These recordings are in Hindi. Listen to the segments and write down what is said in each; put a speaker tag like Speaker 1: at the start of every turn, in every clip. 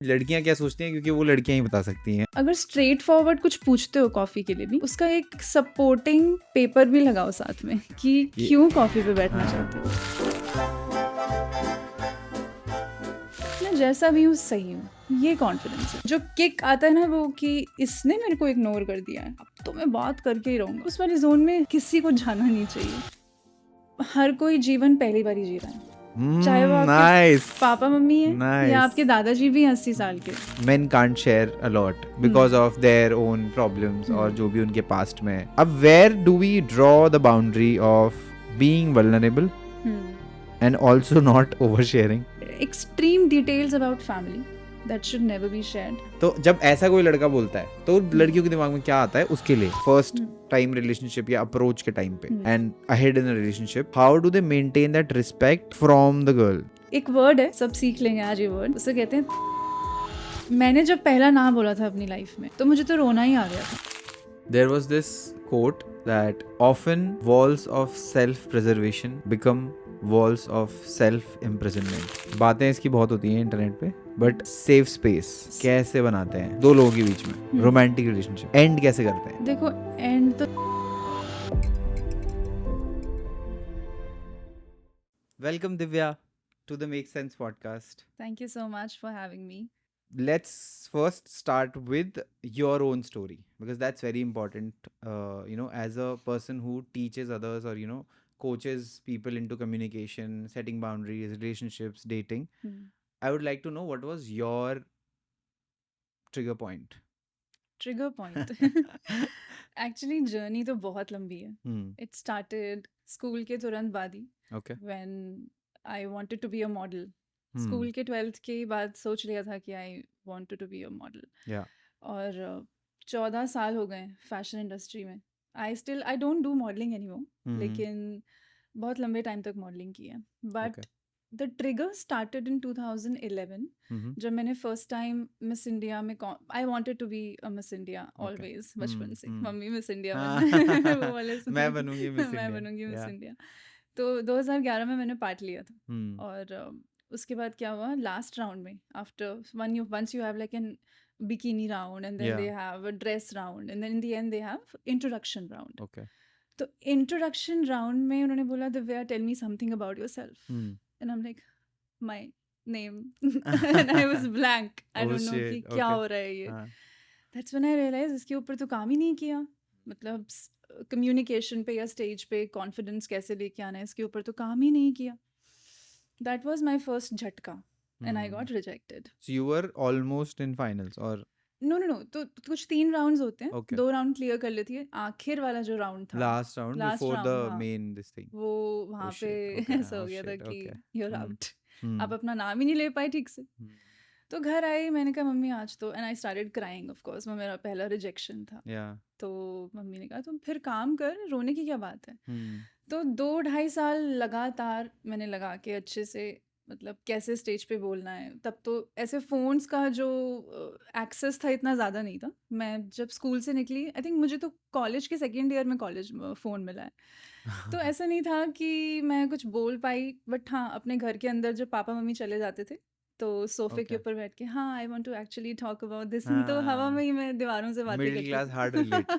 Speaker 1: लड़कियां क्या सोचती हैं, क्योंकि वो लड़कियां ही बता सकती हैं।
Speaker 2: अगर स्ट्रेट फॉरवर्ड कुछ पूछते हो कॉफ़ी के लिए भी, उसका एक सपोर्टिंग पेपर भी लगाओ साथ में कि
Speaker 1: ये-
Speaker 2: क्यों कॉफ़ी पे बैठना
Speaker 1: हाँ।
Speaker 2: चाहते हो। मैं जैसा भी हूँ सही हूँ, ये कॉन्फिडेंस है। जो किक आता है ना वो कि इसने मेरे को इग्नोर कर दिया है, अब तो मैं बात करके ही रहूँगा, उस वाली जोन में किसी को जाना नहीं चाहिए। हर कोई जीवन पहली बार ही जी रहा है, चाहे वो आपके
Speaker 1: नाइस
Speaker 2: पापा मम्मी है या
Speaker 1: नाइस।
Speaker 2: आपके दादाजी भी हैं 80 साल के।
Speaker 1: Men can't share a lot because of their own problems और जो भी उनके पास्ट में है। अब where do we draw the boundary of being vulnerable and also not oversharing?
Speaker 2: Extreme details about family that should never be shared.
Speaker 1: तो जब ऐसा कोई लड़का बोलता है तो लड़कियों के दिमाग में क्या आता है उसके लिए फर्स्ट टाइम रिलेशनशिप या अप्रोच के टाइम पे and ahead in a relationship, how do they maintain that respect from the girl?
Speaker 2: एक वर्ड है, सब सीख लेंगे आज ये वर्ड, उसे कहते हैं। मैंने जब पहला ना बोला था अपनी लाइफ में तो मुझे तो रोना ही आ गया था।
Speaker 1: There was this quote that often walls of self-preservation become walls of self-imprisonment. बातें इसकी बहुत होती हैं इंटरनेट पे, बट सेफ स्पेस कैसे बनाते हैं दो लोगों के बीच में रोमांटिक रिलेशनशिप एंड कैसे करते हैं?
Speaker 2: देखो एंड तो
Speaker 1: Welcome Divya to the Make Sense podcast.
Speaker 2: Thank you so much for having me.
Speaker 1: Let's first start with your own story because that's very important. As a person who teaches others or coaches people into communication, setting boundaries, relationships, dating, I would like to know what was your trigger point.
Speaker 2: Trigger point actually journey तो बहुत लंबी है। इट स्टार्टेड स्कूल के तुरंत बाद ही,
Speaker 1: Okay.
Speaker 2: When I wanted to be a model. School के 12th के बाद सोच लिया था कि I wanted to be a model.
Speaker 1: Yeah.
Speaker 2: और 14 साल हो गए फैशन इंडस्ट्री में। I don't do modelling anymore, लेकिन बहुत लंबे टाइम तक मॉडलिंग की है। But the trigger started in 2011 जब मैंने फर्स्ट टाइम मिस इंडिया में I wanted to be a Miss India always, बचपन से मम्मी मिस इंडिया बनना वो वाले
Speaker 1: मैं बनूंगी मिस
Speaker 2: मैं
Speaker 1: इंडिया।
Speaker 2: बनूंगी मिस इंडिया। तो 2011 में मैंने पार्ट लिया था। और उसके बाद क्या हुआ लास्ट राउंड में, after once you have like an bikini round and then they have a dress round and then in the end they have introduction round.
Speaker 1: Okay.
Speaker 2: तो introduction round में उन्होंने बोला Divya tell me something about yourself and I'm like my name and I was blank. I don't know कि क्या हो रहा है ये. That's when I realized इसके ऊपर तो काम ही नहीं किया, मतलब कम्युनिकेशन पे या स्टेज पे कॉन्फिडेंस कैसे लेके आना है इसके ऊपर तो काम ही नहीं किया. That was my first झटका and I got rejected.
Speaker 1: So you were almost in finals or?
Speaker 2: No तो कुछ 3 राउंड्स होते हैं.
Speaker 1: Okay.
Speaker 2: 2 राउंड क्लियर कर लेती है. आखिर वाला जो राउंड था,
Speaker 1: Last round before the main this thing.
Speaker 2: वो वहाँ पे ऐसा हो गया था कि you're out. आप अपना नाम ही नहीं ले पाए ठीक से. तो घर आई, मैंने कहा मम्मी आज तो, and I started crying of course, वो मेरा पहला रिजेक्शन था. तो मम्मी ने कहा तुम फिर काम कर, रोने की क्या बात है. तो 2-2.5 साल लगातार मैंने लगा के अच्छे से, मतलब कैसे स्टेज पे बोलना है. तब तो ऐसे फ़ोन्स का जो एक्सेस था इतना ज़्यादा नहीं था. मैं जब स्कूल से निकली, आई थिंक मुझे तो कॉलेज के सेकेंड ईयर में कॉलेज फ़ोन मिला है. तो ऐसा नहीं था कि मैं कुछ बोल पाई, बट हाँ अपने घर के अंदर जब पापा मम्मी चले जाते थे तो सोफे के ऊपर बैठ के हाँ I want to actually talk about this, तो हवा में ही मैं दीवारों से बातें करती
Speaker 1: middle class hard relate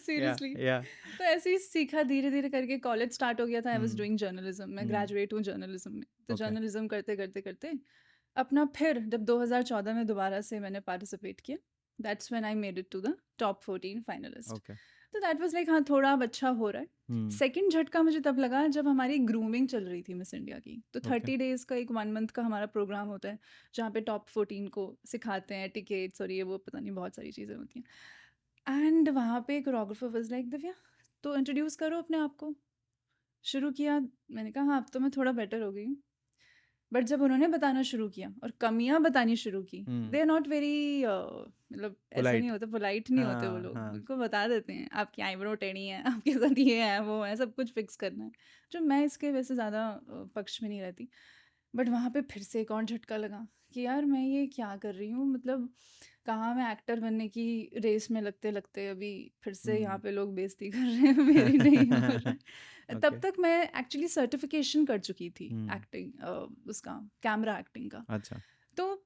Speaker 2: seriously. तो ऐसे ही सीखा धीरे धीरे करके. कॉलेज स्टार्ट हो गया था, आई वाज डूइंग जर्नलिज्म. मैं ग्रेजुएट हूँ जर्नलिज्म में. तो जर्नलिज्म करते करते करते अपना फिर जब 2014 में दोबारा से मैंने पार्टिसिपेट किया, that's when I made it to the top 14 finalist. तो दैट वाज लाइक हाँ थोड़ा अब अच्छा हो रहा है. सेकंड झटका मुझे तब लगा जब हमारी ग्रूमिंग चल रही थी मिस इंडिया की. तो 30 डेज का एक 1 मंथ का हमारा प्रोग्राम होता है जहाँ पे टॉप 14 को सिखाते हैं टिकेट्स और ये वो पता नहीं बहुत सारी चीज़ें होती हैं. एंड वहाँ पे कोरियोग्राफर वाज लाइक दिव्या तो इंट्रोड्यूस करो अपने आप को. शुरू किया, मैंने कहा हाँ अब तो मैं थोड़ा बेटर हो गई हूँ. बट जब उन्होंने बताना शुरू किया और कमियां बतानी शुरू की, दे आर नॉट वेरी, मतलब ऐसा नहीं होता, पोलाइट नहीं होते वो लोग. उनको बता देते हैं आपकी आईब्रो टेढ़ी है, आपके साथ ये है वो है, सब कुछ फिक्स करना है. जो मैं इसके वैसे ज़्यादा पक्ष में नहीं रहती. बट वहाँ पे फिर से एक और झटका लगा कि यार मैं ये क्या कर रही हूँ, मतलब कहाँ मैं एक्टर बनने की रेस में लगते लगते अभी फिर से यहाँ पे लोग बेइज्जती कर रहे हैं मेरी नहीं हो रहा है. तब तक मैं एक्चुअली सर्टिफिकेशन कर चुकी थी एक्टिंग, उसका कैमरा एक्टिंग का.
Speaker 1: अच्छा.
Speaker 2: तो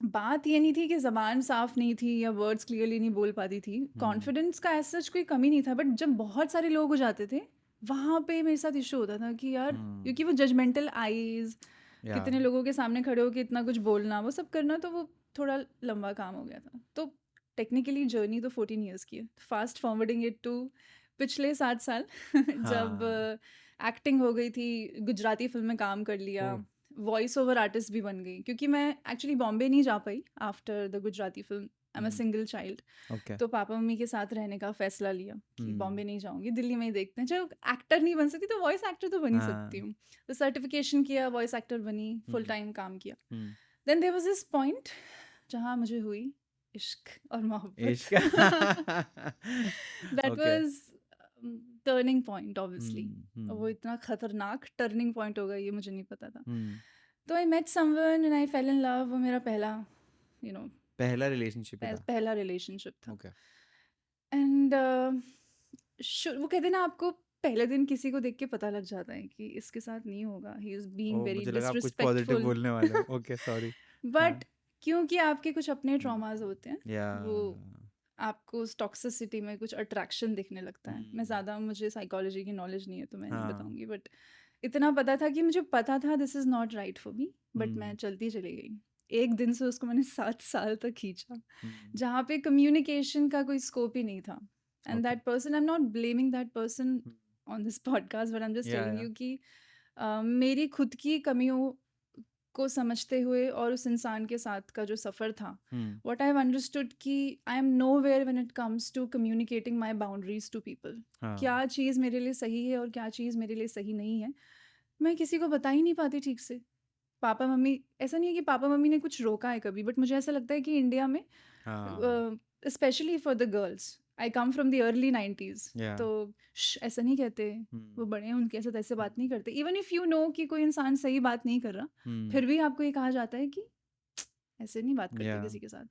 Speaker 2: बात ये नहीं थी कि ज़बान साफ़ नहीं थी या वर्ड्स क्लियरली नहीं बोल पाती थी। कॉन्फिडेंस का एज़ सच कोई कमी नहीं था, बट जब बहुत सारे लोग हो जाते थे, वहाँ पे मेरे साथ इश्यू होता था कि यार, क्योंकि वो जजमेंटल आईज़,
Speaker 1: या
Speaker 2: कितने लोगों के सामने खड़े होके इतना कुछ बोलना, वो सब करना, तो वो थोड़ा लंबा काम हो गया था। तो टेक्निकली जर्नी तो 14 इयर्स की है। फास्ट फॉरवर्डिंग इट टू पिछले 7 साल जब
Speaker 1: हाँ
Speaker 2: एक्टिंग हो गई थी, गुजराती फ़िल्म में काम कर लिया,
Speaker 1: ओ
Speaker 2: वॉइस ओवर आर्टिस्ट भी बन गई, क्योंकि मैं एक्चुअली बॉम्बे नहीं जा पाई after the Gujarati film. I am a single child.
Speaker 1: Okay
Speaker 2: तो पापा मम्मी के साथ रहने का फैसला लिया कि बॉम्बे
Speaker 1: हम्म
Speaker 2: नहीं जाऊंगी, दिल्ली में ही देखते हैं। जब एक्टर नहीं बन सकती तो वॉइस एक्टर तो बन ही सकती
Speaker 1: हाँ
Speaker 2: हूँ। तो सर्टिफिकेशन किया, वॉइस एक्टर बनी, फुल
Speaker 1: हम्म
Speaker 2: टाइम काम किया।
Speaker 1: Hmm
Speaker 2: then there was this point जहाँ मुझे हुई इश्क और मोहब्बत।
Speaker 1: इश्क
Speaker 2: that
Speaker 1: okay
Speaker 2: was turning point obviously. वो
Speaker 1: हम्म
Speaker 2: इतना खतरनाक टर्निंग पॉइंट होगा ये मुझे नहीं पता था।
Speaker 1: हम्म
Speaker 2: तो I met someone and I fell in love. वो मेरा पहला यू नो
Speaker 1: पहला रिलेशनशिप ही था
Speaker 2: पहला रिलेशनशिप था।
Speaker 1: ओके
Speaker 2: एंड वो कहते हैं ना, आपको पहले दिन किसी को देख के पता लग जाता है कि इसके साथ नहीं होगा, he is being
Speaker 1: oh
Speaker 2: very
Speaker 1: मुझे लगा आप कुछ पॉजिटिव
Speaker 2: डिसरिस्पेक्टफुल।
Speaker 1: बोलने वाले हो ओके सॉरी हाँ
Speaker 2: बट क्योंकि आपके कुछ अपने ट्रॉमास होते हैं,
Speaker 1: या
Speaker 2: वो आपको उस टॉक्सिसिटी में कुछ अट्रैक्शन दिखने लगता है। मैं ज़्यादा, मुझे साइकोलॉजी की नॉलेज नहीं है तो मैं नहीं
Speaker 1: हाँ
Speaker 2: बताऊंगी, बट इतना पता था कि मुझे पता था this is not right for me, but मैं
Speaker 1: हम्म
Speaker 2: चलती चली गई। एक दिन से उसको मैंने 7 साल तक खींचा,
Speaker 1: हम्म
Speaker 2: जहाँ पे कम्युनिकेशन का कोई स्कोप ही नहीं था। And
Speaker 1: okay
Speaker 2: that person, I am not blaming that person on this podcast, but I am just
Speaker 1: या
Speaker 2: टेलिंग
Speaker 1: या
Speaker 2: यू कि मेरी खुद की कमियों को समझते हुए और उस इंसान के साथ का जो सफ़र था,
Speaker 1: हम्म
Speaker 2: what I've understood कि I am nowhere when it comes to communicating my boundaries to people।
Speaker 1: हाँ
Speaker 2: क्या चीज़ मेरे लिए सही है और क्या चीज़ मेरे लिए सही नहीं है, मैं किसी को बता ही नहीं पाती ठीक से। पापा मम्मी, ऐसा नहीं है कि पापा मम्मी ने कुछ रोका है कभी, बट मुझे ऐसा लगता है कि इंडिया में,
Speaker 1: हाँ
Speaker 2: specially for the girls, I come from the early 90s,
Speaker 1: या
Speaker 2: तो ऐसा नहीं कहते, वो बड़े हैं, उनके साथ ऐसे बात नहीं करते। इवन इफ़ यू नो कि कोई इंसान सही बात नहीं कर रहा, फिर भी आपको ये कहा जाता है कि ऐसे नहीं बात करते
Speaker 1: या
Speaker 2: किसी के साथ।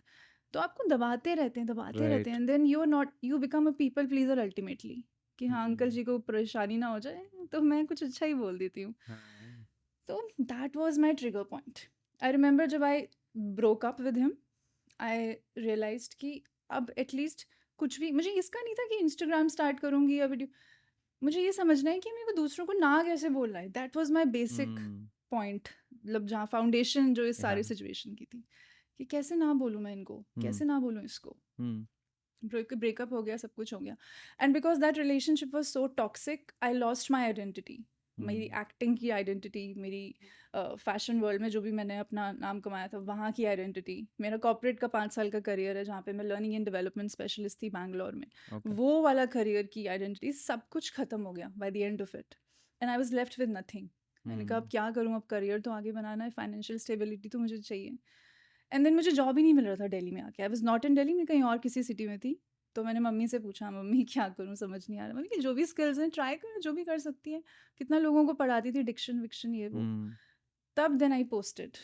Speaker 2: तो आपको दबाते रहते हैं,
Speaker 1: right
Speaker 2: and then you become a people pleaser ultimately, कि हाँ अंकल जी को परेशानी ना हो जाए तो मैं कुछ अच्छा ही बोल देती हूँ।
Speaker 1: हाँ
Speaker 2: तो that was my trigger point. I remember जब I broke up with him, I realised कि अब एटलीस्ट कुछ भी, मुझे इसका नहीं था कि इंस्टाग्राम स्टार्ट करूँगी या वीडियो, मुझे ये समझना है कि मेरे को दूसरों को ना कैसे बोलना है। That was my basic point, मतलब जहाँ फाउंडेशन जो इस
Speaker 1: या
Speaker 2: सारी सिचुएशन की थी, कि कैसे ना बोलूँ मैं इनको, कैसे ना बोलूँ इसको। ब्रेकअप हो गया, सब कुछ हो गया, and because that relationship was so toxic, I lost my identity. मेरी एक्टिंग की आइडेंटिटी, मेरी फैशन वर्ल्ड में जो भी मैंने अपना नाम कमाया था वहाँ की आइडेंटिटी, मेरा कॉर्पोरेट का 5 साल का करियर है जहाँ पे मैं लर्निंग एंड डेवलपमेंट स्पेशलिस्ट थी बैंगलोर में,
Speaker 1: ओके
Speaker 2: वो वाला करियर की आइडेंटिटी, सब कुछ ख़त्म हो गया by the end of it, and I was left with nothing. मैंने कहा अब क्या करूँ, अब करियर तो आगे बनाना है, फाइनेंशियल स्टेबिलिटी तो मुझे चाहिए। एंड देन मुझे जॉब ही नहीं मिल रहा था दिल्ली में आके, I was not in Delhi, मैं कहीं और किसी सिटी में थी। तो मैंने मम्मी से पूछा, मम्मी क्या करूँ, समझ नहीं आ रहा। मम्मी की जो भी स्किल्स हैं ट्राई कर, जो भी कर सकती है। कितना लोगों को पढ़ाती थी, डिक्शन विक्शन ये वो। तब then I posted,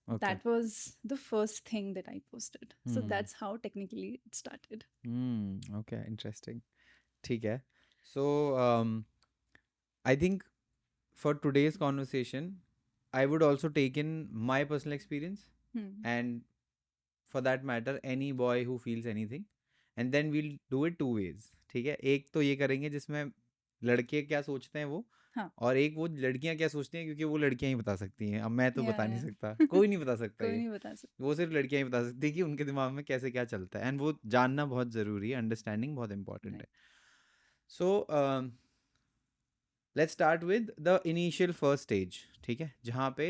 Speaker 1: okay
Speaker 2: that was the first thing that I posted, so that's how technically it started.
Speaker 1: Okay interesting ठीक है so I think for today's conversation, I would also take in my personal experience and for that matter any boy who feels anything and then we'll do it two ways ठीक है एक तो ये करेंगे जिसमें लड़के क्या सोचते हैं वो
Speaker 2: हाँ,
Speaker 1: और एक वो लड़कियां क्या सोचती हैं क्योंकि वो लड़कियां ही बता सकती हैं अब मैं तो
Speaker 2: या
Speaker 1: बता नहीं
Speaker 2: या
Speaker 1: सकता कोई नहीं बता सकता
Speaker 2: कोई
Speaker 1: ये
Speaker 2: नहीं बता सकता।
Speaker 1: वो सिर्फ लड़कियां ही बता सकती हैं कि उनके दिमाग में कैसे क्या चलता है एंड वो जानना बहुत ज़रूरी है अंडरस्टैंडिंग बहुत इंपॉर्टेंट
Speaker 2: राइट।
Speaker 1: है so let's start with the initial first stage ठीक है जहाँ पे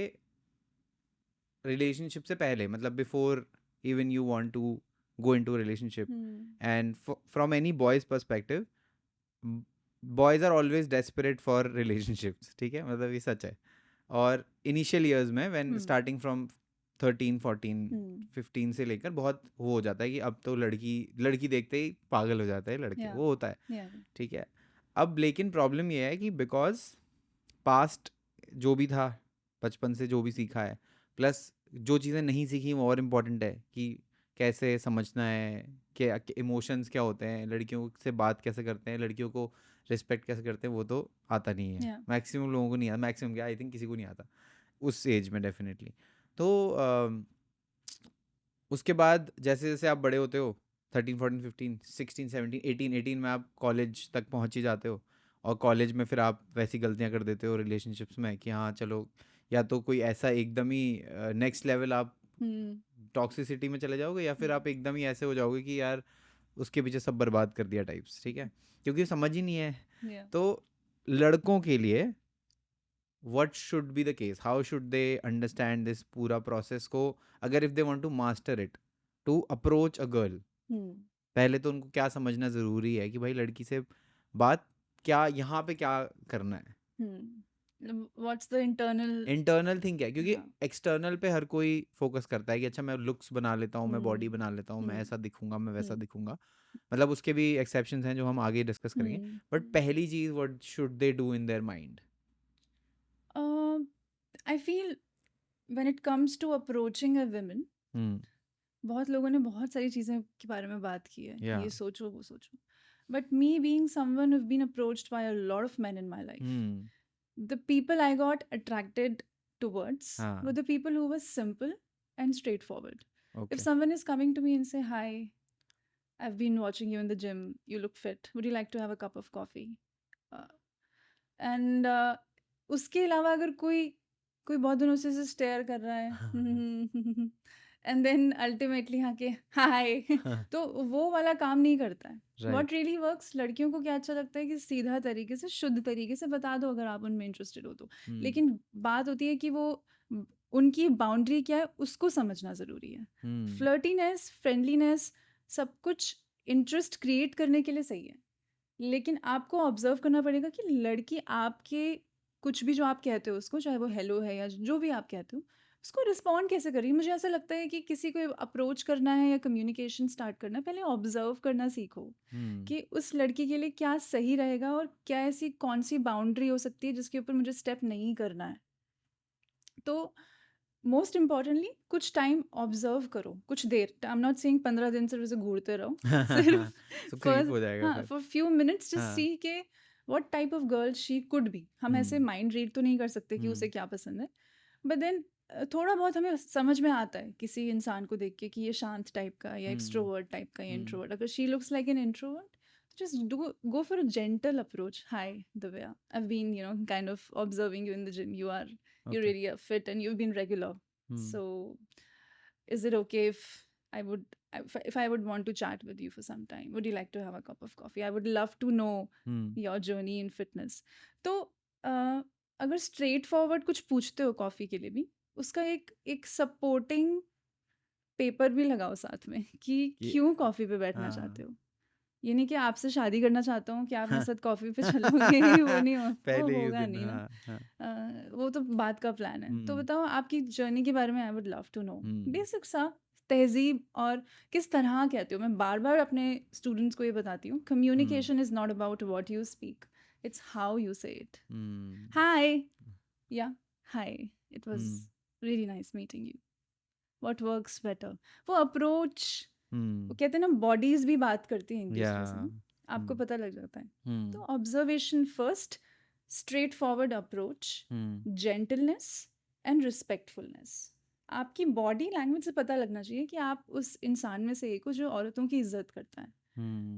Speaker 1: रिलेशनशिप से पहले मतलब before even you want to go into relationship and from any boys perspective boys are always desperate for relationships ठीक है मतलब ये सच है और इनिशियल ईयर्स में व्हेन स्टार्टिंग फ्रॉम 13 14 15 से लेकर बहुत वो हो जाता है कि अब तो लड़की देखते ही पागल हो जाता है लड़के
Speaker 2: या
Speaker 1: वो होता है
Speaker 2: या
Speaker 1: ठीक है अब लेकिन प्रॉब्लम ये है कि बिकॉज पास्ट जो भी था बचपन से जो भी सीखा है प्लस जो चीज़ें नहीं सीखी वो और इम्पॉर्टेंट है कि कैसे समझना है क्या इमोशंस क्या होते हैं लड़कियों से बात कैसे करते हैं लड़कियों को रिस्पेक्ट कैसे करते हैं वो तो आता नहीं है
Speaker 2: या
Speaker 1: मैक्सिमम लोगों को नहीं आता मैक्सिमम क्या आई थिंक किसी को नहीं आता उस एज में डेफिनेटली तो उसके बाद जैसे जैसे आप बड़े होते हो 13 14 15 16 17 18 में आप कॉलेज तक पहुंच ही जाते हो, और कॉलेज में फिर आप वैसी गलतियां कर देते हो रिलेशनशिप्स में कि हाँ चलो, या तो कोई ऐसा एकदम ही नेक्स्ट लेवल आप
Speaker 2: हम्म
Speaker 1: टॉक्सिसिटी में चले जाओगे, या फिर
Speaker 2: हम्म
Speaker 1: आप एकदम ही ऐसे हो जाओगे कि यार उसके पीछे सब बर्बाद कर दिया टाइप्स, ठीक है, क्योंकि समझ ही नहीं है।
Speaker 2: yeah.
Speaker 1: तो लड़कों के लिए what should be the case, how should they understand this पूरा process को, अगर if they want to master it to approach a girl,
Speaker 2: हम्म
Speaker 1: पहले तो उनको क्या समझना ज़रूरी है कि भाई लड़की से बात क्या, यहाँ पे क्या करना है,
Speaker 2: what's the internal
Speaker 1: internal thing क्या है, क्योंकि
Speaker 2: हाँ
Speaker 1: एक्सटर्नल पे हर कोई फोकस करता है कि अच्छा मैं लुक्स बना लेता हूँ, मैं बॉडी
Speaker 2: हम्म
Speaker 1: बना लेता हूँ, मैं
Speaker 2: हम्म
Speaker 1: ऐसा दिखूंगा, मैं वैसा
Speaker 2: हम्म
Speaker 1: दिखूंगा, मतलब उसके भी एक्सेप्शंस हैं जो हम आगे डिस्कस करेंगे, बट
Speaker 2: हम्म
Speaker 1: पहली चीज़ what should they do in their mind?
Speaker 2: I feel when it comes to approaching a woman,
Speaker 1: hmm
Speaker 2: बहुत लोगों ने बहुत सारी चीज़ें के बारे में बात की है कि
Speaker 1: या
Speaker 2: ये सोचो वो सोचो, but me being someone who've been approached by a lot of men in my life,
Speaker 1: hmm
Speaker 2: the people I got attracted towards were
Speaker 1: हाँ
Speaker 2: the people who were simple and straightforward. If
Speaker 1: okay
Speaker 2: someone is coming to me and say, hi, I've been watching you in the gym, you look fit, would you like to have a cup of coffee? uh, and उसके अलावा अगर कोई कोई बहुत दिनों से स्टेयर कर रहा है एंड देन अल्टीमेटली हाँ के हाय तो वो वाला काम नहीं करता है. व्हाट
Speaker 1: राइट
Speaker 2: रियली वर्क्स, लड़कियों को क्या अच्छा लगता है कि सीधा तरीके से शुद्ध तरीके से बता दो अगर आप उनमें इंटरेस्टेड हो तो. लेकिन बात होती है कि वो उनकी बाउंड्री क्या है उसको समझना ज़रूरी है. फ्लर्टीनेस, फ्रेंडलीनेस, सब कुछ इंटरेस्ट क्रिएट करने के लिए सही है, लेकिन आपको ऑब्जर्व करना पड़ेगा कि लड़की आपके कुछ भी जो आप कहते हो उसको, चाहे वो हेलो है या जो भी आप कहते हो, उसको रिस्पॉन्ड कैसे करिए. मुझे ऐसा लगता है कि किसी को अप्रोच करना है या कम्युनिकेशन स्टार्ट करना है, पहले ऑब्जर्व करना सीखो कि उस लड़की के लिए क्या सही रहेगा और क्या ऐसी कौन सी बाउंड्री हो सकती है जिसके ऊपर मुझे स्टेप नहीं करना है. तो मोस्ट इम्पॉर्टेंटली कुछ टाइम ऑब्जर्व करो, कुछ देर. आई एम नॉट सेइंग 15 दिन सिर्फ ऐसे घूरते रहो सिर्फ
Speaker 1: सो क्रीप
Speaker 2: फॉर
Speaker 1: हो जाएगा
Speaker 2: हाँ
Speaker 1: फिर।
Speaker 2: फॉर फ्यू मिनट्स जस्ट
Speaker 1: हाँ
Speaker 2: सी के what type of girl she could be. हम ऐसे माइंड रीड तो नहीं कर सकते कि उसे क्या पसंद है, बट देन थोड़ा बहुत हमें समझ में आता है किसी इंसान को देख के कि ये शांत टाइप का या एक्सट्रोवर्ट टाइप का या इंट्रोवर्ट. अगर she looks like an introvert, just go for a gentle approach. Hi, Divya, I've been kind of observing you in the gym. You're
Speaker 1: okay
Speaker 2: really fit and you've been regular. So is it okay if I would if I would want to chat with you for some time? Would you like to have a cup of coffee? I would love to know your journey in fitness. तो अगर स्ट्रेट फॉरवर्ड कुछ पूछते हो कॉफ़ी के लिए भी, उसका एक सपोर्टिंग पेपर भी लगाओ साथ में कि क्यों कॉफ़ी पे बैठना चाहते हो. ये नहीं कि आपसे शादी करना चाहता हूँ कि आप मेरे साथ कॉफ़ी पे चलोगे. वो नहीं वो
Speaker 1: पहले ही
Speaker 2: होगा
Speaker 1: दिन,
Speaker 2: नहीं ना.
Speaker 1: हाँ हाँ।
Speaker 2: वो तो बात का प्लान है. तो
Speaker 1: हम्म
Speaker 2: बताओ आपकी जर्नी के बारे में. I would love to know
Speaker 1: hmm
Speaker 2: basic सा तहजीब और किस तरह कहते हो. मैं बार बार अपने स्टूडेंट्स को ये बताती हूँ, communication is not about what you speak, it's how you say it. Hi, yeah hi, it was really nice meeting you, what works better. वो अप्रोच, वो कहते हैं ना बॉडीज भी बात करती हैं एक
Speaker 1: या
Speaker 2: दूसरे से ना, आपको पता लग जाता है. तो
Speaker 1: hmm
Speaker 2: observation first, straight forward approach, gentleness and respectfulness. आपकी बॉडी लैंग्वेज से पता लगना चाहिए कि आप उस इंसान में से एक हो जो औरतों की इज्जत करता है.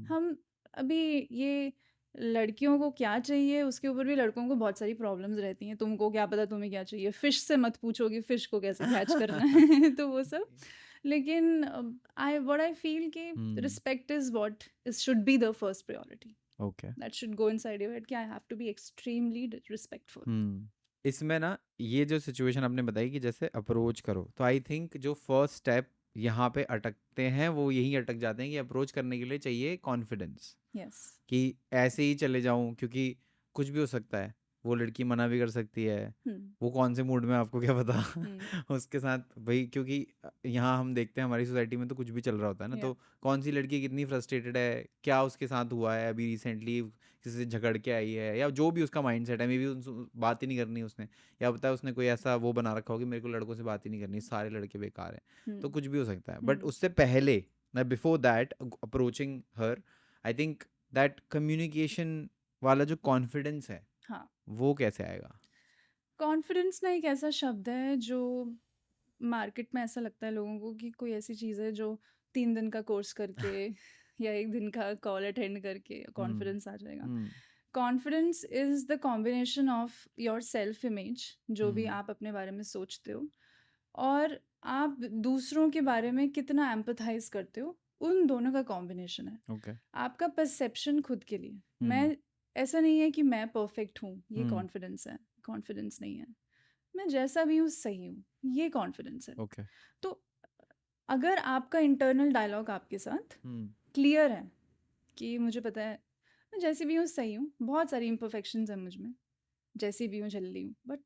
Speaker 2: हम अभी ये लड़कियों को क्या चाहिए उसके ऊपर भी लड़कों को बहुत सारी प्रॉब्लम्स रहती हैं. तुमको क्या पता तुम्हें क्या चाहिए, फिश से मत पूछो कि फिश को कैसे कैच करना है. तो वो सब. लेकिन आई फील कि respect is what is should be the first priority.
Speaker 1: Okay
Speaker 2: that should go inside your head कि I have to be extremely respectful.
Speaker 1: इसमें ना ये जो सिचुएशन आपने बताई कि जैसे अप्रोच करो, तो आई थिंक जो फर्स्ट स्टेप यहाँ पे अटकते हैं वो यही अटक जाते हैं कि अप्रोच करने के लिए चाहिए कॉन्फिडेंस,
Speaker 2: यस.
Speaker 1: कि ऐसे ही चले जाऊं, क्योंकि कुछ भी हो सकता है, वो लड़की मना भी कर सकती है, वो कौन से मूड में आपको क्या पता उसके साथ भाई, क्योंकि यहाँ हम देखते हैं हमारी सोसाइटी में तो कुछ भी चल रहा होता है ना. तो कौन सी लड़की कितनी फ्रस्ट्रेटेड है, क्या उसके साथ हुआ है अभी रिसेंटली, किसी से झगड़ के आई है, या जो भी उसका माइंड सेट है, मे बी बात ही नहीं करनी उसने, या पता है उसने कोई ऐसा वो बना रखा हो कि मेरे को लड़कों से बात ही नहीं करनी, सारे लड़के बेकार हैं. तो कुछ भी हो सकता है, बट उससे पहले, before that approaching her, I think that communication वाला जो कॉन्फिडेंस है,
Speaker 2: हाँ,
Speaker 1: वो कैसे आएगा?
Speaker 2: कॉन्फिडेंस ना एक ऐसा शब्द है जो मार्केट में ऐसा लगता है लोगों को कि कोई ऐसी चीज़ है जो 3 दिन का कोर्स करके या 1 दिन का कॉल अटेंड करके कॉन्फिडेंस आ जाएगा।
Speaker 1: Hmm
Speaker 2: confidence is the combination of your self image, जो भी
Speaker 1: हम्म
Speaker 2: आप अपने बारे में सोचते हो, और आप दूसरों के बारे में कितना एम्पैथाइज़ करते हो, उन दोनों का कॉम्बिनेशन है।
Speaker 1: ओके
Speaker 2: आपका परसेप्शन खुद के लिए।
Speaker 1: हम्म
Speaker 2: मैं ऐसा नहीं है कि मैं परफेक्ट हूँ, ये
Speaker 1: हम्म
Speaker 2: कॉन्फिडेंस है। कॉन्फिडेंस नहीं है। मैं जैसा भी हूँ सही हूँ, ये कॉन्फिडेंस है।
Speaker 1: ओके
Speaker 2: तो अगर आपका इंटरनल डायलॉग आपके साथ
Speaker 1: हम्म
Speaker 2: क्लियर है कि मुझे पता है मैं जैसी भी हूँ सही हूँ, बहुत सारी इम्परफेक्शंस हैं मुझ में, जैसी भी हूँ झल्ली रही हूँ, बट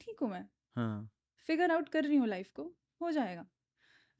Speaker 2: ठीक हूँ मैं,
Speaker 1: हाँ
Speaker 2: फिगर आउट कर रही हूँ लाइफ को, हो जाएगा।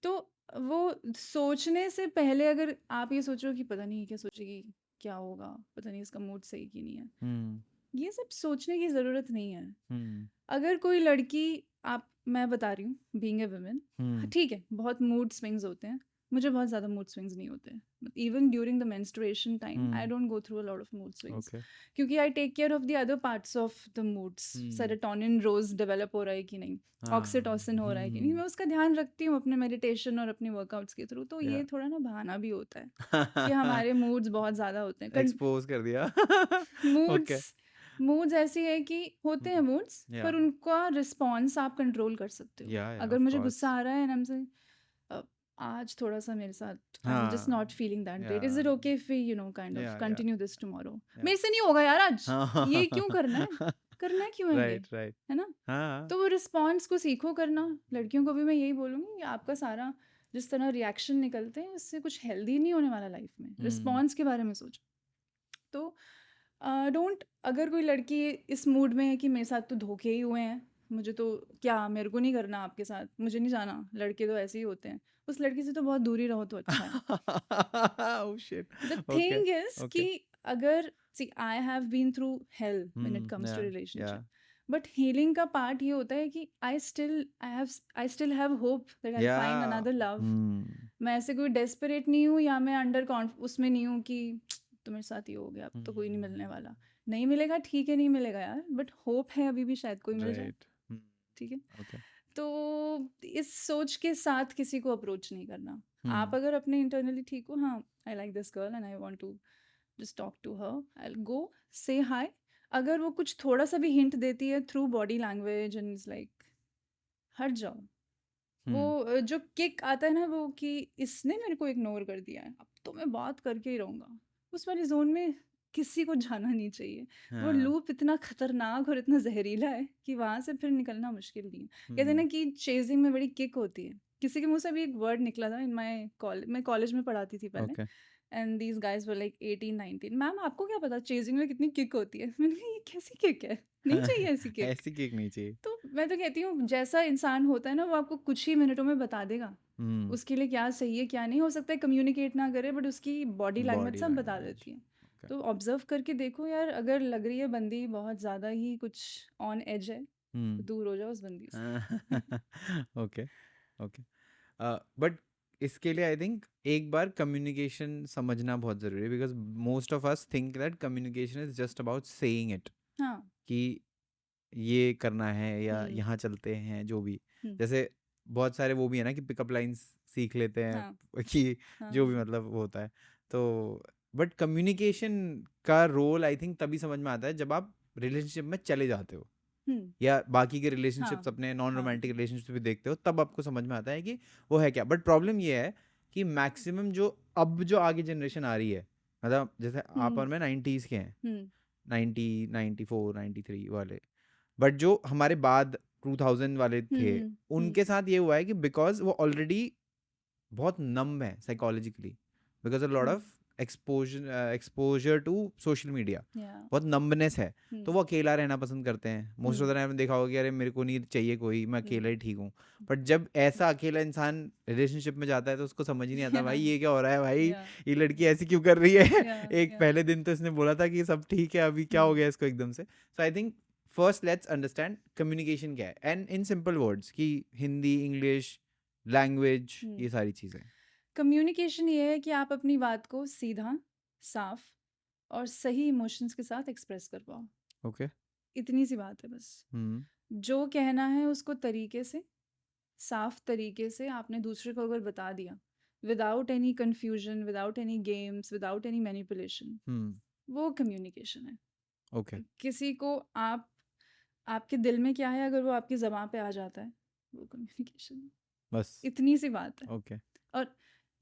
Speaker 2: तो वो सोचने से पहले अगर आप ये सोचो कि पता नहीं ये क्या सोचेगी, क्या होगा, पता नहीं इसका मूड सही कि नहीं है,
Speaker 1: हम्म
Speaker 2: ये सब सोचने की ज़रूरत नहीं है।
Speaker 1: हम्म
Speaker 2: अगर कोई लड़की, आप मैं बता रही हूँ बीइंग ए वुमेन,
Speaker 1: हम्म
Speaker 2: ठीक है बहुत मूड स्विंग्स होते हैं, मुझे बहुत ज़्यादा मूड स्विंग्स नहीं होते। Even during the menstruation time I
Speaker 1: hmm
Speaker 2: don't go through a lot of mood swings,
Speaker 1: okay
Speaker 2: क्योंकि I take care of the other parts of the moods. Serotonin रोज डेवलप हो रहा है कि नहीं,
Speaker 1: हाँ
Speaker 2: ऑक्सीटोसिन हो रहा है कि नहीं, मैं उसका ध्यान रखती हूँ अपने मेडिटेशन और अपने वर्कआउट्स के थ्रू। तो
Speaker 1: या
Speaker 2: ये थोड़ा ना बहाना भी होता है कि हमारे मूड्स बहुत ज़्यादा होते हैं।
Speaker 1: एक्सपोज कर दिया
Speaker 2: मूड्स
Speaker 1: ओके
Speaker 2: मूड्स ऐसी है कि होते हैं मूड्स,
Speaker 1: या
Speaker 2: पर उनका रिस्पॉन्स आप कंट्रोल कर सकते हो।
Speaker 1: या
Speaker 2: अगर
Speaker 1: ऑफ
Speaker 2: मुझे
Speaker 1: कोर्स
Speaker 2: गुस्सा आ रहा है एंड से आज थोड़ा सा मेरे साथ आई एम जस्ट
Speaker 1: हाँ
Speaker 2: not feeling that
Speaker 1: yeah
Speaker 2: great, is it okay if we kind of
Speaker 1: yeah
Speaker 2: continue this tomorrow,
Speaker 1: या
Speaker 2: मेरे से नहीं होगा यार आज, ये क्यों करना है,
Speaker 1: हाँ
Speaker 2: करना क्यों है ये,
Speaker 1: राइट राइट
Speaker 2: है ना?
Speaker 1: हाँ
Speaker 2: तो वो रिस्पॉन्स को सीखो करना। लड़कियों को भी मैं यही बोलूँगी कि आपका सारा जिस तरह रिएक्शन निकलते हैं, इससे कुछ हेल्दी नहीं होने वाला लाइफ में। रिस्पॉन्स के बारे में सोचो। तो डोंट, अगर कोई लड़की इस मूड में है कि मेरे साथ तो धोखे ही हुए हैं, मुझे तो क्या, मेरे को नहीं करना आपके साथ, मुझे नहीं जाना, लड़के तो ऐसे ही होते हैं, उस लड़की से तो बहुत दूरी रहो तो अच्छा है।
Speaker 1: oh shit
Speaker 2: the
Speaker 1: okay
Speaker 2: thing is कि
Speaker 1: okay
Speaker 2: अगर see I have been through hell when it comes to
Speaker 1: yeah yeah
Speaker 2: relationship, but healing का पार्ट ये होता है कि I still have hope that I find
Speaker 1: yeah
Speaker 2: another love.
Speaker 1: hmm
Speaker 2: मैं ऐसे कोई डेस्परेट नहीं हूँ, या मैं अंडर उसमें नहीं हूँ कि तो मेरे साथ ही हो गया, अब तो कोई नहीं मिलने वाला। नहीं मिलेगा, ठीक है नहीं मिलेगा यार, बट होप है अभी भी, शायद कोई मिल जाए।
Speaker 1: right hmm
Speaker 2: ठीक है।
Speaker 1: okay
Speaker 2: तो इस सोच के साथ किसी को अप्रोच नहीं करना। आप
Speaker 1: hmm
Speaker 2: अगर अपने इंटरनली ठीक हो, हाँ I like this girl and I want to just talk to her, I go say hi. अगर वो कुछ थोड़ा सा भी हिंट देती है through body language and is like, हट जाओ। वो
Speaker 1: hmm
Speaker 2: जो किक आता है ना, वो कि इसने मेरे को इग्नोर कर दिया है, अब तो मैं बात करके ही रहूँगा, उस वाली जोन में किसी को जाना नहीं चाहिए। वो
Speaker 1: हाँ
Speaker 2: लूप इतना खतरनाक और इतना जहरीला है कि वहाँ से फिर निकलना मुश्किल नहीं है। कहते हैं
Speaker 1: hmm
Speaker 2: ना कि चेजिंग में बड़ी किक होती है। किसी के मुंह से भी एक वर्ड निकला था इन माई कॉलेज, मैं कॉलेज में पढ़ाती थी पहले,
Speaker 1: okay
Speaker 2: and these guys were like 18-19, ma'am आपको क्या पता चेजिंग में कितनी किक होती है। मैंने कहा ये कैसी किक है, नहीं चाहिए ऐसी किक।
Speaker 1: ऐसी केक नहीं चाहिए
Speaker 2: तो मैं तो कहती हूँ जैसा इंसान होता है ना, वो आपको कुछ ही मिनटों में बता देगा
Speaker 1: hmm
Speaker 2: उसके लिए क्या सही है क्या नहीं। हो सकता है कम्युनिकेट ना करे, बट उसकी बॉडी लैंग्वेज
Speaker 1: body
Speaker 2: सब बता
Speaker 1: language
Speaker 2: देती है।
Speaker 1: okay
Speaker 2: तो ऑब्जर्व करके देखो यार, अगर लग रही है बंदी बहुत ज़्यादा ही कुछ ऑन एज है, तो
Speaker 1: hmm
Speaker 2: दूर हो जाओ उस बंदी से।
Speaker 1: okay okay बट इसके लिए आई थिंक एक बार कम्युनिकेशन समझना बहुत ज़रूरी है because most of us think that communication is just about saying it
Speaker 2: हाँ।
Speaker 1: कि ये करना है या
Speaker 2: हम्म।
Speaker 1: यहाँ चलते हैं जो भी
Speaker 2: हम्म।
Speaker 1: जैसे बहुत सारे वो भी है ना कि पिकअप लाइंस सीख लेते हैं
Speaker 2: हाँ।
Speaker 1: कि
Speaker 2: हाँ।
Speaker 1: जो भी मतलब वो होता है तो बट कम्युनिकेशन का रोल आई थिंक तभी समझ में आता है जब आप रिलेशनशिप में चले जाते हो
Speaker 2: हम्म।
Speaker 1: या बाकी के
Speaker 2: हाँ।
Speaker 1: रिलेशनशिप्स अपने नॉन
Speaker 2: हाँ।
Speaker 1: रोमांटिक रिलेशनशिप भी देखते हो तब आपको समझ में आता है कि वो है क्या बट प्रॉब्लम ये है कि मैक्सिमम जो अब जो आगे जनरेशन आ रही है मतलब जैसे आप और मैं 90s के हैं
Speaker 2: हम्म।
Speaker 1: 90 94 93 वाले बट जो हमारे बाद 2000 वाले थे
Speaker 2: हम्म।
Speaker 1: उनके साथ ये हुआ है कि बिकॉज वो ऑलरेडी बहुत नम है psychologically because a lot of exposure to social media
Speaker 2: yeah.
Speaker 1: बहुत नम्बनेस है तो वो अकेला रहना पसंद करते हैं मोस्ट ऑफ द टाइम देखा होगा कि अरे मेरे को नहीं चाहिए कोई मैं अकेला ही ठीक हूँ बट जब ऐसा अकेला इंसान रिलेशनशिप में जाता है तो उसको समझ ही नहीं आता भाई ये क्या हो रहा है भाई
Speaker 2: या।
Speaker 1: ये लड़की ऐसी क्यों कर रही है
Speaker 2: या।
Speaker 1: एक पहले दिन तो इसने बोला था कि सब ठीक है अभी क्या हो गया इसको एकदम से so I think first let's understand communication क्या है एंड इन सिंपल वर्ड्स कि हिंदी इंग्लिश लैंग्वेज ये सारी चीज़ें
Speaker 2: कम्युनिकेशन ये है कि आप अपनी बात को सीधा, साफ और सही इमोशंस के साथ एक्सप्रेस कर पाओ।
Speaker 1: ओके
Speaker 2: इतनी सी बात है बस। जो कहना है उसको तरीके से साफ तरीके से आपने दूसरे को अगर बता दिया, without any confusion, without any games, without any manipulation, वो कम्युनिकेशन है।
Speaker 1: ओके
Speaker 2: किसी को आपके दिल में क्या है अगर वो आपकी ज़बान पे आ जाता है, वो कम्युनिकेशन है।
Speaker 1: बस
Speaker 2: इतनी सी बात है।
Speaker 1: ओके
Speaker 2: और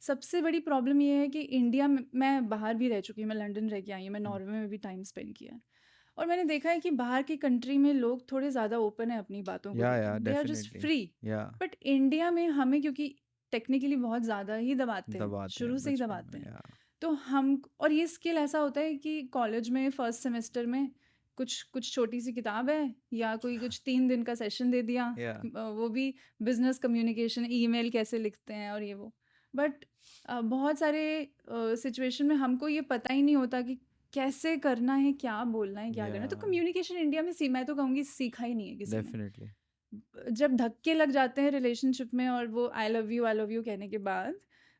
Speaker 2: सबसे बड़ी प्रॉब्लम ये है कि इंडिया में, मैं बाहर भी रह चुकी हूँ, मैं लंदन रह के आई हूँ, मैं नॉर्वे में भी टाइम स्पेंड किया है, और मैंने देखा है कि बाहर की कंट्री में लोग थोड़े ज़्यादा ओपन है अपनी बातों को
Speaker 1: या
Speaker 2: लेकर, they are just
Speaker 1: definitely
Speaker 2: free.
Speaker 1: Yeah
Speaker 2: but India में हमें क्योंकि टेक्निकली बहुत ज़्यादा ही दबाते हैं,
Speaker 1: दबाते
Speaker 2: शुरू
Speaker 1: हैं
Speaker 2: से ही
Speaker 1: बचपन
Speaker 2: दबाते
Speaker 1: में
Speaker 2: हैं।
Speaker 1: या
Speaker 2: तो हम, और ये स्किल ऐसा होता है कि कॉलेज में फर्स्ट सेमेस्टर में कुछ छोटी सी किताब है या कोई कुछ 3 दिन का सेशन दे दिया,
Speaker 1: या
Speaker 2: वो भी बिजनेस कम्युनिकेशन, ईमेल कैसे लिखते हैं और ये वो। बट बहुत सारे सिचुएशन में हमको ये पता ही नहीं होता कि कैसे करना है, क्या बोलना है, क्या करना है। तो
Speaker 1: या
Speaker 2: कम्युनिकेशन इंडिया में मैं तो कहूँगी सीखा ही नहीं है किसी ने।
Speaker 1: डेफिनेटली
Speaker 2: जब धक्के लग जाते हैं रिलेशनशिप में और वो आई लव यू कहने के बाद,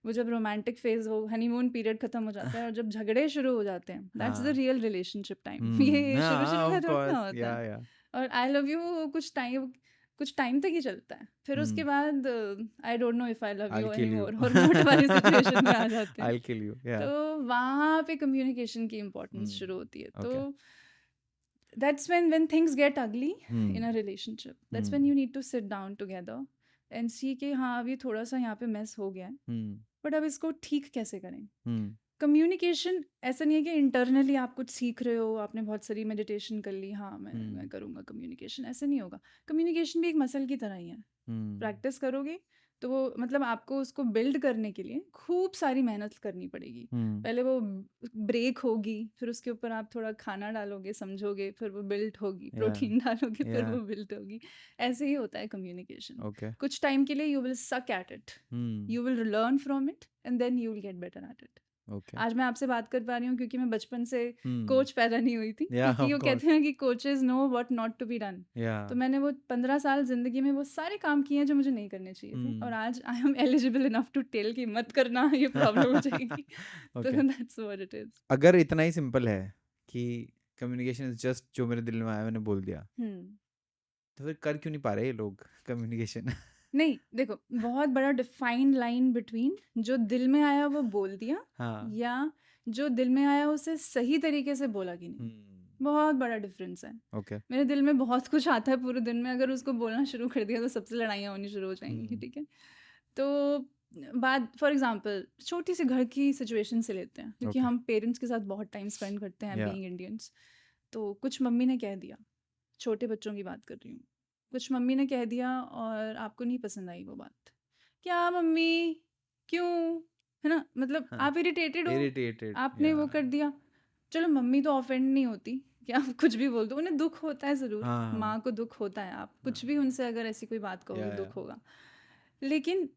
Speaker 2: वो जब रोमांटिक फेज, वो हनीमून पीरियड खत्म हो जाता है और जब झगड़े शुरू हो जाते हैं, दैट्स द
Speaker 1: हाँ
Speaker 2: रियल रिलेशनशिप टाइम। ये शुरू शुरू
Speaker 1: हाँ
Speaker 2: में
Speaker 1: ऑफ
Speaker 2: थोड़ा ना
Speaker 1: कोर्स
Speaker 2: होता है।
Speaker 1: या
Speaker 2: और आई लव यू कुछ टाइम तक ही चलता है, फिर उसके बाद आई don't know if I love
Speaker 1: I'll
Speaker 2: you any
Speaker 1: kill you
Speaker 2: मोर और मोट वाली सिचुएशन में आ जाते हैं।
Speaker 1: I'll kill you
Speaker 2: तो
Speaker 1: yeah
Speaker 2: वहाँ पे कम्युनिकेशन की इम्पोर्टेंस
Speaker 1: Hmm.
Speaker 2: शुरू होती है।
Speaker 1: Okay.
Speaker 2: तो that's when things get ugly
Speaker 1: Hmm.
Speaker 2: in a relationship. That's
Speaker 1: Hmm.
Speaker 2: when you need to sit down together and see कि हाँ अभी थोड़ा सा यहाँ पे मेस हो गया है,
Speaker 1: Hmm.
Speaker 2: बट अब इसको ठीक कैसे करें।
Speaker 1: Hmm.
Speaker 2: कम्युनिकेशन ऐसा नहीं है कि इंटरनली आप कुछ सीख रहे हो, आपने बहुत सारी मेडिटेशन कर ली, हाँ मैं करूँगा कम्युनिकेशन, ऐसे नहीं होगा। कम्युनिकेशन भी एक मसल की तरह ही है। प्रैक्टिस करोगे तो वो, मतलब आपको उसको बिल्ड करने के लिए खूब सारी मेहनत करनी पड़ेगी। पहले वो ब्रेक होगी, फिर उसके ऊपर आप थोड़ा खाना डालोगे, समझोगे, फिर वो बिल्ड होगी, प्रोटीन डालोगे, फिर वो बिल्ड होगी। ऐसे ही होता है कम्युनिकेशन।
Speaker 1: Okay.
Speaker 2: कुछ टाइम के लिए you will suck at it, you will learn from it and then you will get better at it.
Speaker 1: Okay.
Speaker 2: आज मैं आपसे बात कर पा रही हूँ क्योंकि मैं बचपन से
Speaker 1: Hmm.
Speaker 2: कोच पैदा नहीं हुई थी,
Speaker 1: Yeah,
Speaker 2: क्योंकि
Speaker 1: of
Speaker 2: वो कहते हैं कि coaches know what not to be done.
Speaker 1: Yeah.
Speaker 2: तो मैंने वो 15 साल जिंदगी में वो सारे काम किए हैं जो मुझे नहीं करने चाहिए थे, और आज I am eligible enough to tell कि मत करना, ये प्रॉब्लम हो जाएगी। तो
Speaker 1: Okay.
Speaker 2: That's what it is.
Speaker 1: अगर इतना ही सिंपल है कि कम्युनिकेशन इज जस्ट जो मेरे दिल में आया मैंने बोल दिया, तो फिर कर क्यों नहीं पा रहे ये लोग कम्युनिकेशन?
Speaker 2: नहीं, देखो, बहुत बड़ा डिफाइंड लाइन बिटवीन जो दिल में आया वो बोल दिया,
Speaker 1: हाँ
Speaker 2: या जो दिल में आया उसे सही तरीके से बोला कि नहीं, बहुत बड़ा डिफरेंस है।
Speaker 1: ओके
Speaker 2: मेरे दिल में बहुत कुछ आता है पूरे दिन में, अगर उसको बोलना शुरू कर दिया तो सबसे लड़ाइयाँ होनी शुरू हो जाएंगी। ठीक है, तो बात फॉर एग्जांपल छोटी सी घर की सिचुएशन से लेते हैं, क्योंकि
Speaker 1: Okay.
Speaker 2: हम पेरेंट्स के साथ बहुत टाइम स्पेंड करते हैं
Speaker 1: Yeah.
Speaker 2: Being Indians. तो कुछ मम्मी ने कह दिया, छोटे बच्चों की बात कर रही हूँ, कुछ मम्मी ने कह दिया और आपको नहीं पसंद आई वो बात। क्या मम्मी, क्यों, है ना, मतलब
Speaker 1: हाँ.
Speaker 2: आप इरिटेटेड हो,
Speaker 1: Irritated.
Speaker 2: आपने वो
Speaker 1: Yeah.
Speaker 2: कर दिया। चलो मम्मी तो ऑफेंड नहीं होती कि आप कुछ भी बोल दो, उन्हें दुख होता है ज़रूर,
Speaker 1: हाँ.
Speaker 2: माँ को दुख होता है, आप कुछ भी उनसे अगर ऐसी कोई बात कहोगे
Speaker 1: Yeah,
Speaker 2: दुख
Speaker 1: yeah.
Speaker 2: होगा। लेकिन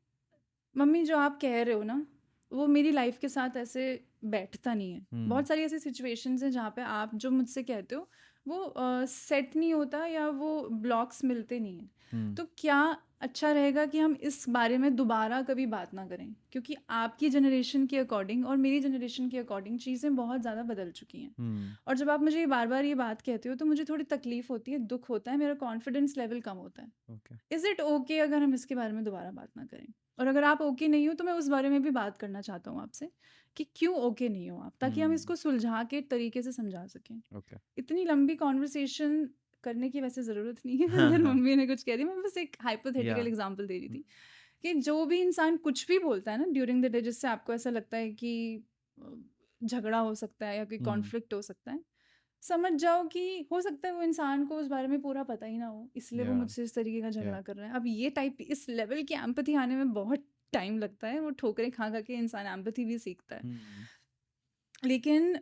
Speaker 2: मम्मी जो आप कह रहे हो ना, वो मेरी लाइफ के साथ ऐसे बैठता नहीं है। बहुत सारी ऐसी सिचुएशंस हैं जहाँ पे आप जो मुझसे कहते हो वो सेट नहीं होता, या वो ब्लॉक्स मिलते नहीं हैं। तो क्या अच्छा रहेगा कि हम इस बारे में दोबारा कभी बात ना करें, क्योंकि आपकी जनरेशन के अकॉर्डिंग और मेरी जनरेशन के अकॉर्डिंग चीज़ें बहुत ज़्यादा बदल चुकी हैं। और जब आप मुझे बार बार ये बात कहते हो तो मुझे थोड़ी तकलीफ होती है, दुख होता है, मेरा कॉन्फिडेंस लेवल कम होता है।
Speaker 1: Okay.
Speaker 2: इज़ इट ओके अगर हम इसके बारे में दोबारा बात ना करें? और अगर आप ओके नहीं हो तो मैं उस बारे में भी बात करना चाहता हूँ आपसे कि क्यों ओके नहीं हो आप, ताकि हम इसको सुलझा के तरीके से समझा सकें।
Speaker 1: Okay.
Speaker 2: इतनी लंबी कॉन्वर्सेशन करने की वैसे ज़रूरत नहीं है।
Speaker 1: हाँ,
Speaker 2: अगर
Speaker 1: हाँ.
Speaker 2: मम्मी ने कुछ कह दिया, मैं बस एक हाइपोथेटिकल
Speaker 1: Yeah.
Speaker 2: एग्जांपल दे रही थी कि जो भी इंसान कुछ भी बोलता है ना ड्यूरिंग द डे, जिससे आपको ऐसा लगता है कि झगड़ा हो सकता है या कोई कॉन्फ्लिक्ट हो सकता है, समझ जाओ कि हो सकता है वो इंसान को उस बारे में पूरा पता ही ना हो, इसलिए वो
Speaker 1: Yeah.
Speaker 2: मुझसे इस तरीके का झगड़ा
Speaker 1: Yeah.
Speaker 2: कर रहा है। अब ये टाइप, इस लेवल की एम्पैथी आने में बहुत टाइम लगता है, वो ठोकरें खा खा के इंसान एम्पैथी भी सीखता है। लेकिन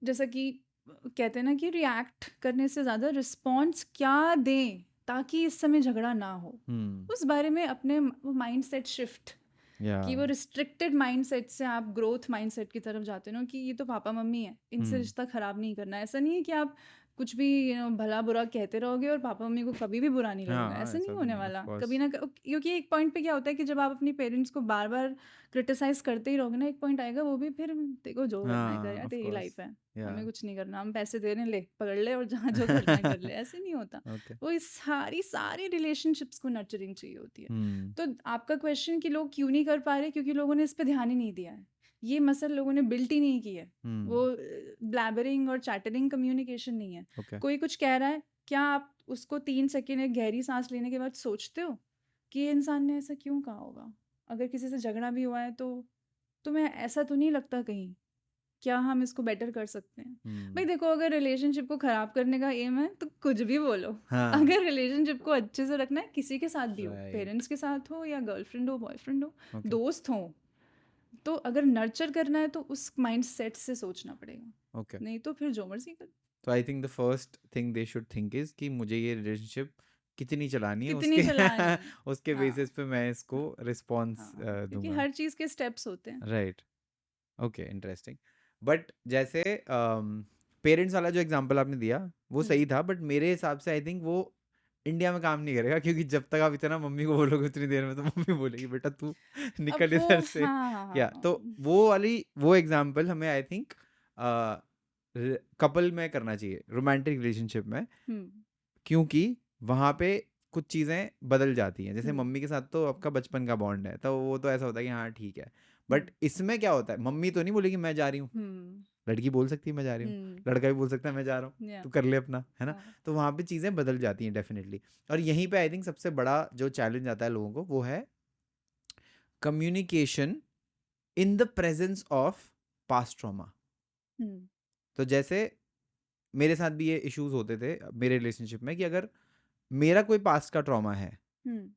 Speaker 2: जैसा कि कहते हैं ना कि रिएक्ट करने से ज़्यादा रिस्पॉन्स क्या दें ताकि इस समय झगड़ा ना हो, उस बारे में अपने वो माइंड सेट शिफ्ट, कि वो रिस्ट्रिक्टेड माइंडसेट से आप ग्रोथ माइंडसेट की तरफ जाते हो ना, कि ये तो पापा मम्मी है, इनसे रिश्ता ख़राब नहीं करना। ऐसा नहीं है कि आप कुछ भी भला बुरा कहते रहोगे और पापा मम्मी को कभी भी बुरा नहीं लगेगा,
Speaker 1: हाँ,
Speaker 2: ऐसे नहीं
Speaker 1: ऐसा तो
Speaker 2: होने
Speaker 1: नहीं, ऑफ
Speaker 2: वाला कभी
Speaker 1: कोर्स।
Speaker 2: ना क्योंकि एक पॉइंट पे क्या होता है कि जब आप अपने पेरेंट्स को बार बार क्रिटिसाइज करते ही रहोगे ना, एक पॉइंट आएगा वो भी फिर देखो जो करना है कर
Speaker 1: हाँ,
Speaker 2: यार,
Speaker 1: ऑफ
Speaker 2: तेरी
Speaker 1: कोर्स।
Speaker 2: लाइफ है,
Speaker 1: या
Speaker 2: हमें कुछ नहीं करना, हम पैसे दे रहे हैं, ले पकड़ ले और जहाँ जो करना है कर ले, ऐसे नहीं होता।
Speaker 1: ओके।
Speaker 2: वो इस सारी सारी रिलेशनशिप्स को नर्चरिंग चाहिए होती है।
Speaker 1: हम्म।
Speaker 2: तो आपका क्वेश्चन कि लोग क्यों नहीं कर पा रहे, क्योंकि लोगों ने इस पर ध्यान ही नहीं दिया है, ये मसल लोगों ने बिल्ट ही नहीं की है। वो ब्लैबरिंग और चैटरिंग कम्युनिकेशन नहीं है।
Speaker 1: ओके।
Speaker 2: कोई कुछ कह रहा है, क्या आप उसको 3 सेकेंड एक गहरी सांस लेने के बाद सोचते हो कि ये इंसान ने ऐसा क्यों कहा होगा? अगर किसी से झगड़ा भी हुआ है तो तुम्हें ऐसा तो नहीं लगता कहीं, क्या हम इसको बेटर कर सकते हैं? भाई देखो, अगर रिलेशनशिप को खराब करने का एम है तो कुछ भी बोलो।
Speaker 1: हाँ,
Speaker 2: अगर रिलेशनशिप को अच्छे से रखना है, किसी के साथ भी हो,
Speaker 1: राइट।
Speaker 2: पेरेंट्स के साथ हो या गर्लफ्रेंड हो, बॉयफ्रेंड हो,
Speaker 1: ओके,
Speaker 2: दोस्त हो, तो अगर नर्चर करना है तो उस माइंड सेट से सोचना पड़ेगा,
Speaker 1: ओके।
Speaker 2: नहीं तो फिर जो मर्जी कर।
Speaker 1: तो I think the first thing they should think is कि मुझे ये रिलेशनशिप कितनी चलानी है,
Speaker 2: कितनी
Speaker 1: उसके
Speaker 2: चलानी है।
Speaker 1: उसके
Speaker 2: हाँ
Speaker 1: बेसिस पे मैं इसको रिस्पॉन्स
Speaker 2: हाँ, क्योंकि
Speaker 1: दूंगा।
Speaker 2: हर चीज़ के स्टेप्स होते हैं।
Speaker 1: राइट। Okay, interesting. बट जैसे पेरेंट्स वाला जो एग्जांपल आपने दिया वो सही था, बट मेरे हिसाब से आई थिंक वो इंडिया में काम नहीं करेगा, क्योंकि जब तक आप इतना मम्मी को बोलोगे उतनी देर में तो मम्मी बोलेगी बेटा तू
Speaker 2: अब
Speaker 1: निकल
Speaker 2: वो
Speaker 1: इधर से।
Speaker 2: हाँ हाँ
Speaker 1: या
Speaker 2: हाँ,
Speaker 1: तो वो वाली वो एग्जांपल हमें आई थिंक कपल में करना चाहिए, रोमांटिक रिलेशनशिप में,
Speaker 2: हम्म
Speaker 1: क्योंकि वहाँ पे कुछ चीज़ें बदल जाती हैं। जैसे
Speaker 2: हम्म
Speaker 1: मम्मी के साथ तो आपका बचपन का बॉन्ड है, तो वो तो ऐसा होता है कि हाँ ठीक है। बट
Speaker 2: हम्म
Speaker 1: इसमें क्या होता है, मम्मी तो नहीं बोलेगी मैं जा रही हूँ,
Speaker 2: हम्म
Speaker 1: लड़की बोल सकती है मैं जा रही हूँ,
Speaker 2: हम्म,
Speaker 1: लड़का भी बोल सकता है मैं जा रहा हूँ,
Speaker 2: या
Speaker 1: तू कर ले अपना, है ना।
Speaker 2: हाँ
Speaker 1: तो वहाँ पे चीज़ें बदल जाती हैं डेफिनेटली। और यहीं पे आई थिंक सबसे बड़ा जो चैलेंज आता है लोगों को वो है communication in the presence of past trauma.
Speaker 2: Hmm
Speaker 1: तो जैसे मेरे साथ भी ये इश्यूज होते थे मेरे रिलेशनशिप में कि अगर मेरा कोई पास्ट का ट्रॉमा है,
Speaker 2: हम्म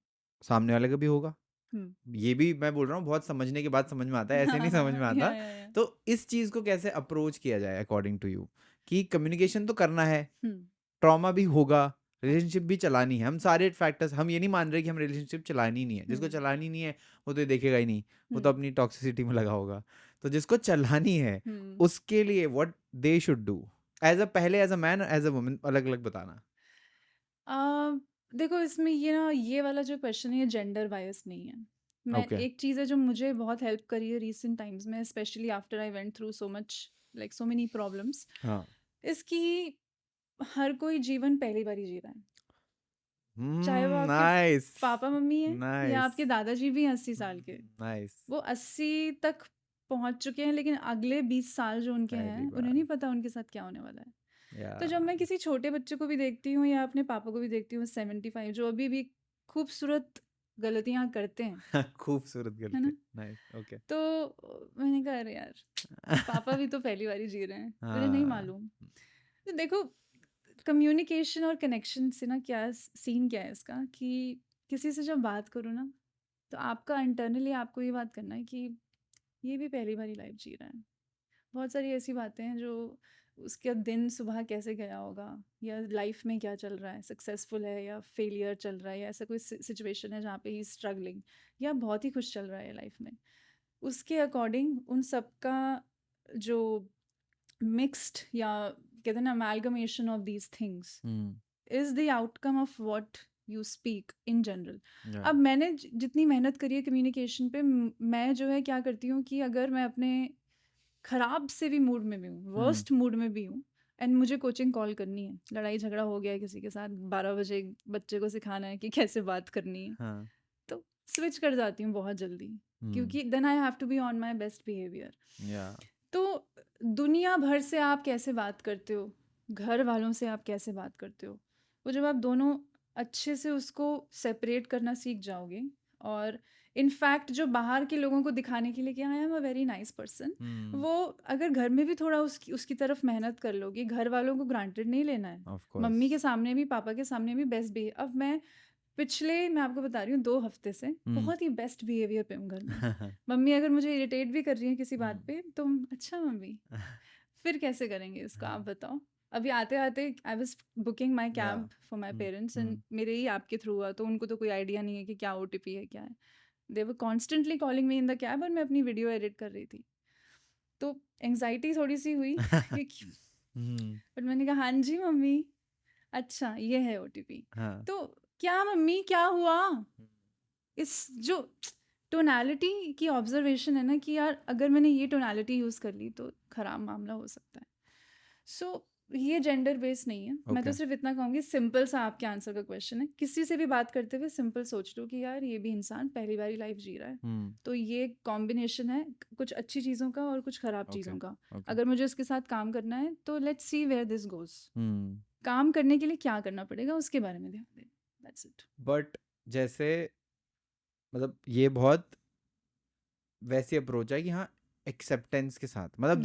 Speaker 1: सामने वाले का भी होगा।
Speaker 2: हम्म
Speaker 1: ये भी मैं बोल रहा हूँ बहुत समझने के बाद समझ में आता है, ऐसे नहीं समझ में आता।
Speaker 2: या
Speaker 1: तो इस चीज़ को कैसे अप्रोच किया जाए अकॉर्डिंग टू यू, कि कम्युनिकेशन तो करना है,
Speaker 2: हम्म
Speaker 1: ट्रॉमा भी होगा, रिलेशनशिप भी चलानी है। हम सारे फैक्टर्स, हम ये नहीं मान रहे कि हम रिलेशनशिप चलानी ही नहीं है। जिसको
Speaker 2: हम्म
Speaker 1: चलानी नहीं है वो तो ये देखेगा ही नहीं, वो तो
Speaker 2: हम्म
Speaker 1: अपनी टॉक्सिसिटी में लगा होगा। तो जिसको चलानी है
Speaker 2: हम्म
Speaker 1: उसके लिए what they should do, as a पहले as a man as a woman, अलग अलग बताना।
Speaker 2: आ, देखो, इसमें ये ना, ये वाला जो क्वेश्चन है ये जेंडर बायस नहीं है। मैं
Speaker 1: ओके।
Speaker 2: एक चीज़ है जो मुझे बहुत हेल्प करी है रीसेंट टाइम्स में, specially after I went through so much, like so many problems,
Speaker 1: हाँ।
Speaker 2: इसकी हर कोई जीवन पहली बार ही जी रहा है। चाहे वो आपके
Speaker 1: नाइस।
Speaker 2: पापा मम्मी हैं या
Speaker 1: नाइस।
Speaker 2: आपके दादाजी भी हैं 80 साल के,
Speaker 1: नाइस।
Speaker 2: वो 80 तक पहुंच चुके हैं, लेकिन अगले 20 साल जो उनके
Speaker 1: पहली
Speaker 2: हैं उन्हें
Speaker 1: बार।
Speaker 2: नहीं पता उनके साथ क्या होने वाला है।
Speaker 1: या
Speaker 2: तो जब मैं किसी छोटे बच्चे को भी देखती हूँ या अपने पापा को भी देखती हूँ 75, जो अभी भी खूबसूरत गलतियाँ करते हैं,
Speaker 1: खूबसूरत
Speaker 2: है
Speaker 1: गलती।
Speaker 2: ना,
Speaker 1: नाइस। ओके।
Speaker 2: तो मैंने कहा अरे यार, पापा भी तो पहली बार ही जी रहे हैं, उन्हें नहीं
Speaker 1: हाँ।
Speaker 2: मालूम। तो देखो, कम्युनिकेशन और कनेक्शन से ना क्या सीन क्या है इसका, कि किसी से जब बात करो ना, तो आपका इंटरनली आपको ये बात करना है कि ये भी पहली बार ही लाइफ जी रहा है। बहुत सारी ऐसी बातें हैं जो, उसका दिन सुबह कैसे गया होगा, या लाइफ में क्या चल रहा है, सक्सेसफुल है या फेलियर चल रहा है, या ऐसा कोई सिचुएशन है जहाँ पे ही स्ट्रगलिंग, या बहुत ही खुश चल रहा है लाइफ में, उसके अकॉर्डिंग उन सब का जो मिक्स्ड, या कहते हैं ना, amalgamation of these things
Speaker 1: hmm.
Speaker 2: Is the outcome of what you speak in general.
Speaker 1: या
Speaker 2: अब मैंने जितनी मेहनत करी है कम्युनिकेशन पे, मैं जो है क्या करती हूँ कि अगर मैं अपने खराब से भी मूड में भी हूँ,
Speaker 1: हम्म।
Speaker 2: वर्स्ट मूड में भी हूँ, एंड मुझे कोचिंग कॉल करनी है, लड़ाई झगड़ा हो गया है किसी के साथ, 12 बजे बच्चे को सिखाना है कि कैसे बात करनी है,
Speaker 1: हाँ।
Speaker 2: तो स्विच कर जाती हूँ बहुत जल्दी,
Speaker 1: हम्म।
Speaker 2: क्योंकि then I have to be on my best behaviour.
Speaker 1: या
Speaker 2: तो दुनिया भर से आप कैसे बात करते हो, घर वालों से आप कैसे बात करते हो, वो जब आप दोनों अच्छे से उसको सेपरेट करना सीख जाओगे, और इनफैक्ट जो बाहर के लोगों को दिखाने के लिए कि I am a very nice person,
Speaker 1: hmm.
Speaker 2: वो अगर घर में भी थोड़ा उसकी उसकी तरफ मेहनत कर लोगे, घर वालों को ग्रांटेड नहीं लेना है,
Speaker 1: ऑफ कोर्स।
Speaker 2: मम्मी के सामने भी पापा के सामने भी बेस्ट बिहेव। अब मैं आपको बता रही हूँ 2 हफ्ते से
Speaker 1: हम्म।
Speaker 2: बहुत ही बेस्ट बिहेवियर पे हूँ घर में। मम्मी अगर मुझे इरिटेट भी कर रही है किसी बात पे, तो अच्छा मम्मी, फिर कैसे करेंगे इसको आप बताओ। अभी आते आते आई वाज बुकिंग माय
Speaker 1: या।
Speaker 2: Cab for my parents, and मेरे ही आपके थ्रू हुआ, तो उनको तो कोई आइडिया नहीं है कि क्या ओटीपी है क्या है। They were constantly calling me in the cab, और मैं अपनी वीडियो एडिट कर रही थी, तो एंग्जाइटी थोड़ी सी हुई कि बट मैंने कहा हाँ जी मम्मी, अच्छा ये है ओटीपी।
Speaker 1: हाँ
Speaker 2: तो क्या मम्मी क्या हुआ, इस जो टोनालिटी की ऑब्जर्वेशन है ना कि यार अगर मैंने ये टोनालिटी यूज़ कर ली तो खराब मामला हो सकता है। सो ये जेंडर बेस्ड नहीं है। मैं तो
Speaker 1: ओके
Speaker 2: सिर्फ इतना कहूँगी, सिंपल सा आपके आंसर का क्वेश्चन है, किसी से भी बात करते हुए सिंपल सोच लो कि यार ये भी इंसान पहली बारी लाइफ जी रहा है, तो ये कॉम्बिनेशन है कुछ अच्छी चीज़ों का और कुछ ख़राब
Speaker 1: ओके
Speaker 2: चीज़ों का।
Speaker 1: ओके
Speaker 2: अगर मुझे उसके साथ काम करना है तो let's see where this goes. काम करने के लिए क्या करना पड़ेगा उसके बारे में ध्यान दें, दैट्स इट।
Speaker 1: बट जैसे मतलब ये बहुत वैसी अप्रोच है कि हाँ एक्सेप्टेंस के साथ, मतलब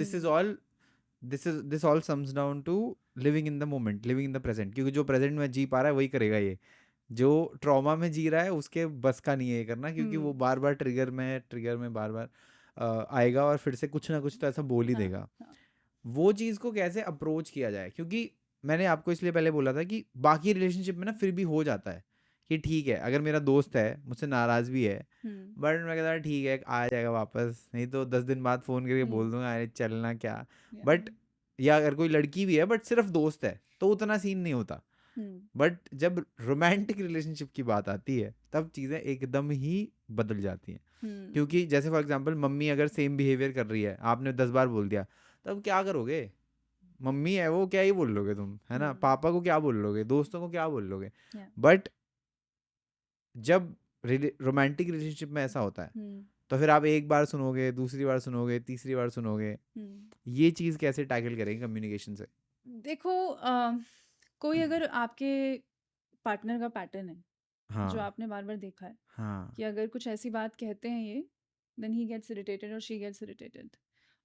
Speaker 1: this all sums down to living in the moment, living in the present, क्योंकि जो प्रेजेंट में जी पा रहा है वही करेगा। ये जो ट्रॉमा में जी रहा है उसके बस का नहीं है ये करना, क्योंकि वो बार बार ट्रिगर में बार बार आएगा और फिर से कुछ ना कुछ तो ऐसा बोल ही
Speaker 2: हाँ
Speaker 1: देगा।
Speaker 2: हाँ
Speaker 1: वो चीज़ को कैसे अप्रोच किया जाए, क्योंकि मैंने आपको इसलिए पहले बोला था कि बाकी रिलेशनशिप में ना फिर भी हो जाता है कि ठीक है, अगर मेरा दोस्त है मुझसे नाराज़ भी है, बट मैं कहता ठीक है आ जाएगा वापस, नहीं तो 10 दिन बाद फ़ोन करके बोल दूंगा अरे चलना क्या। बट या अगर कोई लड़की भी है बट सिर्फ दोस्त है तो उतना सीन नहीं होता। बट जब रोमांटिक रिलेशनशिप की बात आती है तब चीज़ें एकदम ही बदल जाती हैं, क्योंकि जैसे फॉर एग्जांपल मम्मी अगर सेम बिहेवियर कर रही है, आपने 10 बार बोल दिया, तब क्या करोगे? मम्मी है वो, क्या ही बोल लोगे तुम, है ना? पापा को क्या बोल लोगे, दोस्तों को क्या बोल लोगे? बट जब रोमांटिक रिलेशनशिप में ऐसा होता है तो फिर आप एक बार सुनोगे, दूसरी बार सुनोगे, तीसरी बार सुनोगे। ये चीज़ कैसे टैकल करेंगे कम्युनिकेशन से?
Speaker 2: देखो कोई अगर आपके पार्टनर का पैटर्न है जो
Speaker 1: हाँ
Speaker 2: आपने बार बार देखा है
Speaker 1: हाँ
Speaker 2: कि अगर कुछ ऐसी बात कहते हैं ये, देन ही गेट्स इरिटेटेड और शी गेट्स इरिटेटेड।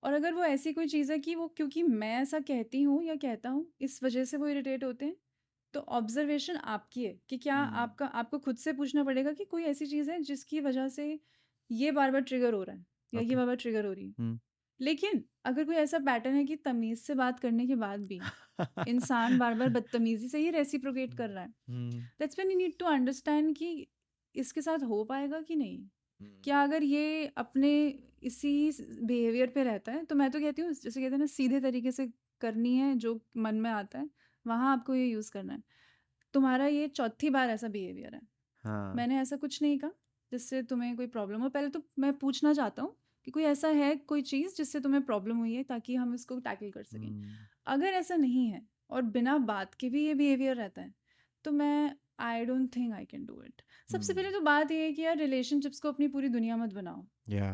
Speaker 2: और अगर वो ऐसी कोई चीज़ है कि वो क्योंकि मैं ऐसा कहती हूँ या कहता हूँ इस वजह से वो इरिटेट होते हैं, तो ऑब्जर्वेशन आपकी है कि क्या आपको खुद से पूछना पड़ेगा कि कोई ऐसी चीज़ है जिसकी वजह से ये बार बार ट्रिगर हो रहा है या ये
Speaker 1: ओके
Speaker 2: बार बार ट्रिगर हो रही है। लेकिन अगर कोई ऐसा पैटर्न है कि तमीज़ से बात करने के बाद भी इंसान बार बार बदतमीजी से ही रेसिप्रोकेट कर रहा है, that's when you need to understand कि इसके साथ हो पाएगा कि नहीं। क्या अगर ये अपने इसी बिहेवियर पे रहता है तो मैं तो कहती हूँ जैसे कहते हैं ना सीधे तरीके से करनी है जो मन में आता है, वहाँ आपको ये यूज़ करना है। तुम्हारा ये चौथी बार ऐसा बिहेवियर है,
Speaker 1: हाँ
Speaker 2: मैंने ऐसा कुछ नहीं कहा जिससे तुम्हें कोई प्रॉब्लम हो। पहले तो मैं पूछना चाहता हूँ कि कोई ऐसा है कोई चीज़ जिससे तुम्हें प्रॉब्लम हुई है ताकि हम इसको टैकल कर सकें। अगर ऐसा नहीं है और बिना बात के भी ये बिहेवियर रहता है तो मैं I don't think I can do it. सबसे पहले तो बात ये है कि यार रिलेशनशिप्स को अपनी पूरी दुनिया मत बनाओ।
Speaker 1: या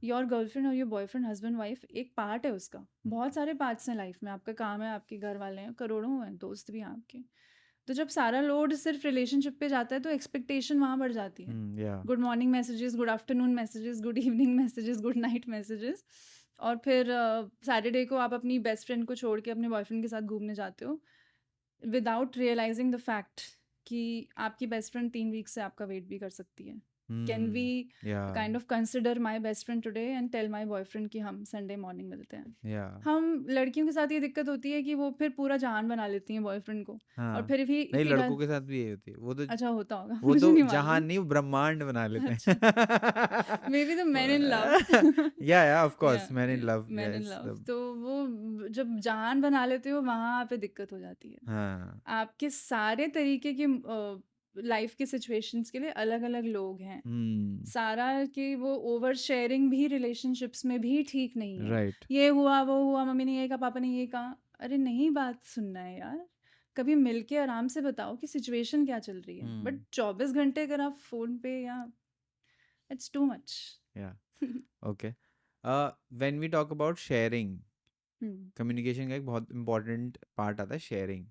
Speaker 2: योर गर्लफ्रेंड और योर बॉयफ्रेंड, हस्बैंड वाइफ एक पार्ट है उसका। बहुत सारे पार्ट्स हैं लाइफ में, आपका काम है, आपके घर वाले हैं, करोड़ों हैं, दोस्त भी हैं आपके। तो जब सारा लोड सिर्फ रिलेशनशिप पे जाता है तो एक्सपेक्टेशन वहाँ बढ़ जाती है।
Speaker 1: या
Speaker 2: good morning messages, good afternoon messages, good evening messages, good night messages. और फिर सैटरडे को आप अपनी बेस्ट फ्रेंड को छोड़ के अपने बॉयफ्रेंड के साथ घूमने जाते हो विदाउट रियलाइजिंग द फैक्ट कि आपकी बेस्ट फ्रेंड 3 वीक से आपका वेट भी कर सकती है। Can we
Speaker 1: yeah
Speaker 2: kind of consider my best friend today and tell my boyfriend कि हम संडे मॉर्निंग मिलते हैं।
Speaker 1: या
Speaker 2: हम लड़कियों के साथ ये दिक्कत होती है कि वो फिर पूरा जहान बना लेती हैं बॉयफ्रेंड को। और
Speaker 1: हाँ
Speaker 2: फिर भी
Speaker 1: नहीं,
Speaker 2: इफ़ ही
Speaker 1: लड़कों
Speaker 2: डज,
Speaker 1: के साथ भी यही होती है,
Speaker 2: अच्छा होता होगा
Speaker 1: वो
Speaker 2: मुझे
Speaker 1: तो
Speaker 2: नहीं
Speaker 1: जहान
Speaker 2: मालूम।
Speaker 1: नहीं, वो ब्रह्मांड बना लेते
Speaker 2: अच्छा,
Speaker 1: हैं।
Speaker 2: May be the man in love.
Speaker 1: या ऑफ
Speaker 2: या
Speaker 1: course man in love,
Speaker 2: man in
Speaker 1: yes
Speaker 2: love, तो वो जब जहान बना लेते हो वहाँ पे दिक्कत हो जाती है।
Speaker 1: हाँ
Speaker 2: आपके सारे तरीके की लाइफ के सिचुएशंस के लिए अलग अलग लोग हैं। सारा की वो ओवर शेयरिंग भी रिलेशनशिप्स में भी ठीक नहीं है।
Speaker 1: राइट
Speaker 2: ये हुआ वो हुआ, मम्मी ने ये कहा, पापा ने ये कहा, अरे नहीं बात सुनना है यार, कभी मिलके आराम से बताओ कि सिचुएशन क्या चल रही है। बट 24 घंटे अगर आप फोन पे, yeah it's too much.
Speaker 1: Yeah okay. When we talk about sharing, communication का एक बहुत इंपॉर्टेंट पार्ट आता है शेयरिंग,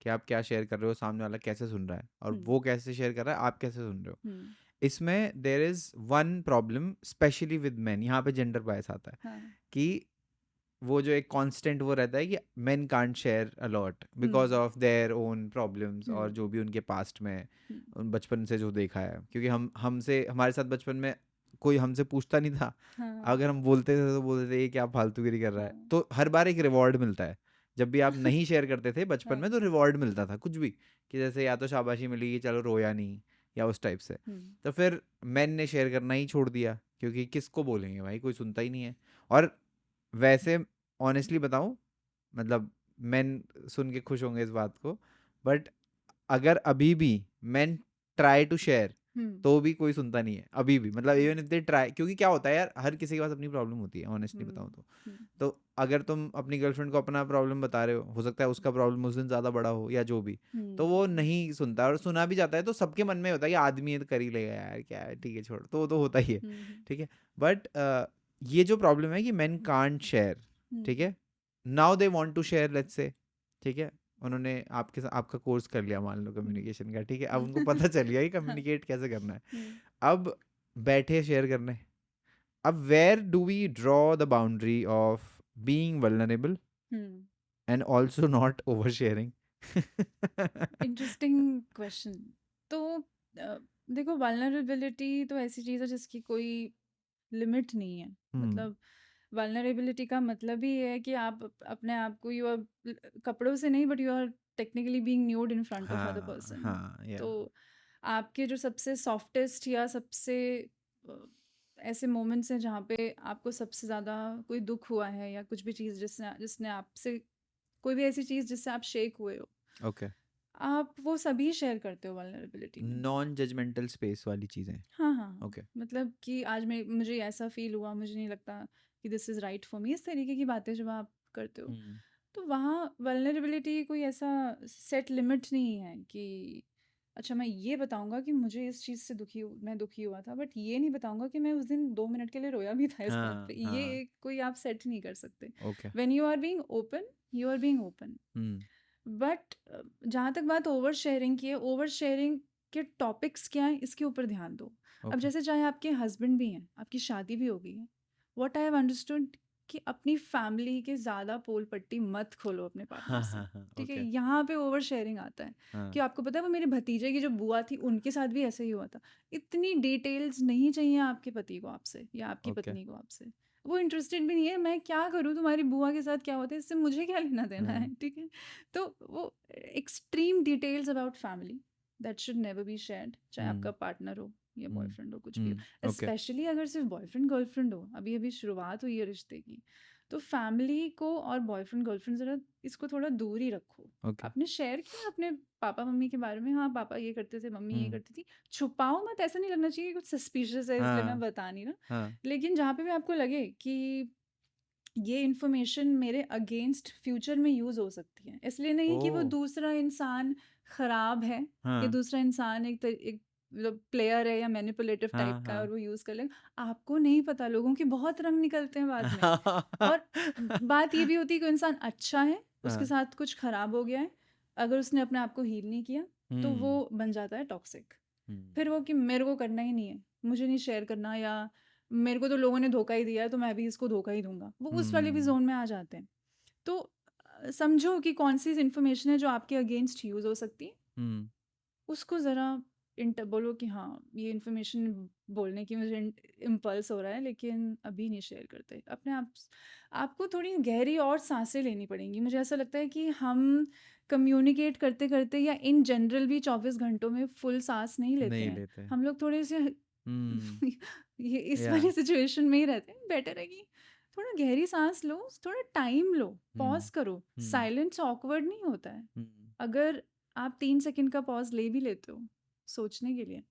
Speaker 1: कि आप क्या शेयर कर रहे हो, सामने वाला कैसे सुन रहा है, और वो कैसे शेयर कर रहा है, आप कैसे सुन रहे हो। इसमें there is one problem specially with man, यहाँ पे जेंडर बायस आता है।
Speaker 2: हाँ
Speaker 1: कि वो जो एक कांस्टेंट वो रहता है कि main can't share a lot because of their own problems, और जो भी उनके पास्ट में उन बचपन से जो देखा है, क्योंकि हमसे हमारे साथ बचपन में कोई हमसे पूछता नहीं था। अगर हम बोलते थे तो बोलते थे ये क्या फालतूगिरी कर रहा है, तो हर बार एक रिवॉर्ड मिलता है। जब भी आप नहीं शेयर करते थे बचपन में तो रिवॉर्ड मिलता था कुछ भी, कि जैसे या तो शाबाशी मिली कि चलो रोया नहीं, या उस टाइप से। तो फिर मैन ने शेयर करना ही छोड़ दिया, क्योंकि किसको बोलेंगे भाई, कोई सुनता ही नहीं है। और वैसे ऑनेस्टली बताऊं, मतलब मेन सुन के खुश होंगे इस बात को, बट अगर अभी भी मेन ट्राई टू शेयर
Speaker 2: हम्म
Speaker 1: तो भी कोई सुनता नहीं है अभी भी, मतलब इवन इफ दे ट्राई, क्योंकि क्या होता है यार, हर किसी के पास अपनी प्रॉब्लम होती है ऑनेस्टली बताऊं तो।
Speaker 2: हम्म
Speaker 1: तो अगर तुम अपनी गर्लफ्रेंड को अपना प्रॉब्लम बता रहे हो सकता है उसका प्रॉब्लम उस दिन ज़्यादा बड़ा हो या जो भी, तो वो
Speaker 2: हम्म
Speaker 1: नहीं सुनता, और सुना भी जाता है तो सबके मन में होता है कि आदमी है तो कर ही लेगा यार, क्या है, ठीक है छोड़, तो वो तो होता ही है,
Speaker 2: हम्म
Speaker 1: ठीक है। बट ये जो प्रॉब्लम है कि मेन कांट शेयर, ठीक है, now they want to share, let's say, ठीक है, उन्होंने आपके साथ आपका कोर्स कर लिया मान लो कम्युनिकेशन का, ठीक है, अब उनको पता चल गया कि कम्युनिकेट कैसे करना है, अब बैठे शेयर करने, अब where do we draw the boundary of being vulnerable and also not over sharing?
Speaker 2: Interesting question. तो देखो, वल्नरेबिलिटी तो ऐसी चीज़ है जिसकी कोई लिमिट नहीं है। मतलब वल्नरेबिलिटी का मतलब ही है कि आप अपने आप को, यू आर कपड़ों से नहीं, but you are technically being nude in front of other
Speaker 1: हाँ
Speaker 2: पर्सन।
Speaker 1: हाँ या
Speaker 2: तो आपके जो सबसे सॉफ्टेस्ट या सबसे अ, ऐसे मोमेंट्स हैं जहाँ पे आपको सबसे ज़्यादा कोई दुख हुआ है, या कुछ भी चीज़ जिसने जिसने आपसे, कोई भी ऐसी चीज़ जिससे आप शेक हुए हो,
Speaker 1: ओके,
Speaker 2: आप वो सभी शेयर करते हो वल्नरेबिलिटी में।
Speaker 1: नॉन जजमेंटल स्पेस वाली चीज़ें,
Speaker 2: हाँ हाँ हाँ,
Speaker 1: ओके,
Speaker 2: मतलब कि आज मैं, मुझे ऐसा फील हुआ, मुझे नहीं लगता कि this is right for me, इस तरीके की बातें जब आप करते हो, तो वहाँ वल्नरेबिलिटी कोई ऐसा सेट लिमिट नहीं है कि अच्छा मैं ये बताऊंगा कि मुझे इस चीज़ से मैं दुखी हुआ था, बट ये नहीं बताऊंगा कि मैं उस दिन 2 मिनट के लिए रोया भी था इस बात पे।
Speaker 1: हाँ
Speaker 2: ये
Speaker 1: हाँ,
Speaker 2: कोई आप सेट नहीं कर सकते।
Speaker 1: Okay,
Speaker 2: when you are being open, you are being open. But जहाँ तक बात ओवर शेयरिंग की है, ओवर शेयरिंग के टॉपिक्स क्या हैं इसके ऊपर ध्यान दो। अब
Speaker 1: ओके,
Speaker 2: जैसे चाहे आपके हस्बैंड भी हैं, आपकी शादी भी हो गई है, व्हाट आई हैव अंडरस्टूड कि अपनी फैमिली के ज़्यादा पोल पट्टी मत खोलो अपने
Speaker 1: हाँ
Speaker 2: पार्टनर से।
Speaker 1: हाँ हाँ,
Speaker 2: ठीक है,
Speaker 1: ओके,
Speaker 2: यहाँ पे ओवर शेयरिंग आता है
Speaker 1: हाँ,
Speaker 2: कि आपको पता है वो मेरे भतीजे की जो बुआ थी उनके साथ भी ऐसे ही हुआ था। इतनी डिटेल्स नहीं चाहिए आपके पति को आपसे, या आपकी
Speaker 1: ओके,
Speaker 2: पत्नी को आपसे। वो इंटरेस्टेड भी नहीं है, मैं क्या करूँ तुम्हारी बुआ के साथ क्या होता है, इससे मुझे क्या लेना देना है, ठीक है। तो वो extreme details about family that should never be shared, चाहे आपका पार्टनर हो या बॉयफ्रेंड हो, कुछ भी हो।
Speaker 1: ओके,
Speaker 2: स्पेशली अगर सिर्फ बॉयफ्रेंड गर्लफ्रेंड हो, अभी अभी शुरुआत हुई है रिश्ते की, तो फैमिली को और बॉयफ्रेंड गर्लफ्रेंड ज़रा इसको थोड़ा दूर ही रखो।
Speaker 1: ओके,
Speaker 2: आपने शेयर किया अपने पापा मम्मी के बारे में, हाँ पापा ये करते थे, मम्मी ये करती थी, छुपाओ मत। ऐसा नहीं लगना चाहिए कि कुछ सस्पिशियस है इसलिए मैं
Speaker 1: हाँ
Speaker 2: बता नहीं रहा।
Speaker 1: हाँ,
Speaker 2: लेकिन जहाँ पे भी आपको लगे कि ये इन्फॉर्मेशन मेरे अगेंस्ट फ्यूचर में यूज़ हो सकती है, इसलिए नहीं
Speaker 1: ओ,
Speaker 2: कि वो दूसरा इंसान ख़राब है, या
Speaker 1: हाँ
Speaker 2: दूसरा इंसान एक मतलब प्लेयर है या मैनिपुलेटिव टाइप
Speaker 1: हाँ
Speaker 2: का है और
Speaker 1: हाँ,
Speaker 2: वो यूज़ कर लेगा। आपको नहीं पता, लोगों के बहुत रंग निकलते हैं बाद में। और बात ये भी होती है कि इंसान अच्छा है, उसके
Speaker 1: हाँ,
Speaker 2: साथ कुछ ख़राब हो गया है, अगर उसने अपने आप को हील नहीं किया तो वो
Speaker 1: हम्म
Speaker 2: बन जाता है टॉक्सिक।
Speaker 1: हम्म
Speaker 2: फिर वो कि मेरे को करना ही नहीं है, मुझे नहीं शेयर करना, या मेरे को तो लोगों ने धोखा ही दिया है तो मैं भी इसको धोखा ही दूंगा, वो उस वाले भी
Speaker 1: हम्म
Speaker 2: जोन में आ जाते हैं। तो समझो कि कौन सी इन्फॉर्मेशन है जो आपके अगेंस्ट यूज़ हो सकती है,
Speaker 1: हम्म
Speaker 2: उसको ज़रा इंट बोलो कि हाँ ये इन्फॉर्मेशन बोलने की मुझे इम्पल्स हो रहा है, लेकिन अभी नहीं शेयर करते अपने आप। आपको थोड़ी गहरी और सांसें लेनी पड़ेंगी। मुझे ऐसा लगता है कि हम कम्युनिकेट करते करते या इन जनरल भी 24 घंटों में फुल सांस नहीं लेते
Speaker 1: नहीं
Speaker 2: हैं।
Speaker 1: लेते,
Speaker 2: हम लोग थोड़े से
Speaker 1: हम्म
Speaker 2: ये इस
Speaker 1: या
Speaker 2: वाली सिचुएशन में ही रहते हैं। बेटर है कि थोड़ा गहरी सांस लो, थोड़ा टाइम लो,
Speaker 1: हम्म
Speaker 2: पॉज करो।
Speaker 1: हम्म
Speaker 2: साइलेंस ऑकवर्ड नहीं होता है।
Speaker 1: हम्म
Speaker 2: अगर आप 3 सेकंड का पॉज ले भी लेते हो सोचने के लिए,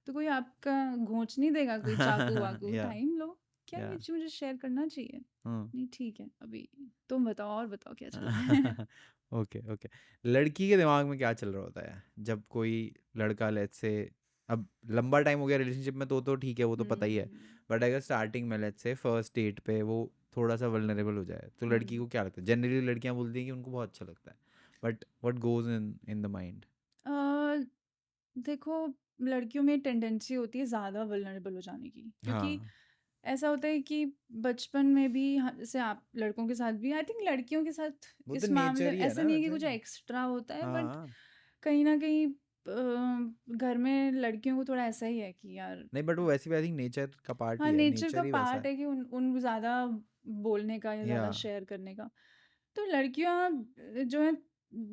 Speaker 2: तो कोई आपका घोंच नहीं देगा, कोई चाकू वाकू।
Speaker 1: या
Speaker 2: टाइम लो, क्या
Speaker 1: या
Speaker 2: ये चीज़ मुझे शेयर करना चाहिए,
Speaker 1: हम्म
Speaker 2: नहीं ठीक है अभी, तुम बताओ और बताओ क्या चल रहा है।
Speaker 1: ओके, ओके, लड़की के दिमाग में क्या चल रहा होता है जब कोई लड़का, लेट्स से, अब लंबा टाइम हो गया रिलेशनशिप में तो ठीक है, वो तो पता ही है,
Speaker 2: हम्म
Speaker 1: बट अगर स्टार्टिंग में लेट्स से फर्स्ट डेट पे वो थोड़ा सा वल्नरेबल हो जाए तो लड़की
Speaker 2: हम्म
Speaker 1: को क्या लगता है? जनरली लड़कियां बोलती हैं कि उनको बहुत अच्छा लगता है, but what goes in in the mind?
Speaker 2: Uh, देखो, लड़कियों में टेंडेंसी होती है ज़्यादा वल्नरेबल हो जाने की, क्योंकि
Speaker 1: हाँ,
Speaker 2: ऐसा होता है कि बचपन में भी जैसे आप लड़कों के साथ भी, आई थिंक लड़कियों के साथ
Speaker 1: वो तो
Speaker 2: इस मामले
Speaker 1: नेचर ही है
Speaker 2: ऐसा
Speaker 1: ना
Speaker 2: नहीं है कि
Speaker 1: वैसे।
Speaker 2: कुछ एक्स्ट्रा होता है, बट
Speaker 1: हाँ,
Speaker 2: कहीं ना कहीं घर में लड़कियों को थोड़ा ऐसा ही है कि यार,
Speaker 1: नहीं बट वो वैसे भी आई थिंक नेचर का पार्ट
Speaker 2: हाँ
Speaker 1: ही है,
Speaker 2: नेचर का
Speaker 1: नेचर ही वैसा
Speaker 2: पार्ट
Speaker 1: है।
Speaker 2: है कि उन उन ज़्यादा बोलने का या
Speaker 1: या
Speaker 2: ज़्यादा शेयर करने का। तो लड़कियां जो है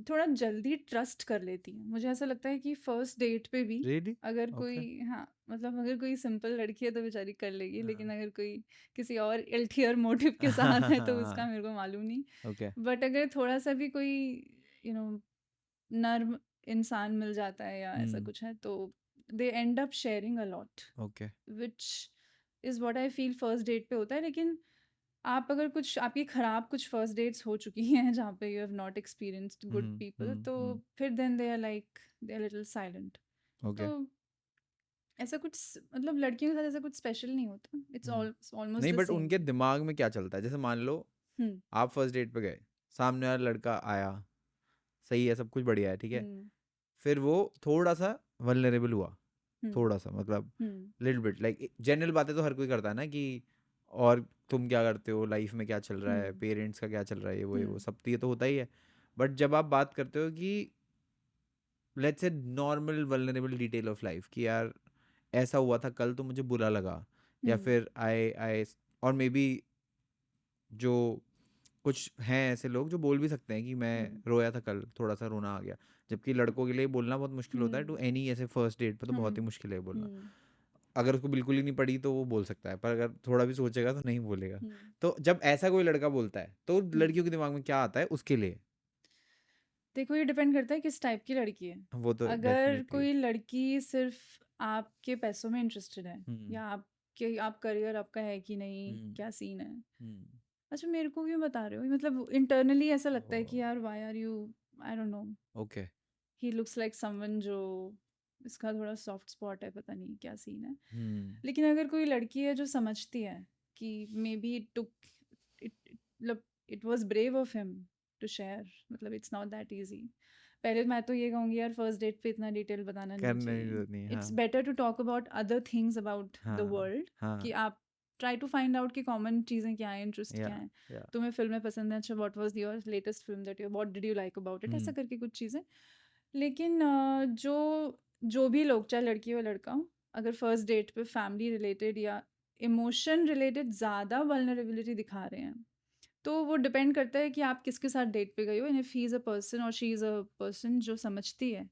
Speaker 2: थोड़ा जल्दी ट्रस्ट कर लेती हैं। मुझे ऐसा लगता है कि फर्स्ट डेट पे भी
Speaker 1: रियली?
Speaker 2: अगर कोई,
Speaker 1: ओके।
Speaker 2: हाँ, मतलब अगर कोई सिंपल लड़की है तो बेचारी कर लेगी, लेकिन
Speaker 1: हाँ।
Speaker 2: अगर कोई किसी और अल्टियर मोटिव के साथ है तो उसका मेरे को मालूम नहीं।
Speaker 1: ओके।
Speaker 2: बट अगर थोड़ा सा भी कोई यू नो नर्म इंसान मिल जाता है या ऐसा
Speaker 1: हुँ,
Speaker 2: कुछ है तो they end up sharing a lot,
Speaker 1: okay.
Speaker 2: Which is what I feel first date पे होता है। लेकिन आप अगर कुछ आपकी खराब कुछ फर्स्ट डेट्स हो चुकी हैं जहाँ पे you have not experienced good
Speaker 1: hmm,
Speaker 2: people,
Speaker 1: hmm,
Speaker 2: तो
Speaker 1: हुँ,
Speaker 2: फिर then they are like they are little silent.
Speaker 1: Okay.
Speaker 2: तो ऐसा कुछ मतलब लड़कियों के साथ ऐसा कुछ स्पेशल नहीं होता, इट्स
Speaker 1: हुँ।
Speaker 2: ऑलमोस्ट
Speaker 1: नहीं,
Speaker 2: द
Speaker 1: बट
Speaker 2: सेम।
Speaker 1: उनके दिमाग में क्या चलता है? जैसे मान लो
Speaker 2: हम्म।
Speaker 1: आप फर्स्ट डेट पे गए, सामने वाला लड़का आया, सही है, सब कुछ बढ़िया है, ठीक है?
Speaker 2: हम्म।
Speaker 1: फिर वो थोड़ा-सा वल्नरेबल हुआ,
Speaker 2: हम्म।
Speaker 1: थोड़ा-सा मतलब
Speaker 2: हम्म।
Speaker 1: लिटिल बिट, लाइक जनरल बातें तो हर कोई करता है ना कि और तुम क्या करते हो, लाइफ में क्या चल रहा है,
Speaker 2: हम्म।
Speaker 1: पेरेंट्स का क्या चल रहा है, ये वो
Speaker 2: हम्म।
Speaker 1: सब तो ये तो होता ही है। बट जब आप बात करते हो कि let's say normal vulnerable detail of life कि यार ऐसा हुआ था कल तो मुझे बुरा लगा, या
Speaker 2: हम्म।
Speaker 1: फिर आई आई और मे बी जो कुछ हैं ऐसे लोग जो बोल भी सकते हैं कि मैं
Speaker 2: हम्म।
Speaker 1: रोया था कल, थोड़ा सा रोना आ गया, जबकि लड़कों के लिए बोलना बहुत मुश्किल होता है टू
Speaker 2: हम्म।
Speaker 1: एनी, ऐसे फर्स्ट डेट पे तो बहुत ही
Speaker 2: हम्म।
Speaker 1: मुश्किल है बोलना।
Speaker 2: हम्म।
Speaker 1: अगर उसको बिल्कुल ही नहीं पड़ी तो वो बोल सकता है, पर अगर थोड़ा भी सोचेगा तो नहीं बोलेगा।
Speaker 2: हम्म।
Speaker 1: तो जब ऐसा कोई लड़का बोलता है तो
Speaker 2: हम्म।
Speaker 1: लड़कियों के दिमाग में क्या आता है उसके लिए?
Speaker 2: देखो, ये डिपेंड करता है किस टाइप की लड़की है।
Speaker 1: वो तो
Speaker 2: अगर
Speaker 1: डेफिनेटली।
Speaker 2: कोई लड़की सिर्फ आपके पैसों में इंटरेस्टेड है,
Speaker 1: हम्म,
Speaker 2: या आपके आप करियर आपका है कि नहीं,
Speaker 1: हम्म,
Speaker 2: क्या सीन है।
Speaker 1: हम्म,
Speaker 2: अच्छा, मेरे को क्यों बता रहे हो, मतलब इंटरनली ऐसा लगता है
Speaker 1: ओ,
Speaker 2: कि यार why are you, I don't know,
Speaker 1: okay.
Speaker 2: He looks like someone जो इसका थोड़ा सॉफ्ट स्पॉट है, पता नहीं क्या सीन है।
Speaker 1: हम्म,
Speaker 2: लेकिन अगर कोई लड़की है जो समझती है कि maybe it took it मतलब it was brave of him to share, मतलब इट्स नॉट दैट इजी। पहले मैं तो ये कहूँगी यार, फर्स्ट डेट पे इतना डिटेल बताना नहीं
Speaker 1: करने की
Speaker 2: चाहिए।
Speaker 1: जरूरत नहीं,
Speaker 2: इट्स
Speaker 1: हाँ,
Speaker 2: better to talk about other things about the
Speaker 1: हाँ,
Speaker 2: वर्ल्ड, कि
Speaker 1: हाँ,
Speaker 2: आप ट्राई टू फाइंड आउट कि कॉमन चीज़ें क्या हैं, इंटरेस्ट
Speaker 1: या
Speaker 2: क्या हैं।
Speaker 1: या
Speaker 2: तुम्हें फिल्में पसंद है, अच्छा what was your latest film that you what did you like about it, ऐसा
Speaker 1: हम्म,
Speaker 2: करके कुछ चीज़ें। लेकिन जो जो भी लोग, चाहे लड़की हो लड़का हो, अगर फर्स्ट डेट पे फैमिली रिलेटेड या इमोशन रिलेटेड ज़्यादा वल्नरेबिलिटी दिखा रहे हैं, तो वो डिपेंड करता है कि आप किसके साथ डेट पे गए हो, and if he is a person और शी इज़ अ पर्सन जो समझती है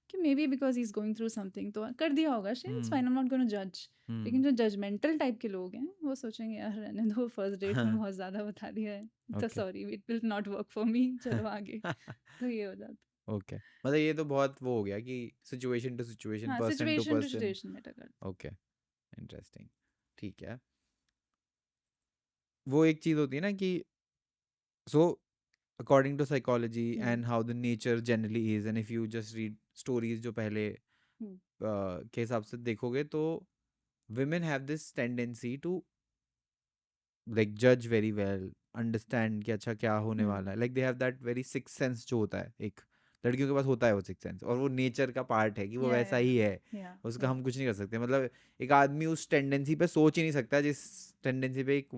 Speaker 2: कि may be because he is going through something, तो कर दिया होगा, she it's
Speaker 1: hmm,
Speaker 2: fine, I am not gonna जज।
Speaker 1: हम्म,
Speaker 2: लेकिन जो जजमेंटल टाइप के लोग हैं वो सोचेंगे यार रहने दो, फर्स्ट डेट में
Speaker 1: हाँ,
Speaker 2: बहुत ज़्यादा बता दिया है, तो
Speaker 1: okay.
Speaker 2: Sorry it will not work for me, चलो आगे। तो ये हो जाता
Speaker 1: ओके, मतलब ये तो बहुत वो हो गया कि सिचुएशन टू
Speaker 2: है।
Speaker 1: सिचुएशन,
Speaker 2: हाँ,
Speaker 1: person to
Speaker 2: situation to
Speaker 1: person.
Speaker 2: Situation matter करता
Speaker 1: ओके, इंटरेस्टिंग। ठीक है। वो एक चीज़ होती है ना कि सो अकॉर्डिंग टू साइकोलॉजी
Speaker 2: है।
Speaker 1: And how the nature generally is, and if you just read stories जो पहले
Speaker 2: हुँ।
Speaker 1: के हिसाब से देखोगे तो women have this tendency to like judge very well, understand कि अच्छा क्या होने वाला
Speaker 2: हुँ।
Speaker 1: है, like they have that very sixth sense जो होता है एक, लड़कियों के पास होता है वो sixth sense, और वो नेचर का पार्ट है कि वो
Speaker 2: या,
Speaker 1: वैसा ही है,
Speaker 2: या,
Speaker 1: उसका
Speaker 2: या।
Speaker 1: हम कुछ नहीं कर सकते। मतलब एक आदमी उस टेंडेंसी पे सोच ही नहीं सकता जिस टेंडेंसी पे एक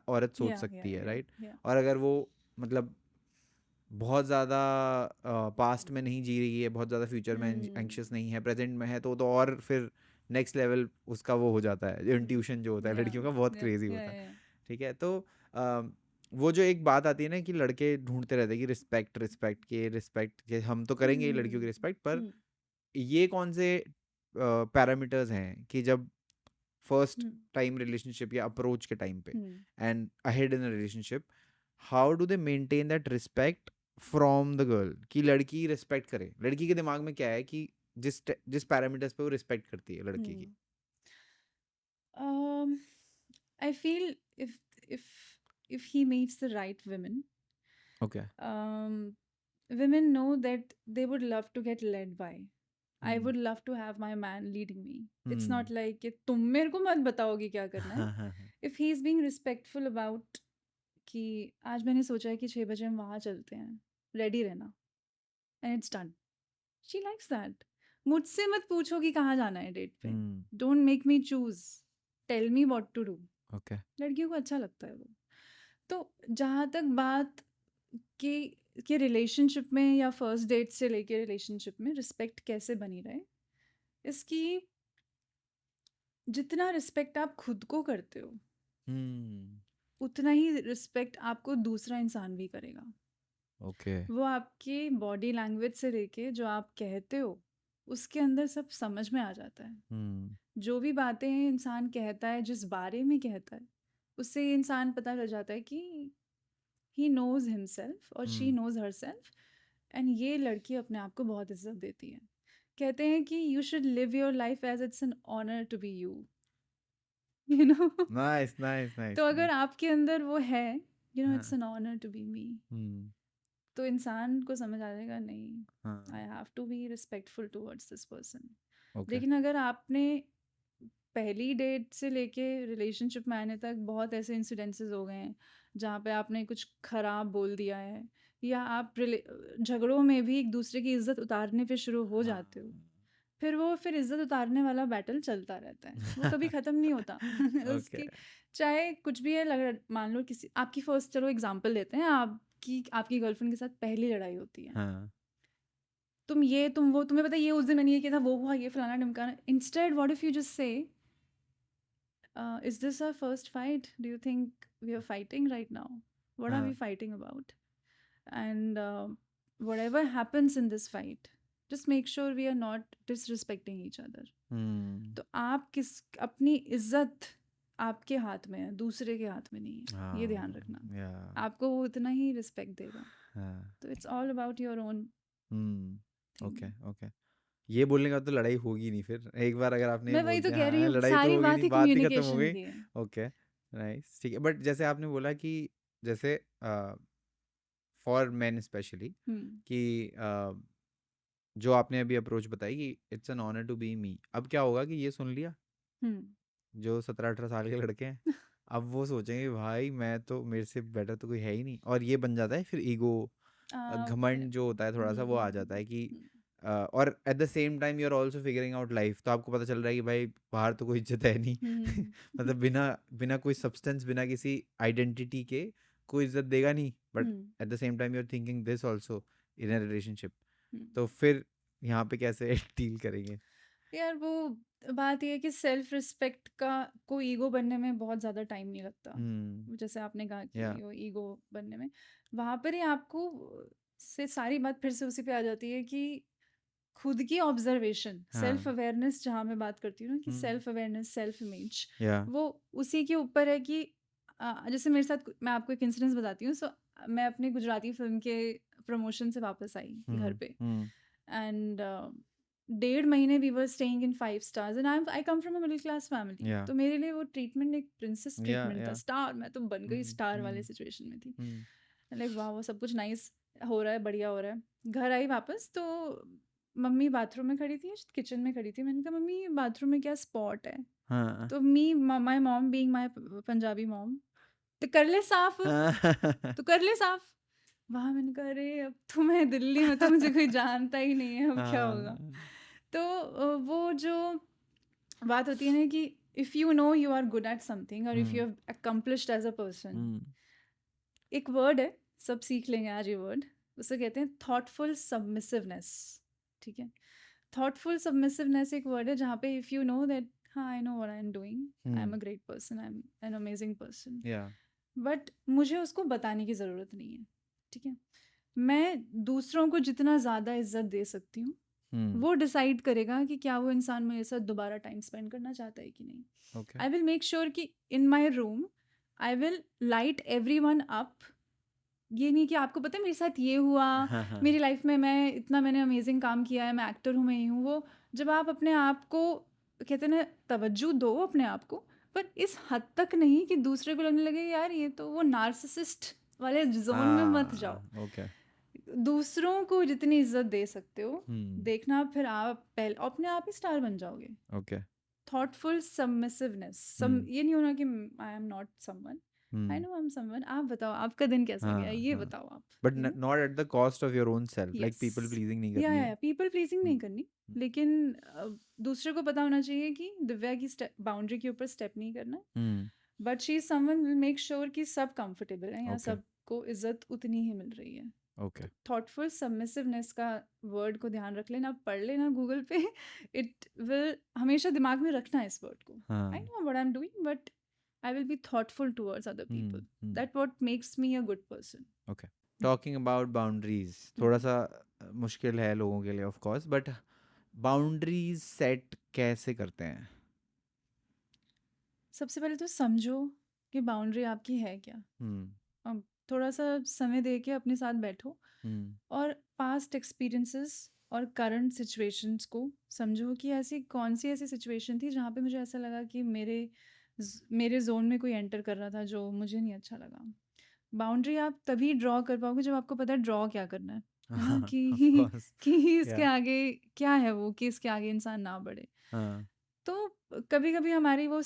Speaker 1: औरत सोच
Speaker 2: या, या,
Speaker 1: सकती है,
Speaker 2: या,
Speaker 1: राइट?
Speaker 2: या।
Speaker 1: और अगर वो मतलब बहुत ज़्यादा पास्ट में नहीं जी रही है, बहुत ज़्यादा फ्यूचर में
Speaker 2: हुँ।
Speaker 1: एंक्शियस नहीं है, प्रेजेंट में है, तो और फिर नेक्स्ट लेवल उसका वो हो जाता है, इंट्यूशन जो होता है
Speaker 2: या,
Speaker 1: लड़कियों का बहुत
Speaker 2: या,
Speaker 1: क्रेजी
Speaker 2: या,
Speaker 1: होता है।
Speaker 2: या।
Speaker 1: ठीक है, तो वो जो एक बात आती है ना कि लड़के ढूंढते रहते हैं कि रिस्पेक्ट रिस्पेक्ट के हम तो
Speaker 2: हुँ,
Speaker 1: करेंगे ही लड़कियों की
Speaker 2: हुँ,
Speaker 1: रिस्पेक्ट, पर
Speaker 2: हुँ,
Speaker 1: ये कौन से पैरामीटर्स हैं कि जब फर्स्ट
Speaker 2: हुँ,
Speaker 1: टाइम रिलेशनशिप या अप्रोच के टाइम पे
Speaker 2: hmm,
Speaker 1: and ahead in relationship, how do they maintain that respect from the girl, कि लड़की रिस्पेक्ट करे? लड़की के दिमाग में क्या है कि जिस पैरामीटर्स पे वो रिस्पेक्ट करती है लड़के की?
Speaker 2: हुँ। Um, I feel if if he meets the right women,
Speaker 1: okay.
Speaker 2: um, women know that they would love to get led by. I
Speaker 1: hmm,
Speaker 2: would love to have my man leading me. It's
Speaker 1: hmm,
Speaker 2: not like कि तुम मेरे को मत बताओगे क्या करना है.
Speaker 1: हाँ, हाँ, हाँ,
Speaker 2: If he is being respectful about कि आज मैंने सोचा है कि 6 बजे हम वहाँ चलते हैं, रेडी रहना, and it's done. She likes that. मुझसे मत पूछो कि कहाँ जाना है डेट पे,
Speaker 1: hmm,
Speaker 2: don't make me choose, tell me what to do.
Speaker 1: Okay,
Speaker 2: लड़कियों को अच्छा लगता है वो। तो जहाँ तक बात कि रिलेशनशिप में या फर्स्ट डेट से लेके रिलेशनशिप में रिस्पेक्ट कैसे बनी रहे, इसकी जितना रिस्पेक्ट आप खुद को करते हो,
Speaker 1: हम्म,
Speaker 2: उतना ही रिस्पेक्ट आपको दूसरा इंसान भी करेगा।
Speaker 1: ओके।
Speaker 2: वो आपकी बॉडी लैंग्वेज से लेके जो आप कहते हो, उसके अंदर सब समझ में आ जाता है।
Speaker 1: हम्म।
Speaker 2: जो भी बातें इंसान कहता है, जिस बारे में कहता है, उससे ये इंसान पता लग जाता है कि ही नोज़ हिमसेल्फ और शी नोज़ हरसेल्फ, एंड ये लड़की अपने आप को बहुत इज्जत देती है। कहते हैं कि you should live your life as it's an honour to be you, you know.
Speaker 1: Nice nice
Speaker 2: तो
Speaker 1: नाइस
Speaker 2: अगर
Speaker 1: नाइस।
Speaker 2: आपके अंदर वो है, यू नो, इट्स
Speaker 1: हाँ।
Speaker 2: An honour to be me,
Speaker 1: hmm.
Speaker 2: तो इंसान को समझ आ जाएगा, नहीं,
Speaker 1: हाँ।
Speaker 2: I have to be respectful towards this person.
Speaker 1: Okay.
Speaker 2: लेकिन अगर आपने पहली डेट से लेके रिलेशनशिप में आने तक बहुत ऐसे इंसिडेंसेस हो गए हैं जहाँ पे आपने कुछ खराब बोल दिया है, या आप झगड़ों में भी एक दूसरे की इज्जत उतारने पे शुरू हो
Speaker 1: हाँ।
Speaker 2: जाते हो, फिर इज्जत उतारने वाला बैटल चलता रहता है, वो कभी ख़त्म नहीं होता।
Speaker 1: ओके।
Speaker 2: उसकी चाहे कुछ भी है, लग मान लो किसी आपकी फर्स्ट, चलो एग्जांपल लेते हैं, आपकी गर्लफ्रेंड के साथ पहली लड़ाई होती है,
Speaker 1: हाँ।
Speaker 2: तुम वो, तुम्हें पता है ये उस दिन मैंने ये किया था, वो हुआ, ये फलाना ढिमकाना। Instead what if you just say, is this our first fight? Do you think we are fighting right now? What are we
Speaker 1: हाँ।
Speaker 2: fighting about? And whatever happens in this fight, just make sure we are not disrespecting each other.
Speaker 1: हम्म।
Speaker 2: तो आप किस अपनी इज्जत आपके हाथ में है, दूसरे के हाथ में नहीं है, ये ध्यान रखना।
Speaker 1: या।
Speaker 2: आपको वो उतना ही रिस्पेक्ट देगा।
Speaker 1: हाँ।
Speaker 2: तो it's all about your own
Speaker 1: okay
Speaker 2: thing.
Speaker 1: Okay. ये बोलने का तो लड़ाई होगी नहीं फिर, एक बार अगर आपने ये
Speaker 2: मैं
Speaker 1: बोल
Speaker 2: वही तो
Speaker 1: दिया,
Speaker 2: कह रही
Speaker 1: हाँ,
Speaker 2: हूँ,
Speaker 1: लड़ाई तो
Speaker 2: सारी
Speaker 1: होगी
Speaker 2: बात
Speaker 1: नहीं,
Speaker 2: ही
Speaker 1: बात ही खत्म हो
Speaker 2: कम्युनिकेशन
Speaker 1: गई।
Speaker 2: की है।
Speaker 1: ओके। नाइस, ठीक है। बट जैसे आपने बोला कि जैसे फॉर मेन स्पेशली,
Speaker 2: हम्म।
Speaker 1: कि जो आपने अभी अप्रोच बताई कि it's an honour to be me, अब क्या होगा कि ये सुन लिया
Speaker 2: हम्म।
Speaker 1: जो 17-18 साल के लड़के हैं, अब वो सोचेंगे भाई मैं तो, मेरे से बेटर तो कोई है ही नहीं, और ये बन जाता है फिर ईगो, घमंड जो होता है थोड़ा सा, वो आ जाता है कि और at the same time you are also figuring out life, तो आपको पता चल रहा है कि भाई बाहर तो कोई इज्जत है नहीं। मतलब बिना बिना कोई सब्सटेंस, बिना किसी आइडेंटिटी के कोई इज्जत देगा नहीं, but at the same time you are thinking this also in a relationship, तो फिर यहाँ पे कैसे डील करेंगे?
Speaker 2: यार वो बात ये है कि सेल्फ रिस्पेक्ट का को ईगो बनने में बहुत ज़्यादा टाइम नहीं लगता। जैसे आपने कहा
Speaker 1: या।
Speaker 2: कि वो ईगो बनने में, वहाँ पर ही आपको से सारी बात फिर से उसी पे आ जाती है कि खुद की ऑब्जर्वेशन, सेल्फ
Speaker 1: हाँ।
Speaker 2: अवेयरनेस, जहाँ मैं बात करती हूँ ना कि सेल्फ अवेयरनेस, सेल्फ इमेज,
Speaker 1: या।
Speaker 2: वो उसी के ऊपर है कि जैसे मेरे साथ, मैं आपको एक इंसिडेंस बताती हूँ। सो मैं अपनी गुजराती फिल्म के प्रमोशन से वापस आई घर पे, एंड 1.5 महीने we were staying in 5 stars, and I come from a middle class family,
Speaker 1: yeah.
Speaker 2: तो मेरे लिए वो ट्रीटमेंट एक प्रिंसेस
Speaker 1: या।
Speaker 2: ट्रीटमेंट था।
Speaker 1: या।
Speaker 2: स्टार, मैं तो बन गई स्टार वाले सिचुएशन में थी। लाइक वाह, वो सब कुछ नाइस हो रहा है, बढ़िया हो रहा है। घर आई वापस तो मम्मी बाथरूम में खड़ी थी, किचन में खड़ी थी। मैंने कहा मम्मी बाथरूम में क्या स्पॉट है?
Speaker 1: हाँ।
Speaker 2: तो my mom being my Punjabi mom, तो कर ले साफ, तो कर ले साफ। वहाँ मैंने कहा अरे अब तो मैं दिल्ली में, तो मुझे कोई जानता ही नहीं है, अब क्या होगा? तो वो जो बात होती है ना कि if you know you are good at something, और if you have accomplished as a person, एक वर्ड है, सब सीख लेंगे आज ये वर्ड, उसे कहते हैं थॉटफुल सबमिसिवनेस। ठीक है, थॉटफुल सबमिसिवनेस एक वर्ड है जहाँ पे इफ़ यू नो दैट, हाँ I know what I am doing, I am a great person, I am an amazing person,
Speaker 1: या।
Speaker 2: बट मुझे उसको बताने की ज़रूरत नहीं है। ठीक है, मैं दूसरों को जितना ज़्यादा इज्जत दे सकती हूँ, वो डिसाइड करेगा कि क्या वो इंसान मेरे साथ दोबारा टाइम स्पेंड करना चाहता है कि नहीं।
Speaker 1: Okay.
Speaker 2: I will make sure कि in my room I will light every one up. ये नहीं कि आपको पता है मेरे साथ ये हुआ, मेरी लाइफ में मैंने अमेजिंग काम किया है, मैं एक्टर हूँ, मैं ये हूँ वो। जब आप अपने आप को, कहते हैं ना, तवज्जो दो अपने आप को, पर इस हद तक नहीं कि दूसरे को लगने लगे यार ये तो वो नार्सिसिस्ट वाले जोन में मत जाओ।
Speaker 1: ओके।
Speaker 2: दूसरों को जितनी इज्जत दे सकते हो, देखना फिर आप पहले अपने आप ही स्टार बन जाओगे।
Speaker 1: ओके।
Speaker 2: थॉटफुल सबमिसिवनेस, ये नहीं होना कि I am not someone, I know I am someone. आप बताओ आपका दिन कैसा गया, ये बताओ आप।
Speaker 1: But not at the cost of your own self, like people pleasing नहीं करनी है।
Speaker 2: पीपल प्लीजिंग नहीं करनी, लेकिन दूसरे को पता होना चाहिए कि दिव्या की बाउंड्री के ऊपर स्टेप नहीं करना, but she is someone will make sure कि सब कंफर्टेबल है, या
Speaker 1: Okay.
Speaker 2: सबको इज्जत उतनी ही मिल रही है।
Speaker 1: ओके।
Speaker 2: थॉटफुल सबमिसिवनेस का वर्ड को ध्यान रख लेना, पढ़ लेना गूगल पे। इट विल हमेशा दिमाग में रखना है इस वर्ड को। I know what I am doing, but I will be thoughtful towards other people, that what makes me a good person.
Speaker 1: Okay. Talking about boundaries थोड़ा सा मुश्किल है लोगों के लिए of course, but boundaries set कैसे करते हैं?
Speaker 2: सबसे पहले तो समझो कि बाउंड्री आपकी है क्या।
Speaker 1: हम्म।
Speaker 2: अब थोड़ा सा समय दे के अपने साथ बैठो
Speaker 1: हम्म।
Speaker 2: और पास्ट एक्सपीरियंसेस और करंट सिचुएशंस को समझो कि ऐसी कौन सी ऐसी सिचुएशन थी जहाँ पे मुझे ऐसा लगा कि मेरे जोन में कोई एंटर कर रहा था जो मुझे नहीं अच्छा लगा। बाउंड्री आप तभी ड्रॉ कर पाओगे जब आपको पता है ड्रॉ क्या करना है ना,
Speaker 1: ऑफ
Speaker 2: कि
Speaker 1: कोर्स।
Speaker 2: कि इसके
Speaker 1: या।
Speaker 2: आगे क्या है, वो कि इसके आगे इंसान ना बढ़े।
Speaker 1: हाँ।
Speaker 2: तो कभी कभी हमारी वो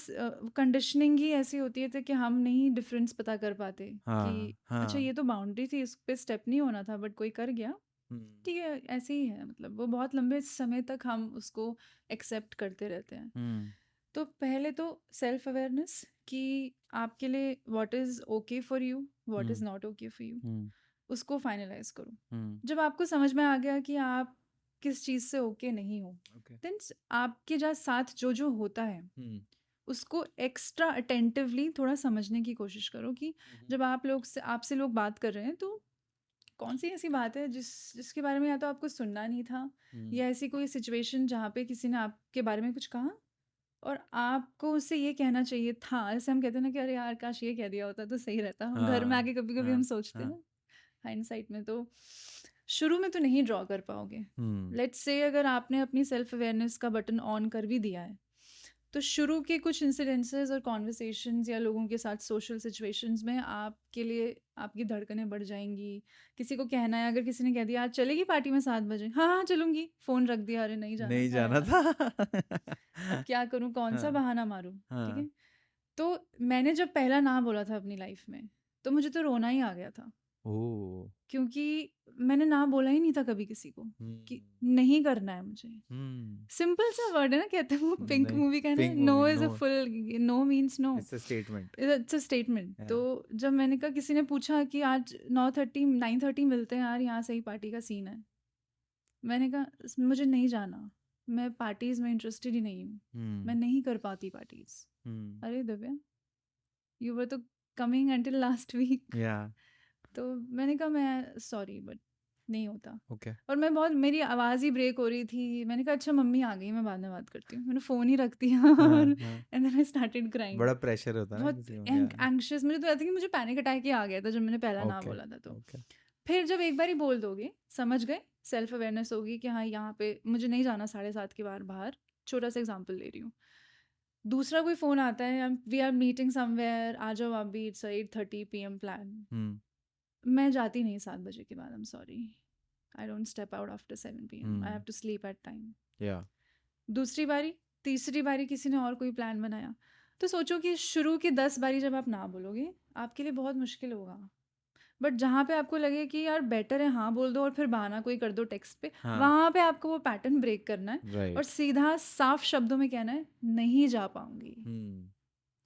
Speaker 2: कंडीशनिंग ही ऐसी होती है कि हम नहीं डिफरेंस पता कर पाते कि
Speaker 1: हाँ।
Speaker 2: अच्छा
Speaker 1: हाँ।
Speaker 2: ये तो बाउंड्री थी, इस पे स्टेप नहीं होना था, बट कोई कर गया,
Speaker 1: हम्म।
Speaker 2: ठीक है, ऐसे ही है। मतलब वो बहुत लंबे समय तक हम उसको एक्सेप्ट करते रहते हैं।
Speaker 1: हम्म।
Speaker 2: तो पहले तो सेल्फ अवेयरनेस कि आपके लिए what is okay for you, what is
Speaker 1: hmm.
Speaker 2: Not okay for you,
Speaker 1: hmm.
Speaker 2: उसको फाइनलाइज करो।
Speaker 1: हम्म।
Speaker 2: जब आपको समझ में आ गया कि आप किस चीज़ से ओके नहीं हो,
Speaker 1: ओके।
Speaker 2: देन आपके साथ जो जो होता है
Speaker 1: हम्म।
Speaker 2: उसको एक्स्ट्रा अटेंटिवली थोड़ा समझने की कोशिश करो कि जब आप लोग से आपसे लोग बात कर रहे हैं तो कौन सी ऐसी बात है जिसके बारे में या तो आपको सुनना नहीं था,
Speaker 1: हम्म।
Speaker 2: या ऐसी कोई सिचुएशन जहाँ पे किसी ने आपके बारे में कुछ कहा और आपको उससे ये कहना चाहिए था। जैसे हम कहते हैं ना कि अरे यार काश ये कह दिया होता तो सही रहता। हम घर में
Speaker 1: हाँ।
Speaker 2: आके कभी कभी हम
Speaker 1: हाँ।
Speaker 2: सोचते हैं
Speaker 1: हाँ।
Speaker 2: ना हाइंडसाइट में, तो शुरू में तो नहीं ड्रॉ कर पाओगे।
Speaker 1: हम्म।
Speaker 2: लेट्स से अगर आपने अपनी सेल्फ अवेयरनेस का बटन ऑन कर भी दिया है तो शुरू के कुछ इंसिडेंसेस और कॉन्वर्सेशंस या लोगों के साथ सोशल सिचुएशंस में आपके लिए आपकी धड़कनें बढ़ जाएंगी। किसी को कहना है, अगर किसी ने कह दिया आज चलेगी पार्टी में 7 बजे, हाँ हाँ चलूंगी, फ़ोन रख दिया, अरे नहीं जाना
Speaker 1: नहीं
Speaker 2: था
Speaker 1: जाना
Speaker 2: यार,
Speaker 1: था।
Speaker 2: अब क्या करूँ, कौन सा
Speaker 1: हाँ।
Speaker 2: बहाना मारूँ। ठीक
Speaker 1: हाँ।
Speaker 2: है, तो मैंने जब पहला ना बोला था अपनी लाइफ में तो मुझे तो रोना ही आ गया था,
Speaker 1: ओ।
Speaker 2: क्योंकि मैंने ना बोला ही नहीं था कभी किसी को कि
Speaker 1: हम्म।
Speaker 2: नहीं करना है मुझे।
Speaker 1: हम्म।
Speaker 2: सिंपल सा वर्ड है ना, कहते हैं वो पिंक
Speaker 1: नहीं,
Speaker 2: मूवी का ना,
Speaker 1: pink
Speaker 2: no
Speaker 1: movie,
Speaker 2: is a
Speaker 1: no,
Speaker 2: full, no means no,
Speaker 1: it's a statement.
Speaker 2: It's a statement. तो
Speaker 1: या।
Speaker 2: जब मैंने कहा, किसी ने पूछा कि आज 9:30 मिलते हैं यार, यहाँ से ही पार्टी का सीन है, मैंने कहा मुझे नहीं जाना, मैं पार्टीज में इंटरेस्टेड ही नहीं हूँ, मैं
Speaker 1: हम्म।
Speaker 2: नहीं कर पाती पार्टीज।
Speaker 1: हम्म।
Speaker 2: अरे दिव्या, यू वर तो कमिंग अंटिल लास्ट वीक।
Speaker 1: या।
Speaker 2: तो मैंने कहा मैं सॉरी बट नहीं होता।
Speaker 1: ओके।
Speaker 2: और मैं बहुत, मेरी आवाज़ ही ब्रेक हो रही थी। मैंने कहा अच्छा मम्मी आ गई, मैं बाद में बात करती हूँ। मैंने फ़ोन ही रख दिया
Speaker 1: हाँ।
Speaker 2: और
Speaker 1: हाँ।
Speaker 2: And then I started crying.
Speaker 1: बड़ा प्रेशर होता है ना
Speaker 2: बहुत
Speaker 1: किसी को। या।
Speaker 2: एंग्शियस, मुझे तो ऐसा कि मुझे पैनिक अटैक ही आ गया था जब मैंने पहला ना
Speaker 1: ओके।
Speaker 2: बोला था। तो
Speaker 1: ओके।
Speaker 2: फिर जब एक बार ही बोल दोगे, समझ गए, सेल्फ अवेयरनेस होगी कि हाँ यहाँ पे मुझे नहीं जाना 7:30 के बाहर बाहर। छोटा सा एग्जाम्पल ले रही हूँ। दूसरा कोई फ़ोन आता है, वी आर मीटिंग समवेयर, आ जाओ आप भी, इट्स 8:30 PM प्लान।
Speaker 1: हम्म।
Speaker 2: मैं जाती नहीं 7 बजे के बाद, I am sorry, I don't step out after 7 PM, I have to sleep at time.
Speaker 1: Yeah.
Speaker 2: दूसरी बारी, तीसरी बारी किसी ने और कोई प्लान बनाया, तो सोचो कि शुरू की 10 बारी जब आप ना बोलोगे आपके लिए बहुत मुश्किल होगा। बट जहाँ पे आपको लगे कि यार बेटर है हाँ बोल दो और फिर बहाना कोई कर दो टेक्स्ट पे,
Speaker 1: हाँ।
Speaker 2: वहाँ पे आपको वो पैटर्न ब्रेक करना है और
Speaker 1: राइट।
Speaker 2: सीधा साफ शब्दों में कहना है नहीं जा पाऊंगी।
Speaker 1: हम्म।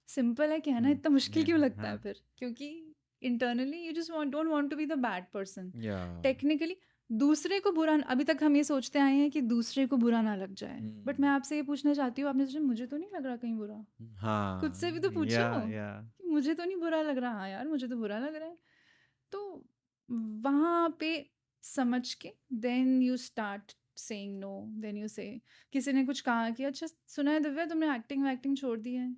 Speaker 2: सिंपल है कहना, इतना मुश्किल क्यों लगता है
Speaker 1: हाँ।
Speaker 2: फिर? क्योंकि internally you just don't want to be the bad person.
Speaker 1: Yeah.
Speaker 2: Technically दूसरे को बुरा, अभी तक हम ये सोचते आए हैं कि दूसरे को बुरा ना लग जाए, बट मैं आपसे ये पूछना चाहती हूँ, आपने सोचा मुझे तो नहीं लग रहा कहीं बुरा? खुद
Speaker 1: हाँ।
Speaker 2: से भी तो पूछो
Speaker 1: या। या।
Speaker 2: कि मुझे तो नहीं बुरा लग रहा। हाँ यार मुझे तो बुरा लग रहा है। तो वहाँ पे समझ के then you start saying no, then you say, किसी ने कुछ कहा कि अच्छा सुना है दिव्या तुमने एक्टिंग वैक्टिंग छोड़ दी है,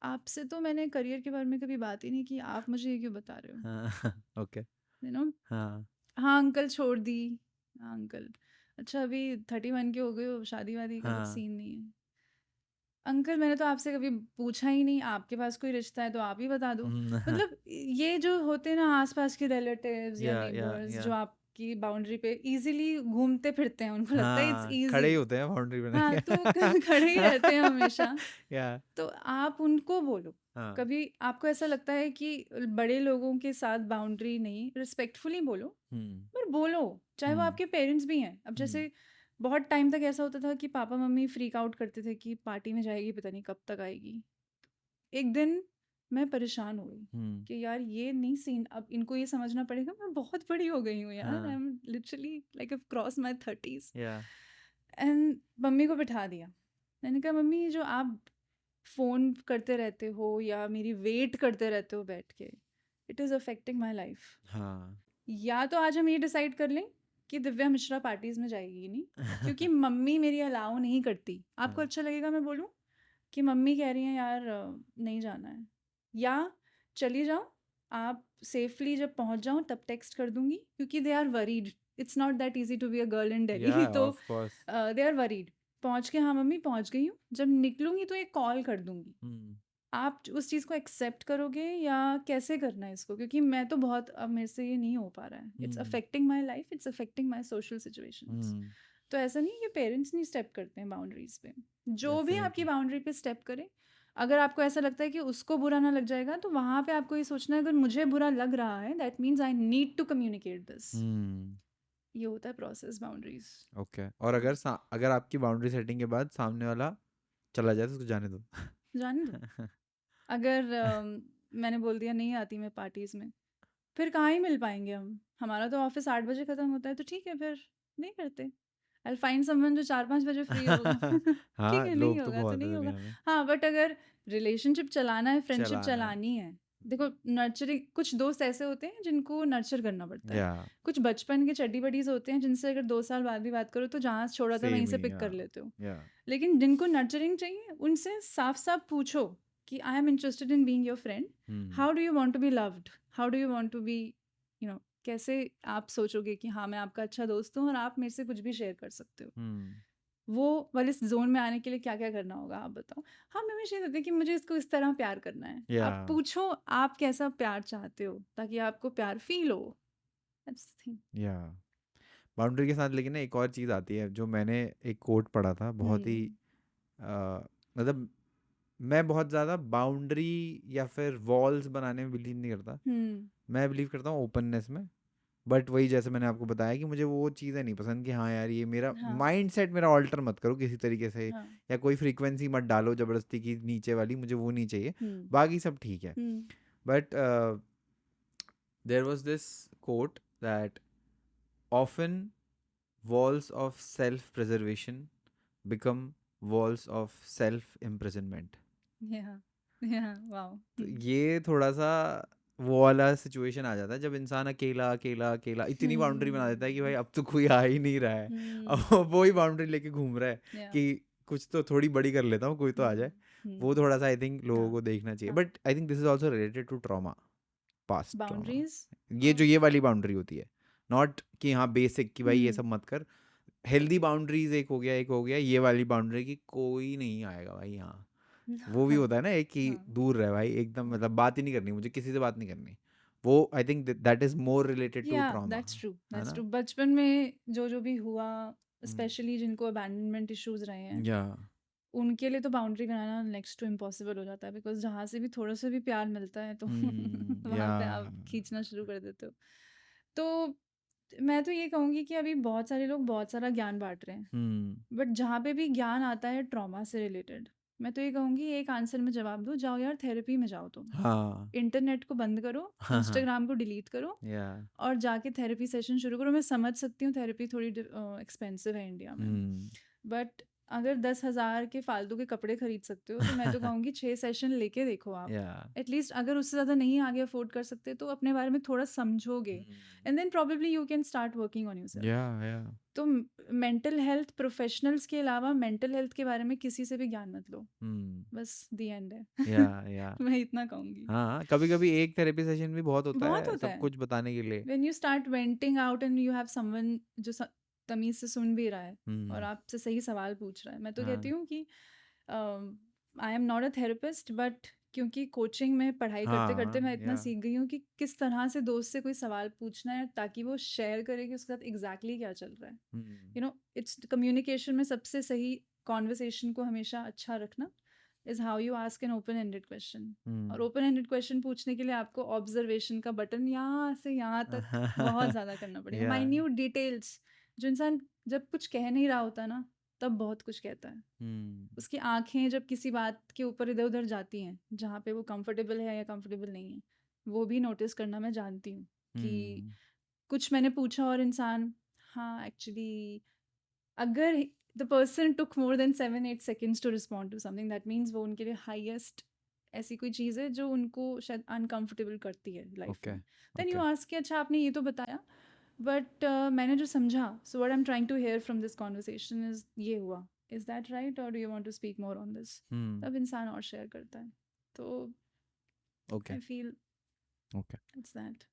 Speaker 2: आपसे तो मैंने करियर के बारे में कभी बात ही नहीं की, आप मुझे ये क्यों बता रहे हो?
Speaker 1: हाँ। ओके।
Speaker 2: यू नो,
Speaker 1: हाँ।
Speaker 2: हाँ अंकल छोड़ दी। हाँ अंकल, अच्छा अभी 31 के हो गए हो, शादी वादी का कुछ
Speaker 1: हाँ।
Speaker 2: सीन नहीं है? अंकल मैंने तो आपसे कभी पूछा ही नहीं, आपके पास कोई रिश्ता है तो आप ही बता दो। मतलब ये जो होते हैं ना आसपास के रिलेटिव्स या
Speaker 1: या।
Speaker 2: नेबर्स
Speaker 1: या।
Speaker 2: जो आपकी बाउंड्री पे इजीली घूमते फिरते हैं, उनको लगता है इट्स
Speaker 1: हाँ, खड़े
Speaker 2: इजी।
Speaker 1: ही होते हैं बाउंड्री
Speaker 2: हाँ
Speaker 1: बनाने
Speaker 2: तो
Speaker 1: के।
Speaker 2: खड़े ही रहते हैं हमेशा।
Speaker 1: या।
Speaker 2: तो आप उनको बोलो।
Speaker 1: हाँ।
Speaker 2: कभी आपको ऐसा लगता है कि बड़े लोगों के साथ बाउंड्री नहीं, रिस्पेक्टफुली बोलो,
Speaker 1: हम्म।
Speaker 2: पर बोलो, चाहे वो
Speaker 1: हम्म।
Speaker 2: आपके पेरेंट्स भी हैं। अब
Speaker 1: हम्म।
Speaker 2: जैसे बहुत टाइम तक ऐसा होता था कि पापा मम्मी फ्रीक आउट करते थे कि पार्टी में जाएगी, पता नहीं कब तक आएगी। एक दिन मैं परेशान हो गई
Speaker 1: हम्म।
Speaker 2: कि यार ये नहीं सीन, अब इनको ये समझना पड़ेगा मैं बहुत बड़ी हो गई हूँ यार, आई
Speaker 1: हाँ।
Speaker 2: Am literally like I cross my 30s।
Speaker 1: या।
Speaker 2: एंड मम्मी को बिठा दिया। मैंने कहा मम्मी जो आप फ़ोन करते रहते हो या मेरी वेट करते रहते हो बैठ के, it is affecting my life.
Speaker 1: हाँ।
Speaker 2: या तो आज हम ये डिसाइड कर लें कि दिव्या मिश्रा पार्टीज में जाएगी ही नहीं, क्योंकि मम्मी मेरी अलाउ नहीं करती। आपको
Speaker 1: हाँ,
Speaker 2: अच्छा लगेगा मैं बोलूँ कि मम्मी कह रही हैं यार नहीं जाना है, या चली जाओ, आप सेफली जब पहुंच जाओ तब टेक्स्ट कर दूंगी, क्योंकि they are worried, it's not that easy to be a girl in Delhi.
Speaker 1: Yeah
Speaker 2: तो
Speaker 1: of course.
Speaker 2: They are worried, पहुंच के हाँ मम्मी पहुंच गई हूँ, जब निकलूंगी तो एक कॉल कर दूंगी। आप उस चीज़ को एक्सेप्ट करोगे या कैसे करना है इसको, क्योंकि मैं तो बहुत, अब मेरे से ये नहीं हो पा रहा है, it's affecting my life, it's affecting my social situations. तो ऐसा नहीं है कि पेरेंट्स नहीं स्टेप करते हैं बाउंड्रीज पे, जो भी आपकी
Speaker 1: डेफिनेटली।
Speaker 2: बाउंड्री पे स्टेप करे, अगर आपको ऐसा लगता है कि उसको बुरा ना लग जाएगा, तो वहाँ पे आपको ये सोचना है अगर मुझे बुरा लग रहा है that means I need to communicate this. ये होता है प्रोसेस बाउंड्रीज।
Speaker 1: ओके, और अगर आपकी बाउंड्री सेटिंग के बाद सामने वाला चला जाए तो उसको जाने दो।
Speaker 2: जाने दो। अगर मैंने बोल दिया नहीं आती मैं पार्टीज में, फिर कहाँ ही मिल पाएंगे हम, हमारा तो ऑफिस 8 बजे ख़त्म होता है, तो ठीक है फिर नहीं करते। आई फाइंड समवन जो 4-5 बजे फ्री होगा। ठीक
Speaker 1: हाँ,
Speaker 2: है, नहीं
Speaker 1: लोग तो
Speaker 2: होगा तो
Speaker 1: बहुत है
Speaker 2: नहीं होगा।
Speaker 1: दुनिया में।
Speaker 2: हाँ, बट अगर रिलेशनशिप चलाना है, फ्रेंडशिप
Speaker 1: चलाना है।
Speaker 2: चलानी है, देखो नर्चरिंग, कुछ दोस्त ऐसे होते हैं जिनको नर्चर करना पड़ता है,
Speaker 1: या
Speaker 2: कुछ बचपन के चड्डी बडीज होते हैं जिनसे अगर 2 साल बाद भी बात करो तो जहाँ छोड़ा था वहीं
Speaker 1: सेम
Speaker 2: से
Speaker 1: ही।
Speaker 2: पिक कर लेते हो।
Speaker 1: या
Speaker 2: लेकिन जिनको नर्चरिंग चाहिए उनसे साफ साफ पूछो कि I am interested in being your friend, how do you want to be loved, how do you want to be, you know, कैसे आप सोचोगे कि हाँ मैं आपका अच्छा दोस्त हूँ और आप मेरे से कुछ भी शेयर कर सकते हो। वो वाले जोन में आने के लिए क्या क्या करना होगा आप बताओ। हाँ, मैं हमेशा ये कहती हूँ कि मुझे इसको इस तरह प्यार करना है,
Speaker 1: या
Speaker 2: आप पूछो आप कैसा प्यार चाहते हो ताकि आपको प्यार फील हो। That's the thing.
Speaker 1: या बाउंड्री के साथ लेकिन ना एक और चीज़ आती है, जो मैंने एक कोट पढ़ा था बहुत ही मतलब, मैं बहुत ज़्यादा बाउंड्री या फिर वॉल्स बनाने में बिलीव नहीं करता। मैं बिलीव करता हूँ ओपननेस में। बट वही जैसे मैंने आपको बताया कि मुझे वो चीज़ें नहीं पसंद कि हाँ यार ये मेरा
Speaker 2: हाँ
Speaker 1: माइंड सेट मेरा ऑल्टर मत करो किसी तरीके से,
Speaker 2: हाँ।
Speaker 1: या कोई फ्रीक्वेंसी मत डालो ज़बरदस्ती की नीचे वाली, मुझे वो नहीं चाहिए।
Speaker 2: हम्म
Speaker 1: बाकी सब ठीक है।
Speaker 2: Hmm
Speaker 1: but there was this quote that often walls of self preservation become walls of self imprisonment.
Speaker 2: yeah yeah wow.
Speaker 1: तो ये थोड़ा सा वो वाला सिचुएशन आ जाता है जब इंसान अकेला अकेला अकेला इतनी बाउंड्री बना देता है कि भाई अब तो कोई आ ही नहीं रहा है, अब वो वही बाउंड्री लेके घूम रहा है
Speaker 2: Yeah.
Speaker 1: कि कुछ तो थोड़ी बड़ी कर लेता हूँ, कोई तो आ जाए। वो थोड़ा सा आई थिंक लोगों
Speaker 2: हाँ
Speaker 1: को देखना चाहिए।
Speaker 2: हाँ।
Speaker 1: But I think this is also related to trauma, past trauma.
Speaker 2: Boundaries
Speaker 1: ये जो ये वाली बाउंड्री होती है, नॉट कि हाँ बेसिक कि भाई ये सब मत कर। हेल्दी बाउंड्रीज एक हो गया, एक हो गया ये वाली बाउंड्री की कोई नहीं आएगा भाई यहाँ। वो भी होता है ना एक कि
Speaker 2: हाँ
Speaker 1: दूर रहे भाई एकदम, मतलब बात ही नहीं करनी, मुझे किसी से बात नहीं करनी। वो I think that is more related to
Speaker 2: या
Speaker 1: ट्रॉमा,
Speaker 2: दैट्स ट्रू,
Speaker 1: है
Speaker 2: दैट्स
Speaker 1: ना?
Speaker 2: ट्रू। बचपन में जो भी हुआ, स्पेशली जिनको अबैंडनमेंट इश्यूज रहे हैं,
Speaker 1: या
Speaker 2: उनके लिए तो बाउंड्री बनाना नेक्स्ट टू इम्पॉसिबल हो जाता है, बिकॉज जहाँ से भी थोड़ा सा भी प्यार मिलता है तो
Speaker 1: या
Speaker 2: वहाँ पे आप खींचना शुरू कर देते हो। तो मैं तो ये कहूँगी कि अभी बहुत सारे लोग बहुत सारा ज्ञान बांट रहे हैं, बट जहाँ पे भी ज्ञान आता है ट्रॉमा से रिलेटेड, मैं तो ये कहूँगी एक आंसर में जवाब दो, जाओ यार थेरेपी में जाओ, तुम
Speaker 1: हाँ
Speaker 2: इंटरनेट को बंद करो,
Speaker 1: हाँ हाँ
Speaker 2: इंस्टाग्राम को डिलीट करो
Speaker 1: या
Speaker 2: और जाके थेरेपी सेशन शुरू करो। मैं समझ सकती हूँ थेरेपी थोड़ी एक्सपेंसिव है इंडिया में, बट अगर 10,000 के फालतू के कपड़े खरीद सकते हो तो मैं तो कहूँगी 6 सेशन लेके देखो आप।
Speaker 1: या
Speaker 2: एटलीस्ट अगर उससे ज़्यादा नहीं आगे अफोर्ड कर सकते तो अपने बारे में थोड़ा समझोगे, and then probably you can start working on yourself.
Speaker 1: Yeah
Speaker 2: तो मेंटल हेल्थ प्रोफेशनल्स के अलावा मेंटल हेल्थ के बारे में किसी से भी ज्ञान मत लो, बस दी एंड है।
Speaker 1: या
Speaker 2: मैं इतना कहूँगी।
Speaker 1: हाँ, कभी कभी एक थेरेपी सेशन भी बहुत होता
Speaker 2: बहुत
Speaker 1: है
Speaker 2: होता
Speaker 1: सब
Speaker 2: है
Speaker 1: कुछ बताने के लिए।
Speaker 2: When you start venting out and you have someone जो तमीज से सुन भी रहा है और आपसे सही सवाल पूछ रहा है। मैं तो कहती
Speaker 1: हाँ
Speaker 2: हूँ कि I am not a therapist, but क्योंकि कोचिंग में पढ़ाई करते करते
Speaker 1: हाँ
Speaker 2: मैं इतना
Speaker 1: या
Speaker 2: सीख गई हूँ कि किस तरह से दोस्त से कोई सवाल पूछना है ताकि वो शेयर करे कि उसके साथ एग्जैक्टली क्या चल रहा है। यू नो, इट्स कम्युनिकेशन में सबसे सही कॉन्वर्सेशन को हमेशा अच्छा रखना is how you ask an open ended question. और ओपन एंडेड क्वेश्चन पूछने के लिए आपको ऑब्जर्वेशन का बटन यहाँ से यहाँ तक बहुत ज़्यादा करना पड़ेगा,
Speaker 1: या
Speaker 2: माइन्यूट डिटेल्स। जो इंसान जब कुछ कह नहीं रहा होता ना तब बहुत कुछ कहता है। उसकी आंखें जब किसी बात के ऊपर इधर उधर जाती हैं जहाँ पे वो कंफर्टेबल है या कंफर्टेबल नहीं है, वो भी नोटिस करना मैं जानती हूँ कि कुछ मैंने पूछा और इंसान, हाँ एक्चुअली अगर the person took more than 7-8 seconds to respond to something that means वो उनके लिए हाईएस्ट ऐसी कोई चीज़ है जो उनको शायद अनकंफर्टेबल करती है लाइफ
Speaker 1: ओके
Speaker 2: में. देन यू
Speaker 1: ओके
Speaker 2: आस्क कि अच्छा आपने ये तो बताया, बट मैंने जो समझा, so what I am trying to hear from this conversation is ये हुआ, इज दैट राइट और do you want to speak more on this. तब इंसान और शेयर करता है. तो
Speaker 1: okay
Speaker 2: I feel
Speaker 1: okay.
Speaker 2: It's that.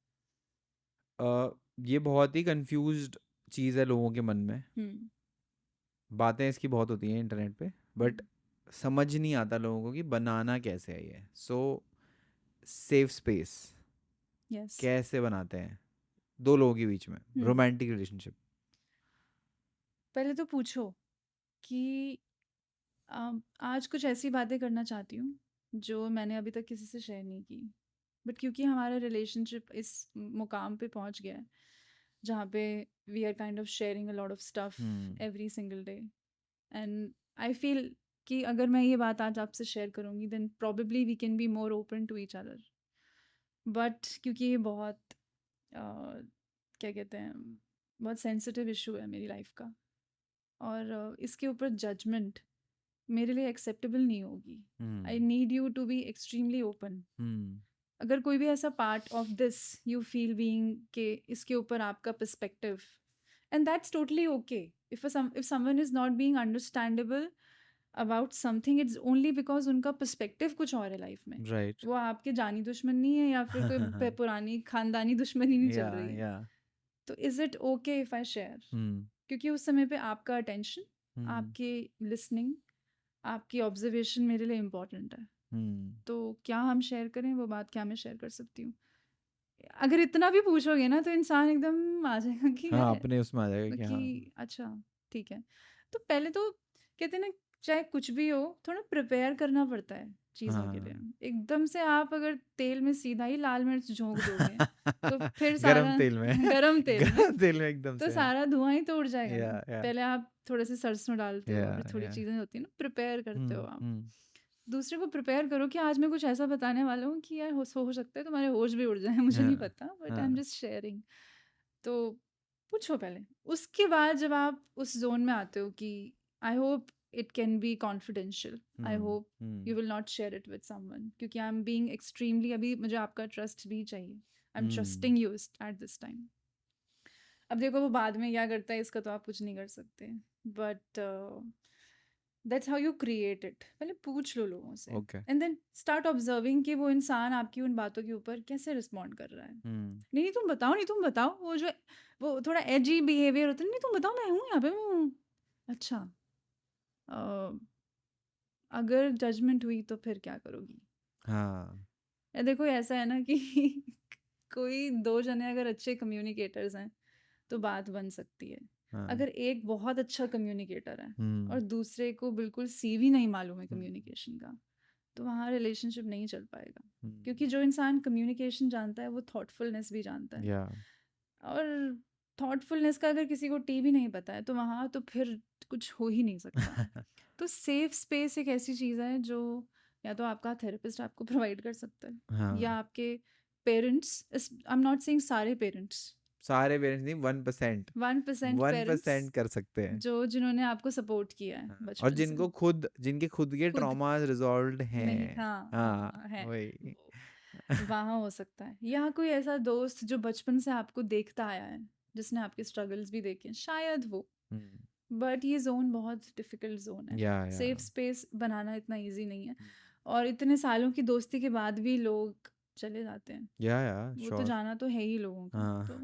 Speaker 1: ये बहुत ही कंफ्यूज्ड चीज़ है लोगों के मन में. बातें इसकी बहुत होती हैं इंटरनेट पे, बट समझ नहीं आता लोगों को कि बनाना कैसे है ये. सो सेफ स्पेस
Speaker 2: यस.
Speaker 1: कैसे बनाते हैं दो लोगों के बीच में रोमांटिक रिलेशनशिप.
Speaker 2: पहले तो पूछो कि आज कुछ ऐसी बातें करना चाहती हूँ जो मैंने अभी तक किसी से शेयर नहीं की, बट क्योंकि हमारा रिलेशनशिप इस मुकाम पे पहुँच गया है जहाँ पे we are kind of sharing a lot of stuff every single day, and I feel कि अगर मैं ये बात आज आपसे शेयर करूँगी then probably we can be more open to each other. But क्योंकि ये बहुत क्या कहते हैं, बहुत सेंसिटिव इशू है मेरी लाइफ का, और इसके ऊपर जजमेंट मेरे लिए एक्सेप्टेबल नहीं होगी. I need you to be extremely open. अगर कोई भी ऐसा part of this you feel being के इसके ऊपर आपका perspective, and that's totally okay. If someone is not being understandable about something, it's only because उनका पर्सपेक्टिव कुछ और है लाइफ में.
Speaker 1: राइट.
Speaker 2: वो आपके जानी दुश्मन नहीं है या फिर कोई पुरानी खानदानी दुश्मनी नहीं चल
Speaker 1: या
Speaker 2: रही है.
Speaker 1: या.
Speaker 2: तो is it okay if I share? क्योंकि उस समय पे आपका अटेंशन, आपकी लिसनिंग, आपकी ऑब्जर्वेशन मेरे लिए इम्पोर्टेंट है. तो क्या हम शेयर करें वो बात, क्या मैं शेयर कर सकती हूँ? अगर इतना भी पूछोगे ना तो इंसान एकदम आ जाएगा कि
Speaker 1: हाँ
Speaker 2: यार
Speaker 1: अपने उसमें आ जाएगा कि हाँ.
Speaker 2: कि अच्छा ठीक है. तो पहले तो कहते हैं ना, चाहे कुछ भी हो थोड़ा प्रिपेयर करना पड़ता है चीज़ों के लिए.
Speaker 1: हाँ.
Speaker 2: एकदम से आप अगर तेल में सीधा ही लाल मिर्च झोंक दोगे तो फिर
Speaker 1: गरम
Speaker 2: सारा
Speaker 1: तेल में
Speaker 2: गरम तेल में
Speaker 1: गरम तेल में एकदम
Speaker 2: तो
Speaker 1: से.
Speaker 2: सारा धुआं ही तो उड़ जाएगा
Speaker 1: या
Speaker 2: ना.
Speaker 1: या
Speaker 2: पहले आप थोड़े से सरसों डालते हो,
Speaker 1: या
Speaker 2: फिर थोड़ी
Speaker 1: या.
Speaker 2: चीज़ें होती हैं ना, प्रिपेयर करते हो आप. दूसरे को प्रिपेयर करो कि आज मैं कुछ ऐसा बताने वाला हूँ कि यार हो सकता है तुम्हारे होश भी उड़ जाए, मुझे नहीं
Speaker 1: हाँ
Speaker 2: पता, बट आई एम
Speaker 1: हाँ.
Speaker 2: Just sharing. तो पूछो पहले. उसके बाद जब आप उस जोन में आते हो कि I hope it can be confidential, I hope you will not share it with someone, क्योंकि आई एम बीइंग एक्सट्रीमली, अभी मुझे आपका ट्रस्ट भी चाहिए. I am trusting you at this time. अब देखो वो बाद में क्या करता है इसका तो आप कुछ नहीं कर सकते, but that's how you create it. पहले पूछ लो लोगों से,
Speaker 1: okay.
Speaker 2: And then start observing कि वो इंसान आपकी उन बातों के ऊपर कैसे रिस्पॉन्ड कर रहा है. नहीं नहीं तुम बताओ, नहीं तुम बताओ. वो थोड़ा एजी बिहेवियर होता है, नहीं तुम बताओ, मैं हूँ यहाँ पे, मैं अच्छा. अगर जजमेंट हुई तो फिर क्या करोगी?
Speaker 1: हाँ.
Speaker 2: देखो ऐसा है ना कि कोई दो जने अगर अच्छे कम्युनिकेटर्स हैं तो बात बन सकती है.
Speaker 1: हाँ.
Speaker 2: अगर एक बहुत अच्छा कम्युनिकेटर है और दूसरे को बिल्कुल सी भी नहीं मालूम है कम्युनिकेशन का, तो वहाँ रिलेशनशिप नहीं चल पाएगा. क्योंकि जो इंसान कम्युनिकेशन जानता है वो थॉटफुलनेस भी जानता है.
Speaker 1: या.
Speaker 2: और थॉटफुलनेस का अगर किसी को टी भी नहीं पता है तो वहाँ तो फिर कुछ हो ही नहीं सकता. तो सेफ स्पेस एक ऐसी चीज़ है जो या तो आपका थेरेपिस्ट आपको प्रोवाइड कर सकता है, या
Speaker 1: हाँ.
Speaker 2: आपके parents. I am not saying सारे पेरेंट्स,
Speaker 1: सारे पेरेंट्स नहीं, 1%.
Speaker 2: 1% पेरेंट्स
Speaker 1: 1% कर सकते हैं.
Speaker 2: जिन्होंने आपको सपोर्ट किया है
Speaker 1: हाँ. और
Speaker 2: बचपन से.
Speaker 1: जिनके खुद के
Speaker 2: खुद
Speaker 1: ट्रॉमास रिजॉल्व्ड
Speaker 2: नहीं,
Speaker 1: हैं.
Speaker 2: हाँ
Speaker 1: हाँ
Speaker 2: हाँ है.
Speaker 1: वही.
Speaker 2: वहाँ हो सकता है, या कोई ऐसा दोस्त जो बचपन से आपको देखता आया है, जिसने आपके स्ट्रगल्स भी देखे हैं, शायद वो. बट ये जोन बहुत डिफिकल्ट जोन है.
Speaker 1: या
Speaker 2: सेफ स्पेस बनाना इतना इजी नहीं है, और इतने सालों की दोस्ती के बाद भी लोग चले जाते हैं.
Speaker 1: या
Speaker 2: वो तो
Speaker 1: श्योर.
Speaker 2: जाना तो है ही लोगों का.
Speaker 1: हाँ.
Speaker 2: तो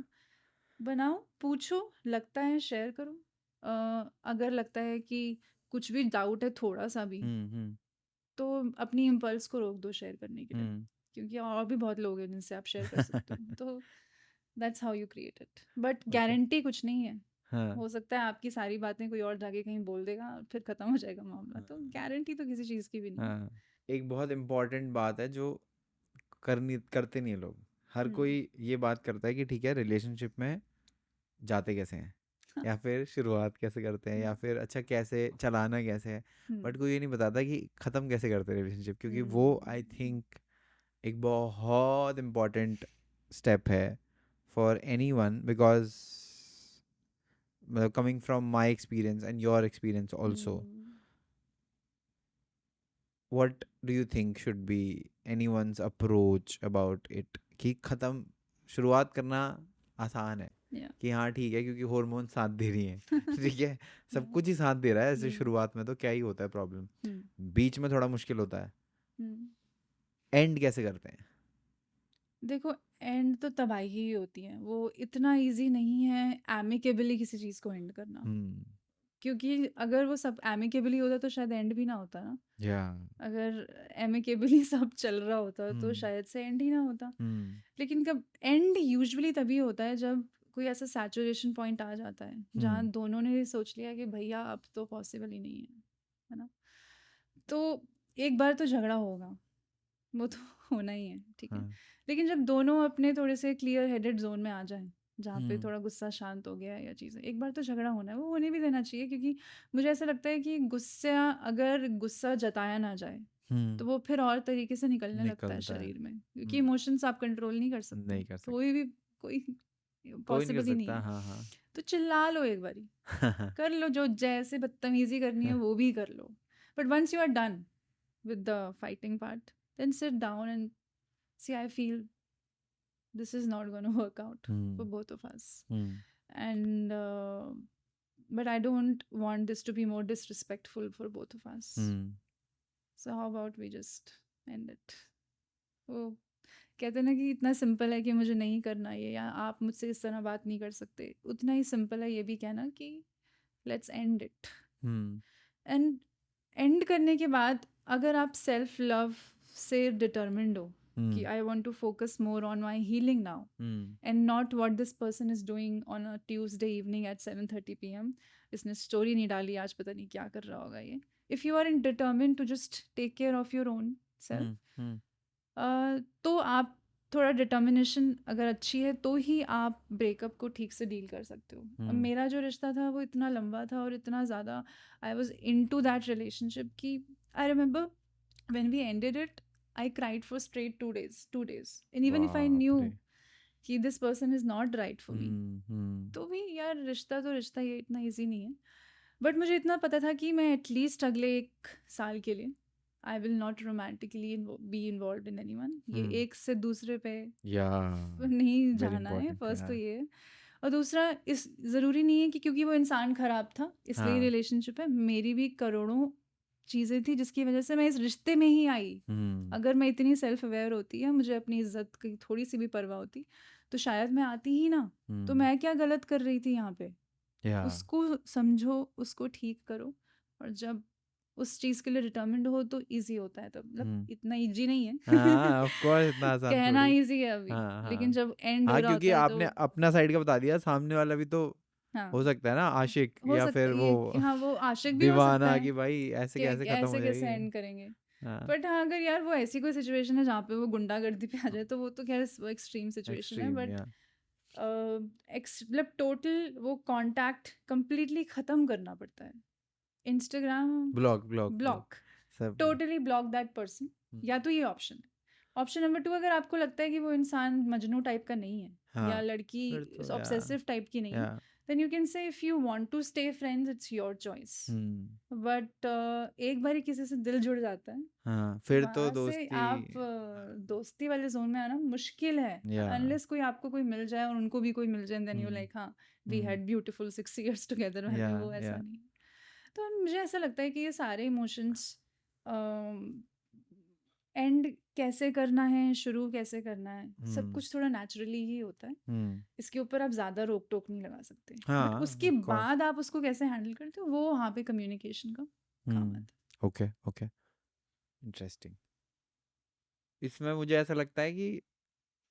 Speaker 2: बनाओ, पूछो, लगता है शेयर करो. अगर लगता है कि कुछ भी डाउट है थोड़ा सा भी, तो अपनी इम्पल्स को रोक दो शेयर करने के लिए. क्योंकि और भी बहुत लोग हैं जिनसे आप शेयर कर सकते हो. तो that's how you create it. But guarantee कुछ नहीं है.
Speaker 1: हाँ.
Speaker 2: हो सकता है आपकी सारी बातें कोई और जाके कहीं बोल देगा और फिर ख़त्म हो जाएगा मामला. तो गारंटी तो किसी चीज़ की भी नहीं है.
Speaker 1: हाँ. एक बहुत इम्पोर्टेंट बात है जो करते नहीं है लोग. हर कोई ये बात करता है कि ठीक है रिलेशनशिप में जाते कैसे हैं, या फिर शुरुआत कैसे करते हैं, या फिर अच्छा कैसे चलाना कैसे है, बट कोई ये नहीं बताता कि ख़त्म कैसे करते हैं रिलेशनशिप. क्योंकि वो आई थिंक एक बहुत इम्पॉर्टेंट स्टेप है फॉर एनीवन, बिकॉज मतलब coming from my experience and your experience also, what do you think should be anyone's approach about it? कि खत्म शुरुआत करना आसान है
Speaker 2: Yeah.
Speaker 1: कि हाँ ठीक है क्योंकि हार्मोन साथ दे रही हैं ठीक है, सब
Speaker 2: Yeah.
Speaker 1: कुछ ही साथ दे रहा है ऐसे
Speaker 2: हम्म,
Speaker 1: शुरुआत में, तो क्या ही होता है प्रॉब्लम,
Speaker 2: हम्म,
Speaker 1: बीच में थोड़ा मुश्किल होता है,
Speaker 2: हम्म।
Speaker 1: एंड कैसे करते हैं?
Speaker 2: देखो, एंड तो तबाही ही होती है, वो इतना इजी नहीं है एमिकेबली किसी चीज़ को एंड करना,
Speaker 1: हम्म,
Speaker 2: क्योंकि अगर वो सब एमिकेबली होता तो शायद एंड भी ना होता ना।
Speaker 1: या
Speaker 2: अगर एमिकेबली सब चल रहा होता तो
Speaker 1: हम्म,
Speaker 2: शायद से एंड ही ना होता।
Speaker 1: हम्म,
Speaker 2: लेकिन कब एंड यूजुअली तभी होता है जब कोई ऐसा सैचुरेशन पॉइंट आ जाता है जहाँ दोनों ने सोच लिया कि भैया अब तो पॉसिबल ही नहीं है ना। तो एक बार तो झगड़ा होगा, वो तो होना ही है, ठीक है।
Speaker 1: हाँ,
Speaker 2: लेकिन जब दोनों अपने थोड़े से क्लियर हेडेड जोन में आ जाएं, जहाँ पे
Speaker 1: हम्म,
Speaker 2: थोड़ा गुस्सा शांत हो गया है या चीज़ें, एक बार तो झगड़ा होना है, वो होने भी देना चाहिए, क्योंकि मुझे ऐसा लगता है कि गुस्सा, अगर गुस्सा जताया ना जाए तो वो फिर और तरीके से निकलने लगता है
Speaker 1: निकलता है,
Speaker 2: शरीर में, क्योंकि इमोशंस आप कंट्रोल नहीं कर सकते,
Speaker 1: नहीं कर
Speaker 2: कोई
Speaker 1: सकते,
Speaker 2: भी, कोई
Speaker 1: कोई नहीं कर
Speaker 2: पॉसिबल ही नहीं
Speaker 1: सकता,
Speaker 2: है।
Speaker 1: हाँ हाँ
Speaker 2: तो चिल्ला लो एक बारी, कर लो जो जैसे बदतमीजी करनी है वो भी कर लो, but once you are done with the fighting part, then sit down and see, I feel this is not going to work out for
Speaker 1: hmm,
Speaker 2: both of us.
Speaker 1: Hmm,
Speaker 2: And, but I don't want this to be more disrespectful for both of us.
Speaker 1: Hmm,
Speaker 2: So, how about we just end it? वो कहते हैं ना कि इतना सिंपल है कि मुझे नहीं करना ये, या आप मुझसे इस तरह बात नहीं कर सकते, उतना ही सिंपल है ये भी कहना कि let's end it.
Speaker 1: Hmm,
Speaker 2: and and करने के बाद अगर आप सेल्फ लव से डिटर्मिन्ड हो कि I want to focus more on my healing now and not what this person is doing on a Tuesday evening at 7:30 PM, इसने स्टोरी नहीं डाली आज, पता नहीं क्या कर रहा होगा ये। If you are in determine to just take care of your own self, तो आप थोड़ा डिटर्मिनेशन अगर अच्छी है तो ही आप ब्रेकअप को ठीक से डील कर सकते हो। और मेरा जो रिश्ता था वो इतना लंबा था और इतना ज़्यादा I was into that relationship कि I remember when we ended it, I cried for straight 2 days, and even if I knew
Speaker 1: बाप रे,
Speaker 2: कि this person is not right for me,
Speaker 1: हम्म,
Speaker 2: तो भी यार रिश्ता तो रिश्ता, ये इतना इजी नहीं है। बट मुझे इतना पता था कि मैं एटलीस्ट अगले 1 साल के लिए I will not romantically be involve in anyone, ये एक से दूसरे पे
Speaker 1: या
Speaker 2: नहीं
Speaker 1: वेरी
Speaker 2: जाना है,
Speaker 1: इम्पोर्टेंट,
Speaker 2: फर्स्ट तो
Speaker 1: या
Speaker 2: ये है। और दूसरा, इस ज़रूरी नहीं है कि क्योंकि वो इंसान ख़राब था इसलिए
Speaker 1: हाँ,
Speaker 2: रिलेशनशिप है, मेरी भी करोड़ों चीज़ें थी जिसकी वजह से मैं इस रिश्ते में ही आई। अगर मैं इतनी सेल्फ अवेयर होती या मुझे अपनी इज्जत की थोड़ी सी भी परवाह होती तो शायद मैं आती ही ना। तो मैं क्या गलत कर रही थी यहाँ पे?
Speaker 1: या
Speaker 2: उसको समझो, उसको ठीक करो, और जब उस चीज़ के लिए डिटर्मिन्ड हो तो ईज़ी होता है तब, मतलब इतना ईज़ी नहीं है
Speaker 1: हाँ, ऑफ कोर्स इतना आसान
Speaker 2: कहना
Speaker 1: थोड़ी,
Speaker 2: ईज़ी है अभी,
Speaker 1: हाँ
Speaker 2: लेकिन
Speaker 1: हाँ
Speaker 2: जब एंड हो
Speaker 1: हाँ,
Speaker 2: रहा
Speaker 1: क्योंकि
Speaker 2: होता है तो
Speaker 1: आपने अपना साइड का बता दिया, सामने वाला भी तो हो
Speaker 2: हाँ,
Speaker 1: सकता है ना आशिक,
Speaker 2: हो
Speaker 1: या
Speaker 2: सकता
Speaker 1: फिर
Speaker 2: है
Speaker 1: वो
Speaker 2: ये कि हाँ, वो आशिक भी हो सकता
Speaker 1: दीवाना
Speaker 2: है
Speaker 1: कि भाई ऐसे
Speaker 2: कि
Speaker 1: कैसे खत्म हो
Speaker 2: ऐसे कैसे
Speaker 1: जाएगी,
Speaker 2: एंड करेंगे।
Speaker 1: हाँ,
Speaker 2: बट हाँ, अगर यार वो ऐसी कोई सिचुएशन है जहाँ पे वो गुंडागर्दी पे आ जाए तो वो तो खैर वो एक्सट्रीम सिचुएशन है,
Speaker 1: एक्सट्रीम,
Speaker 2: बट
Speaker 1: या
Speaker 2: मतलब टोटल वो कांटेक्ट कंप्लीटली ख़त्म करना पड़ता है। Instagram
Speaker 1: block block block
Speaker 2: block,
Speaker 1: सब,
Speaker 2: टोटली ब्लॉक दैट पर्सन। या तो ये ऑप्शन है। ऑप्शन नंबर 2, अगर आपको लगता है कि वो इंसान मजनू टाइप का नहीं है या
Speaker 1: हाँ,
Speaker 2: लड़की
Speaker 1: फिर तो
Speaker 2: ऑब्सेसिव टाइप की नहीं है,
Speaker 1: या
Speaker 2: then you can say if you want to stay friends it's your choice. But एक बार किसी से दिल जुड़ जाता है,
Speaker 1: हाँ, फिर तो
Speaker 2: वहाँ से
Speaker 1: दोस्ती,
Speaker 2: आप दोस्ती वाले जोन में आना मुश्किल है,
Speaker 1: या
Speaker 2: अनलेस कोई आपको कोई मिल जाए और उनको भी कोई मिल जाए, देन यू लाइक हाँ we had beautiful 6 years together वाले, वो ऐसा
Speaker 1: या
Speaker 2: नहीं है। तो मुझे ऐसा लगता है कि ये सारे इमोशंस एंड कैसे करना है, शुरू कैसे करना है, सब कुछ थोड़ा नेचुरली ही होता है। इसके ऊपर आप ज़्यादा रोक टोक नहीं लगा सकते, बट
Speaker 1: हाँ,
Speaker 2: उसके
Speaker 1: ऑफ कोर्स,
Speaker 2: बाद आप उसको कैसे हैंडल करते हो वो वहाँ पे कम्युनिकेशन का काम आता है।
Speaker 1: Okay okay, interesting. इसमें मुझे ऐसा लगता है कि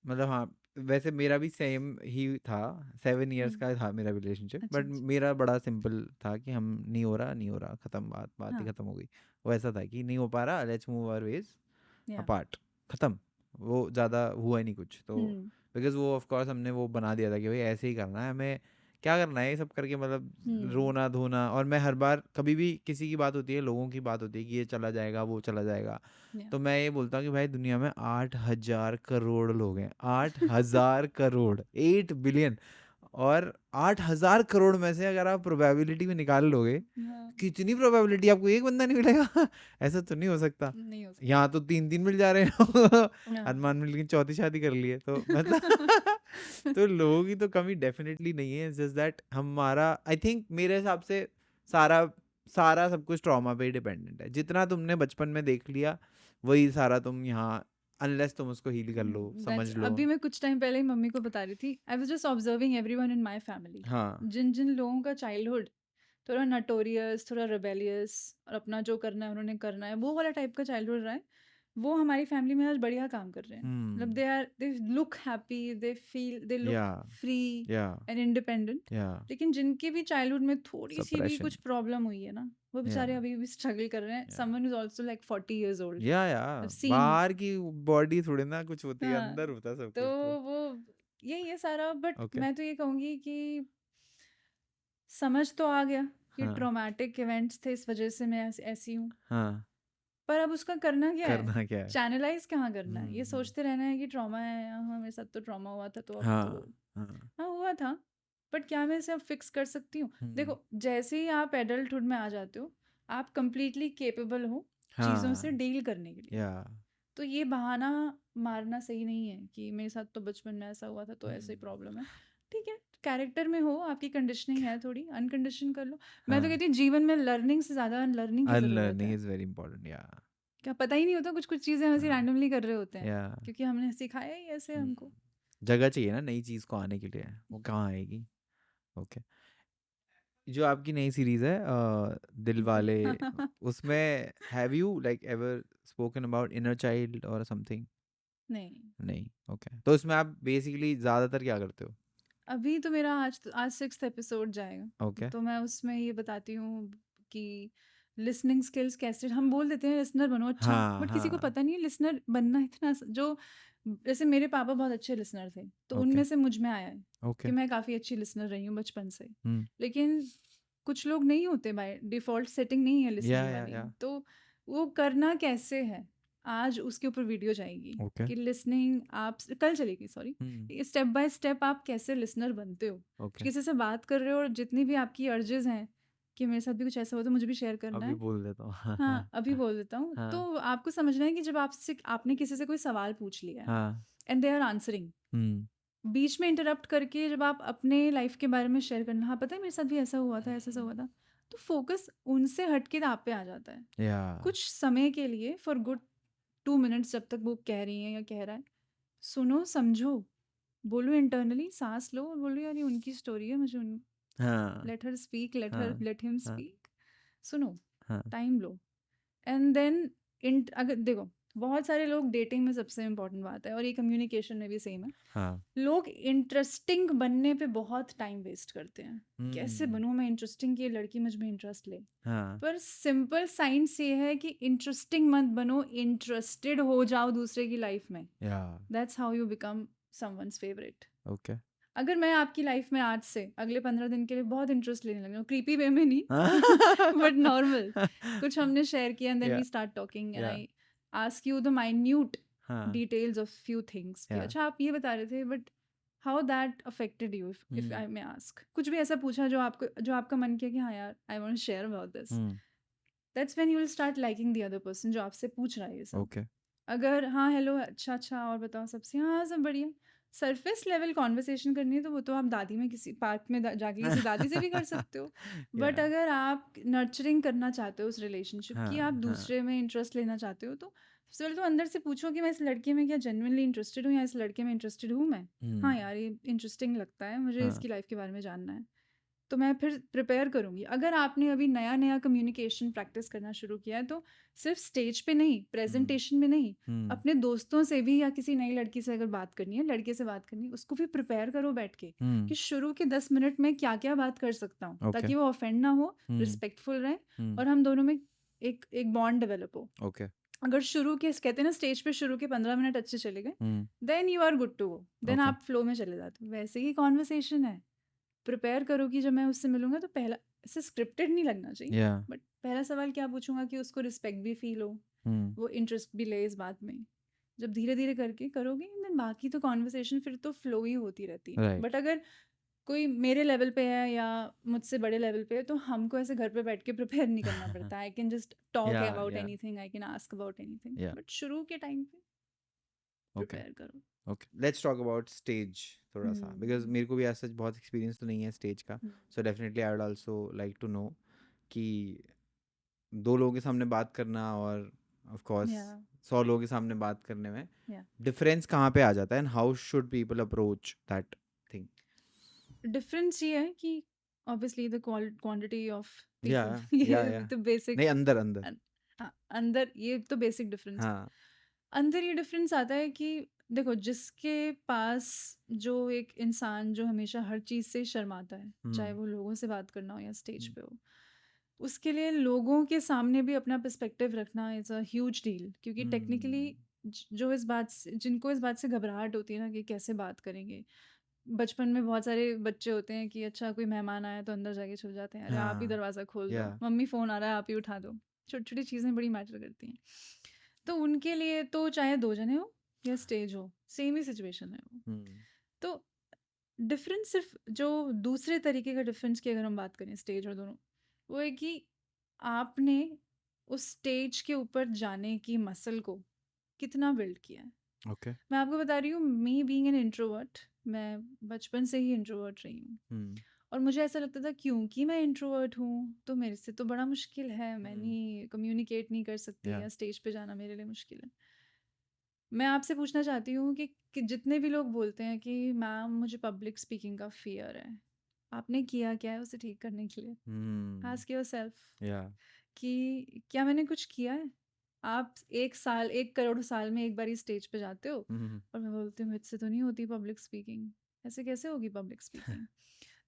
Speaker 1: मतलब हाँ, वैसे मेरा भी सेम ही था, 7 years का था मेरा रिलेशनशिप,
Speaker 2: अच्छा
Speaker 1: बट
Speaker 2: अच्छा,
Speaker 1: मेरा बड़ा सिंपल था कि हम नहीं हो रहा, नहीं हो रहा, खत्म, बात बात ही
Speaker 2: हाँ,
Speaker 1: खत्म हो गई। वो ऐसा था कि नहीं हो पा रहा, लेट्स मूव आवर वेज
Speaker 2: या
Speaker 1: अपार्ट, खत्म। वो ज़्यादा हुआ ही नहीं कुछ, तो
Speaker 2: हम्म
Speaker 1: बिकॉज वो ऑफ कोर्स हमने वो बना दिया था कि भाई ऐसे ही करना है हमें, क्या करना है ये सब करके, मतलब
Speaker 2: हम्म
Speaker 1: रोना धोना। और मैं हर बार कभी भी किसी की बात होती है, लोगों की बात होती है कि ये चला जाएगा, वो चला जाएगा,
Speaker 2: या
Speaker 1: तो मैं ये बोलता हूँ कि भाई दुनिया में 8,000 करोड़ लोग हैं, 8,000 करोड़, 8 बिलियन, और 8,000 करोड़ में से अगर आप प्रोबेबिलिटी में निकाल लोगे,
Speaker 2: हाँ,
Speaker 1: कितनी प्रोबेबिलिटी, आपको एक बंदा नहीं मिलेगा? ऐसा तो नहीं हो सकता।
Speaker 2: नहीं हो सकता।
Speaker 1: यहाँ तो 3-3 मिल जा रहे हैं।
Speaker 2: हाँ।
Speaker 1: अनुमान मिल की चौथी शादी कर ली है, तो मतलब तो लोगों की तो कमी डेफिनेटली नहीं है, जस्ट दैट हमारा, आई थिंक मेरे हिसाब से सारा सारा सब कुछ ट्रॉमा पे ही डिपेंडेंट है। जितना तुमने बचपन में देख लिया वही सारा तुम यहाँ, अनलेस तुम उसको हील कर लो, समझ लो।
Speaker 2: अभी मैं कुछ टाइम पहले ही मम्मी को बता रही थी, I was just observing everyone in my family,
Speaker 1: हाँ
Speaker 2: जिन जिन लोगों का चाइल्डहुड थोड़ा नटोरियस, थोड़ा रेबेलियस और अपना जो करना है उन्होंने करना है, वो वाला टाइप का चाइल्डहुड रहा है, वो हमारी फैमिली में आज बढ़िया काम कर रहे हैं। मतलब they look happy, they look
Speaker 1: Yeah.
Speaker 2: Free
Speaker 1: Yeah.
Speaker 2: And independent.
Speaker 1: Yeah.
Speaker 2: लेकिन जिनके भी चाइल्डहुड में थोड़ी सी भी
Speaker 1: Suppression.
Speaker 2: कुछ प्रॉब्लम हुई है ना, वो बेचारे
Speaker 1: Yeah.
Speaker 2: अभी भी स्ट्रगल कर रहे हैं।
Speaker 1: Yeah.
Speaker 2: Someone is also like 40 years old,
Speaker 1: या
Speaker 2: I've seen।
Speaker 1: बाहर की बॉडी थोड़ी ना कुछ होती है,
Speaker 2: हाँ,
Speaker 1: अंदर होता है सब
Speaker 2: तो
Speaker 1: कुछ तो।
Speaker 2: वो यही है सारा। But
Speaker 1: okay.
Speaker 2: मैं तो ये कहूँगी कि समझ तो आ गया कि
Speaker 1: हाँ
Speaker 2: ट्रॉमेटिक इवेंट्स थे, इस वजह से मैं ऐसी हूँ।
Speaker 1: हाँ,
Speaker 2: पर अब उसका करना क्या है?
Speaker 1: करना क्या है?
Speaker 2: चैनलाइज कहाँ करना है? ये
Speaker 1: हम्म,
Speaker 2: सोचते रहना है कि ट्रॉमा है, हाँ मेरे साथ तो ट्रॉमा हुआ था, तो अब
Speaker 1: हाँ
Speaker 2: तो
Speaker 1: हाँ
Speaker 2: हाँ हुआ था, बट क्या मैं इसे अब फिक्स कर सकती हूँ?
Speaker 1: हम्म,
Speaker 2: देखो, जैसे ही आप एडल्टहुड में आ जाते हो, आप कंप्लीटली केपेबल हो चीज़ों से
Speaker 1: हाँ
Speaker 2: डील करने के लिए।
Speaker 1: या
Speaker 2: तो ये बहाना मारना सही नहीं है कि मेरे साथ तो बचपन में ऐसा हुआ था तो ऐसे ही प्रॉब्लम है। ठीक है, कैरेक्टर में हो, आपकी कंडीशनिंग है थोड़ी, अनकंडीशन कर लो। मैं तो
Speaker 1: हाँ,
Speaker 2: कहती हूँ जीवन में लर्निंग से ज़्यादा अनलर्निंग की ज़रूरत
Speaker 1: अनलर्निंग
Speaker 2: है।
Speaker 1: Is very important. या
Speaker 2: क्या पता ही नहीं होता, कुछ कुछ चीज़ें हम ऐसे
Speaker 1: हाँ
Speaker 2: रैंडमली कर रहे होते हैं
Speaker 1: या
Speaker 2: क्योंकि हमने सिखाया ही ऐसे हमको।
Speaker 1: जगह चाहिए ना नई चीज को आने के लिए, वो कहाँ आएगी? ओके। जो आपकी नई सीरीज है दिल वाले, उसमें have you like ever spoken about inner child और समथिंग?
Speaker 2: नहीं,
Speaker 1: नहीं। ओके, तो उसमें आप बेसिकली ज्यादातर क्या करते हो?
Speaker 2: अभी तो मेरा आज 6th एपिसोड जाएगा,
Speaker 1: ओके।
Speaker 2: तो मैं उसमें ये बताती हूँ कि लिसनिंग स्किल्स कैसे, हम बोल देते हैं लिसनर बनो, अच्छा,
Speaker 1: हाँ
Speaker 2: बट किसी को
Speaker 1: हाँ।
Speaker 2: पता नहीं है लिसनर बनना इतना जो, जैसे मेरे पापा बहुत अच्छे लिसनर थे, तो
Speaker 1: ओके।
Speaker 2: उनमें से मुझ में आया है
Speaker 1: ओके।
Speaker 2: कि मैं काफ़ी अच्छी लिसनर रही हूँ बचपन से।
Speaker 1: हम्म।
Speaker 2: लेकिन कुछ लोग नहीं होते, बाय डिफ़ॉल्ट सेटिंग नहीं है लिसनिंग वाली,
Speaker 1: या
Speaker 2: तो वो करना कैसे है, आज उसके ऊपर वीडियो जाएगी
Speaker 1: ओके।
Speaker 2: कि लिसनिंग आप कल चलेगी, सॉरी, स्टेप बाय स्टेप आप कैसे लिसनर बनते हो।
Speaker 1: ओके।
Speaker 2: किसी से बात कर रहे हो और जितनी भी आपकी अर्जेस हैं कि मेरे साथ भी कुछ ऐसा हो तो मुझे भी शेयर करना
Speaker 1: अभी
Speaker 2: है।
Speaker 1: बोल देता हूँ। हाँ
Speaker 2: हाँ, अभी बोल देता हूँ।
Speaker 1: हाँ
Speaker 2: तो आपको समझना है कि जब आपने किसी से कोई सवाल पूछ लिया है
Speaker 1: हाँ।
Speaker 2: एंड दे आर आंसरिंग, बीच में इंटरप्ट करके जब आप अपने लाइफ के बारे में शेयर करना, हाँ पता है मेरे साथ भी ऐसा हुआ था, ऐसा हुआ था, तो फोकस उनसे हट के आप पे आ जाता है
Speaker 1: या
Speaker 2: कुछ समय के लिए, फॉर गुड 2 minutes, जब तक वो कह रही है या कह रहा है, सुनो, समझो, बोलो इंटरनली, सांस लो और बोलो यार ये उनकी स्टोरी है, मुझे
Speaker 1: हाँ
Speaker 2: लेट हर स्पीक,
Speaker 1: हाँ
Speaker 2: लेट हिम
Speaker 1: हाँ
Speaker 2: स्पीक, सुनो,
Speaker 1: हाँ
Speaker 2: टाइम लो। एंड देन अगर देखो, बहुत सारे लोग, डेटिंग में सबसे इम्पोर्टेंट बात है और ये कम्युनिकेशन में भी सेम है,
Speaker 1: हाँ।
Speaker 2: लोग इंटरेस्टिंग बनने पे बहुत टाइम वेस्ट करते हैं। कैसे बनूं मैं इंटरेस्टिंग कि ये लड़की मुझ में इंटरेस्ट ले।
Speaker 1: हाँ
Speaker 2: पर सिंपल साइंस ये है कि इंटरेस्टिंग मत बनो, इंटरेस्टेड हो जाओ दूसरे की लाइफ में।
Speaker 1: या
Speaker 2: that's how you become someone's favourite.
Speaker 1: Okay.
Speaker 2: अगर मैं आपकी लाइफ में आज से अगले 15 दिन के लिए बहुत इंटरेस्ट लेने लगी हूँ, क्रीपी वे में नहीं बट नॉर्मल, कुछ हमने शेयर किया एंड देन
Speaker 1: या
Speaker 2: वी स्टार्ट टॉकिंग एंड
Speaker 1: या
Speaker 2: I ask you the minute
Speaker 1: हाँ
Speaker 2: डिटेल्स ऑफ फ्यू थिंग्स कि
Speaker 1: या
Speaker 2: अच्छा आप ये बता रहे थे, but how that affected you, if I may ask, कुछ भी ऐसा पूछा जो आपका मन किया कि हाँ यार I want to share about this, that's when you will start liking the other person जो आपसे पूछ रहा है ये सब।
Speaker 1: ओके।
Speaker 2: अगर हाँ हेलो अच्छा अच्छा और बताओ सबसे, हाँ सब बढ़िया, सरफेस लेवल कॉन्वर्सेशन करनी है तो वो तो आप दादी में किसी पार्क में जाके किसी दादी से भी कर सकते हो। बट
Speaker 1: या
Speaker 2: अगर आप नर्चरिंग करना चाहते हो उस रिलेशनशिप की, आप
Speaker 1: हाँ हाँ
Speaker 2: दूसरे में इंटरेस्ट लेना चाहते हो, तो सबसे पहले तो अंदर से पूछो कि मैं इस लड़के में क्या जेन्युइनली इंटरेस्टेड हूँ या इस लड़के में इंटरेस्टेड हूँ मैं। हाँ यार ये इंटरेस्टिंग लगता है, मुझे इसकी लाइफ के बारे में जानना है, तो मैं फिर प्रिपेयर करूँगी। अगर आपने अभी नया नया कम्युनिकेशन प्रैक्टिस करना शुरू किया है तो सिर्फ स्टेज पे नहीं, प्रेजेंटेशन में नहीं, अपने दोस्तों से भी या किसी नई लड़की से अगर बात करनी है, लड़के से बात करनी है, उसको भी प्रिपेयर करो बैठ के कि शुरू के 10 मिनट में क्या क्या बात कर सकता हूँ,
Speaker 1: ओके।
Speaker 2: ताकि वो ऑफेंड ना हो, रिस्पेक्टफुल रहे और हम दोनों में एक बॉन्ड डेवलप हो।
Speaker 1: ओके।
Speaker 2: अगर शुरू के कहते हैं ना स्टेज पे शुरू के 15 मिनट अच्छे चले गए, then you are good to go, then
Speaker 1: okay.
Speaker 2: आप फ्लो में चले जाते हो। वैसे ही कॉन्वर्सेशन है, प्रिपेयर करो कि जब मैं उससे मिलूंगा तो पहला, ऐसे स्क्रिप्टेड नहीं लगना चाहिए,
Speaker 1: या
Speaker 2: बट पहला सवाल क्या पूछूंगा कि उसको रिस्पेक्ट भी फील हो, वो इंटरेस्ट भी ले इस बात में। जब धीरे धीरे करके करोगे देन बाकी तो कॉन्वर्सेशन फिर तो फ्लो ही होती रहती है।
Speaker 1: राइट।
Speaker 2: बट अगर कोई मेरे लेवल पे है या मुझसे बड़े लेवल पे है, तो हमको ऐसे घर पे बैठ के प्रिपेयर नहीं करना पड़ता. I can just talk
Speaker 1: Yeah,
Speaker 2: about
Speaker 1: yeah,
Speaker 2: anything, I can ask about anything,
Speaker 1: yeah.
Speaker 2: But शुरू के टाइम पे
Speaker 1: Okay,
Speaker 2: प्रिपेयर करो.
Speaker 1: okay. Let's talk about stage थोड़ा सा, because मेरे को भी ऐसा बहुत एक्सपीरियंस तो नहीं है स्टेज का. So definitely I would also like to know कि 2 लोगों के सामने बात करना और of course
Speaker 2: Yeah,
Speaker 1: 100 लोगों के सामने बात करने में
Speaker 2: yeah.
Speaker 1: डिफरेंस कहाँ पे आ जाता है, and how should people approach that thing?
Speaker 2: Difference ये है कि obviously the quantity of
Speaker 1: Yeah,
Speaker 2: people,
Speaker 1: yeah,
Speaker 2: ये
Speaker 1: yeah.
Speaker 2: तो बेसिक.
Speaker 1: नहीं, अंदर अंदर.
Speaker 2: अंदर ये तो बेसिक डिफरेंस है.
Speaker 1: हाँ.
Speaker 2: अंदर ये डिफरेंस आता है कि देखो, जिसके पास जो एक इंसान जो हमेशा हर चीज़ से शर्माता है, चाहे वो लोगों से बात करना हो या स्टेज पे हो, उसके लिए लोगों के सामने भी अपना पर्सपेक्टिव रखना इज़ अ ह्यूज डील. क्योंकि टेक्निकली जो इस बात से, जिनको इस बात से घबराहट होती है ना कि कैसे बात करेंगे, बचपन में बहुत सारे बच्चे होते हैं कि अच्छा कोई मेहमान आया तो अंदर जाके छुप जाते हैं, अरे आप ही
Speaker 1: हाँ.
Speaker 2: दरवाज़ा खोल दो,
Speaker 1: Yeah.
Speaker 2: मम्मी फ़ोन आ रहा है आप ही उठा दो. छोटी छोटी चीज़ें बड़ी मैटर करती हैं. तो उनके लिए तो चाहे 2 जने हो या स्टेज हो, सेम ही सिचुएशन है वो. तो डिफरेंस सिर्फ जो दूसरे तरीके का डिफरेंस की अगर हम बात करें स्टेज और दोनों, वो है कि आपने उस स्टेज के ऊपर जाने की मसल को कितना बिल्ड किया है.
Speaker 1: Okay.
Speaker 2: मैं आपको बता रही हूँ, मी बीइंग एन इंट्रोवर्ट, मैं बचपन से ही इंट्रोवर्ट रही हूँ. और मुझे ऐसा लगता था क्योंकि मैं इंट्रोवर्ट हूँ तो मेरे से तो बड़ा मुश्किल है, मैं नहीं कम्युनिकेट नहीं कर सकती,
Speaker 1: Yeah.
Speaker 2: या स्टेज पे जाना मेरे लिए मुश्किल है. मैं आपसे पूछना चाहती हूँ कि जितने भी लोग बोलते हैं कि मैम मुझे पब्लिक स्पीकिंग का फियर है, आपने किया क्या है उसे ठीक करने के लिए? Ask yourself
Speaker 1: Yeah.
Speaker 2: कि क्या मैंने कुछ किया है? आप 1 साल 1 करोड़ साल में एक बार ही स्टेज पे जाते हो और मैं बोलती हूँ मुझसे तो नहीं होती पब्लिक स्पीकिंग. ऐसे कैसे होगी पब्लिक स्पीकिंग?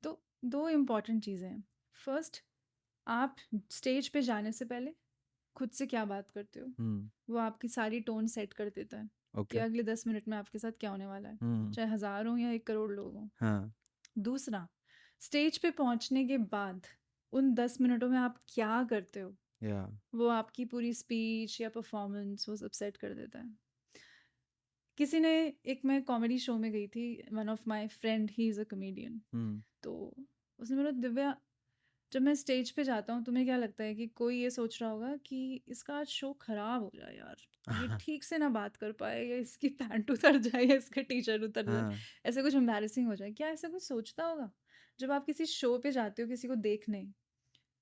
Speaker 2: तो 2 इम्पॉर्टेंट चीज़ें हैं. फर्स्ट, आप स्टेज पे जाने से पहले खुद से क्या बात करते हो, वो आपकी सारी टोन सेट कर देता है कि
Speaker 1: Okay.
Speaker 2: अगले 10 मिनट में आपके साथ क्या होने वाला है, चाहे 1000 हो या 1 करोड़ लोग हों.
Speaker 1: हाँ.
Speaker 2: दूसरा, स्टेज पे पहुंचने के बाद उन 10 मिनटों में आप क्या करते हो,
Speaker 1: Yeah.
Speaker 2: वो आपकी पूरी स्पीच या परफॉर्मेंस वो सब सेट कर देता है. किसी ने, एक मैं कॉमेडी शो में गई थी, one of my friend he is a comedian, तो उसने बोला दिव्या, जब मैं स्टेज पे जाता हूँ तुम्हें क्या लगता है कि कोई ये सोच रहा होगा कि इसका आज शो खराब हो जाए यार, ये ठीक से ना बात कर पाए, या इसकी पैंट उतर जाए या इसका टी शर्ट उतर जाए,
Speaker 1: हाँ.
Speaker 2: ऐसा कुछ एम्बैरेसिंग हो जाए, क्या ऐसा कुछ सोचता होगा? जब आप किसी शो पे जाते हो किसी को देखने,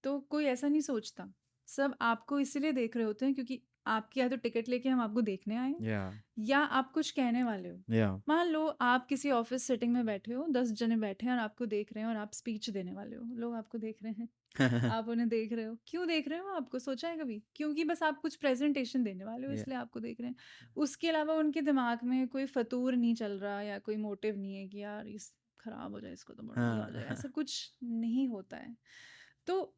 Speaker 2: तो कोई ऐसा नहीं सोचता. सब आपको इसीलिए देख रहे होते हैं क्योंकि आपकी या तो टिकट लेके हम आपको देखने आए हैं,
Speaker 1: Yeah.
Speaker 2: या आप कुछ कहने वाले हो.
Speaker 1: Yeah.
Speaker 2: मान लो आप किसी ऑफिस सेटिंग में बैठे हो, 10 जने बैठे हैं और आपको देख रहे हैं और आप स्पीच देने वाले हो, लोग आपको देख रहे हैं, आप उन्हें देख रहे हो. क्यों देख रहे हो? आपको सोचा है कभी? क्योंकि बस आप कुछ प्रेजेंटेशन देने वाले हो,
Speaker 1: Yeah.
Speaker 2: इसलिए आपको देख रहे हैं. उसके अलावा उनके दिमाग में कोई फतूर नहीं चल रहा, या कोई मोटिव नहीं है कि यार इस खराब हो जाए, इसको तो बड़ा मजा आ जाए, ऐसा कुछ नहीं होता है. तो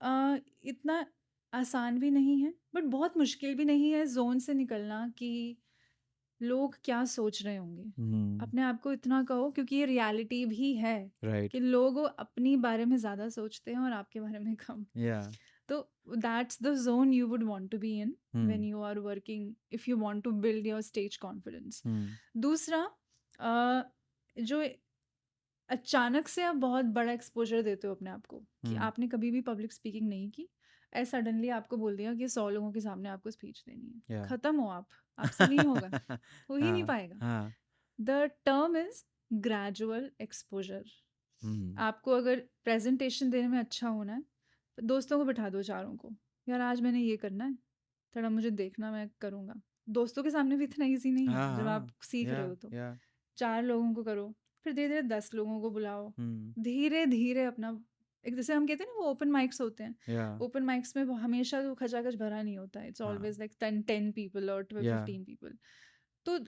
Speaker 2: इतना आसान भी नहीं है बट बहुत मुश्किल भी नहीं है जोन से निकलना कि लोग क्या सोच रहे होंगे. अपने आप को इतना कहो, क्योंकि ये रियलिटी भी है
Speaker 1: Right.
Speaker 2: कि लोग अपनी बारे में ज़्यादा सोचते हैं और आपके बारे में कम.
Speaker 1: Yeah.
Speaker 2: तो that's the zone you would want to be in when you are working, if you want to build your stage confidence. दूसरा, जो अचानक से आप बहुत बड़ा एक्सपोजर देते हो अपने आप को कि आपने कभी भी पब्लिक स्पीकिंग नहीं की, ऐसा सडनली आपको बोल दिया कि 100 लोगों के सामने आपको स्पीच देनी है,
Speaker 1: Yeah.
Speaker 2: खत्म हो आप, आपसे नहीं होगा, हो ही नहीं
Speaker 1: हाँ.
Speaker 2: पाएगा.
Speaker 1: हाँ.
Speaker 2: The term is gradual exposure. आपको अगर प्रेजेंटेशन देने में अच्छा होना है, तो दोस्तों को बिठा दो चारों को, यार आज मैंने ये करना है, थोड़ा मुझे देखना, मैं करूँगा. दोस्तों के सामने भी इतना ईजी नहीं है जब आप सीख रहे
Speaker 1: Yeah.
Speaker 2: हो. तो
Speaker 1: Yeah.
Speaker 2: 4 लोगों को करो, फिर धीरे धीरे 10 लोगों को बुलाओ, धीरे धीरे अपना, एक जैसे हम कहते हैं ना वो ओपन माइक्स होते हैं,
Speaker 1: Yeah.
Speaker 2: ओपन माइक्स में वो हमेशा तो खचाखच भरा नहीं होता है, इट्स
Speaker 1: हाँ.
Speaker 2: ऑलवेज लाइक 10 पीपल और 12
Speaker 1: Yeah.
Speaker 2: 15 पीपल. तो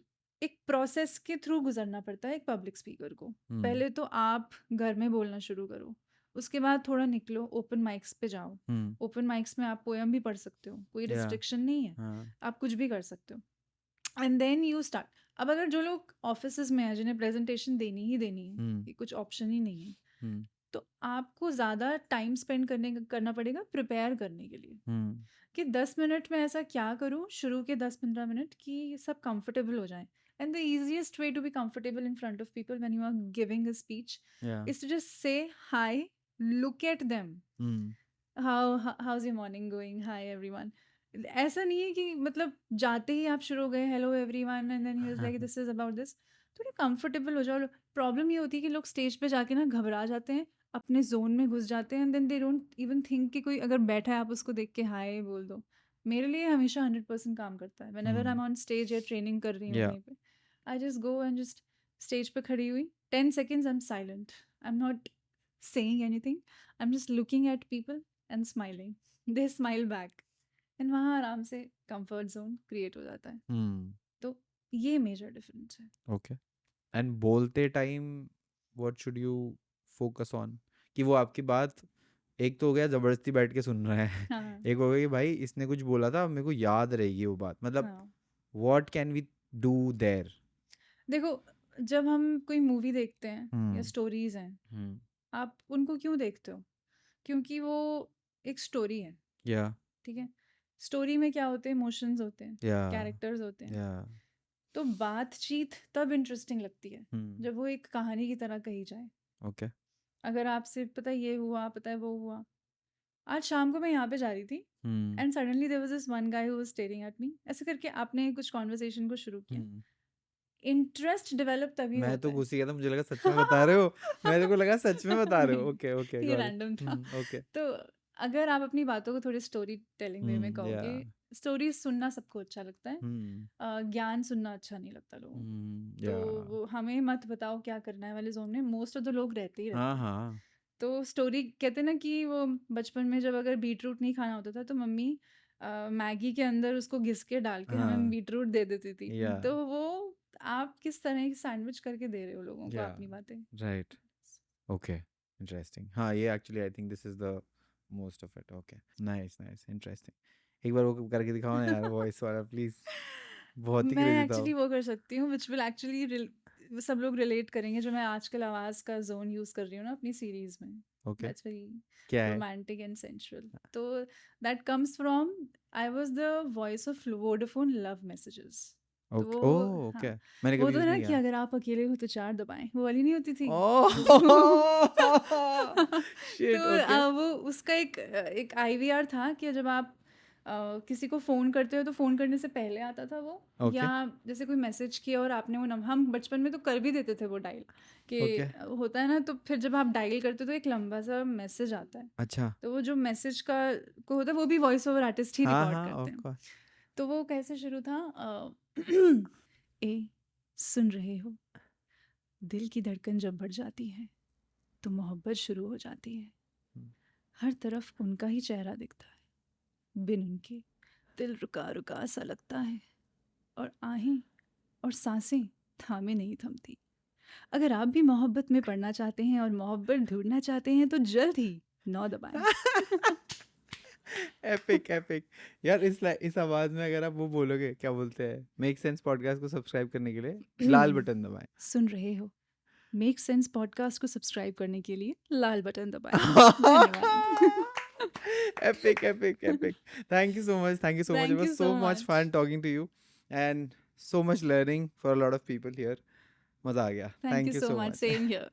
Speaker 2: एक प्रोसेस के थ्रू गुजरना पड़ता है एक पब्लिक स्पीकर को. पहले तो आप घर में बोलना शुरू करो, उसके बाद थोड़ा निकलो, ओपन माइक्स पे जाओ. ओपन माइक्स में आप पोएम भी पढ़ सकते हो, कोई
Speaker 1: Yeah.
Speaker 2: रिस्ट्रिक्शन नहीं है,
Speaker 1: हाँ.
Speaker 2: आप कुछ भी कर सकते हो. And then you start. अब अगर जो लोग ऑफिस में हैं जिन्हें प्रेजेंटेशन देनी ही देनी है, कि कुछ ऑप्शन ही नहीं है, तो आपको ज़्यादा टाइम स्पेंड करना पड़ेगा प्रिपेयर करने के लिए कि 10 मिनट में ऐसा क्या करूँ, शुरू के 10-15 मिनट कि सब कंफर्टेबल हो जाएं. And the easiest way to be comfortable in front of people when you are giving a speech
Speaker 1: Yeah.
Speaker 2: is to just say hi, look at them.
Speaker 1: Hmm.
Speaker 2: How's your morning going? Hi everyone. ऐसा नहीं है कि मतलब जाते ही आप शुरू हो गए hello everyone and then he was like this is about this. थोड़े कंफर्टेबल हो जाओ. प्रॉब्लम ये होती है कि लोग स्टेज पे जाके ना घबरा जाते हैं, अपने जोन में घुस जाते हैं and then they don't even think कि कोई अगर बैठा है आप उसको देख के हाय बोल दो. मेरे लिए हमेशा 100% काम करता है. Whenever I am on stage या ट्रेनिंग कर रही हूँ
Speaker 1: Yeah.
Speaker 2: कहीं पे, I just go and just stage पे खड़ी हुई 10 seconds I am silent. I am not saying anything. I'm just looking at people and smiling. They smile back. And वहाँ आराम से comfort zone create हो जाता है.
Speaker 1: Hmm.
Speaker 2: तो ये major difference है.
Speaker 1: Okay. And बोलते time what should you focus on? कि वो आपकी बात एक तो हो गया जबरदस्ती बैठ के सुन रहे हैं,
Speaker 2: हाँ
Speaker 1: एक हो गया कि भाई इसने कुछ बोला था मेरे को याद रहेगी वो बात, मतलब
Speaker 2: हाँ.
Speaker 1: what can we do there?
Speaker 2: देखो, जब हम कोई मूवी देखते हैं या
Speaker 1: हम्म.
Speaker 2: स्टोरीज हैं,
Speaker 1: हम्म.
Speaker 2: आप उनको क्यों देखते हो? क्योंकि वो एक स्टोरी है.
Speaker 1: Yeah.
Speaker 2: ठीक है. स्टोरी में क्या होते हैं? इमोशंस होते हैं,
Speaker 1: Yeah.
Speaker 2: कैरेक्टर्स होते हैं.
Speaker 1: Yeah.
Speaker 2: तो बातचीत तब इंटरेस्टिंग लगती है
Speaker 1: हम्म.
Speaker 2: जब वो एक कहानी की तरह कही जाए.
Speaker 1: Okay.
Speaker 2: अगर आपसे पता है ये हुआ, पता है वो हुआ. आज शाम को मैं यहाँ पे जा रही थी
Speaker 1: hmm.
Speaker 2: And suddenly there was this one guy who was staring at me. ऐसे करके आपने कुछ कॉन्वर्सेशन को शुरू किया.
Speaker 1: हम्म.
Speaker 2: इंटरेस्ट डेवलप तभी
Speaker 1: मैं तो
Speaker 2: होता है.
Speaker 1: घुस ही गया था, मुझे लगा सच में बता रहे हो, मेरे को लगा सच में बता रहे हो.
Speaker 2: नहीं,
Speaker 1: ओके ओके
Speaker 2: ये
Speaker 1: गॉट
Speaker 2: रैंडम था.
Speaker 1: इट. ओके.
Speaker 2: तो अगर आप अपनी बातों को थोड़ी स्टोरी टेलिंग वे में कहोगे, स्टोरी सुनना सबको अच्छा लगता है. ज्ञान सुनना अच्छा नहीं लगता लोगों को. तो वो हमें मत बताओ क्या करना है वाले जोन में मोस्ट ऑफ द लोग रहते ही रहते
Speaker 1: हाँ
Speaker 2: हैं.
Speaker 1: हाँ.
Speaker 2: तो स्टोरी कहते हैं ना कि वो बचपन में जब अगर बीट रूट नहीं खाना होता था तो मम्मी मैगी के अंदर उसको घिस के डाल के हमें
Speaker 1: हाँ.
Speaker 2: बीट रूट दे देती थी.
Speaker 1: Yeah.
Speaker 2: तो वो आप किस तरह की सैंडविच करके दे रहे हो लोगों को
Speaker 1: Yeah.
Speaker 2: अपनी बातें.
Speaker 1: Right. Okay. Interesting. हाँ ये actually I think this is the most of it. Okay. Nice nice interesting. एक बार वो करके दिखाओ ना यार वॉइस वाला प्लीज. बहुत ही
Speaker 2: मैं
Speaker 1: क्रेजी था
Speaker 2: एक्चुअली वो कर सकती हूँ विच विल एक्चुअली सब लोग रिलेट करेंगे जो मैं आजकल आवाज का जोन यूज कर रही हूँ ना अपनी सीरीज में.
Speaker 1: ओके.
Speaker 2: दैट्स वेरी
Speaker 1: क्या है?
Speaker 2: Romantic and sensual. तो that comes from I was the voice of Vodafone love messages. तो
Speaker 1: ओके.
Speaker 2: वो
Speaker 1: ओह ओके. मैंने
Speaker 2: वो
Speaker 1: कभी
Speaker 2: तो
Speaker 1: यूज
Speaker 2: ना
Speaker 1: नहीं
Speaker 2: कि
Speaker 1: किया.
Speaker 2: अगर आप अकेले हो तो 4 दबाएं, वो वाली नहीं होती थी.
Speaker 1: Oh shit.
Speaker 2: तो
Speaker 1: ओके.
Speaker 2: वो उसका एक आईवीआर था कि जब आप किसी को फ़ोन करते हो तो फ़ोन करने से पहले आता था वो.
Speaker 1: Okay.
Speaker 2: या जैसे कोई मैसेज किया और आपने वो हम बचपन में तो कर भी देते थे वो डायल कि
Speaker 1: Okay.
Speaker 2: होता है ना. तो फिर जब आप डायल करते हो तो एक लंबा सा मैसेज आता है.
Speaker 1: अच्छा.
Speaker 2: तो वो जो मैसेज का को होता है वो भी वॉइस ओवर आर्टिस्ट ही
Speaker 1: हाँ
Speaker 2: रिकॉर्ड
Speaker 1: हाँ
Speaker 2: करते
Speaker 1: ऑफ
Speaker 2: हैं.
Speaker 1: कोर्स.
Speaker 2: तो वो कैसे शुरू था? ए सुन रहे हो, दिल की धड़कन जब बढ़ जाती है तो मोहब्बत शुरू हो जाती है. हर तरफ उनका ही चेहरा दिखता है, बिन उनके दिल रुका रुका सा लगता है. और आहें और सांसें थामे नहीं थमती. अगर आप भी मोहब्बत में पड़ना चाहते हैं और मोहब्बत ढूंढना चाहते हैं तो जल्द ही 9 दबाएं.
Speaker 1: एपिक एपिक यार. इस आवाज में अगर आप वो बोलोगे क्या बोलते हैं मेक सेंस पॉडकास्ट को सब्सक्राइब करने के लिए लाल बटन दबाएं.
Speaker 2: सुन रहे हो मेक सेंस पॉडकास्ट को सब्सक्राइब करने के लिए लाल बटन दबाएं. धन्यवाद.
Speaker 1: Epic epic epic. Thank you so much. Thank you so much.
Speaker 2: Thank
Speaker 1: It was
Speaker 2: you
Speaker 1: so
Speaker 2: so
Speaker 1: much
Speaker 2: much.
Speaker 1: fun talking to you and so much learning for a lot of people here. मजा आ गया.
Speaker 2: Thank you so much. Same here.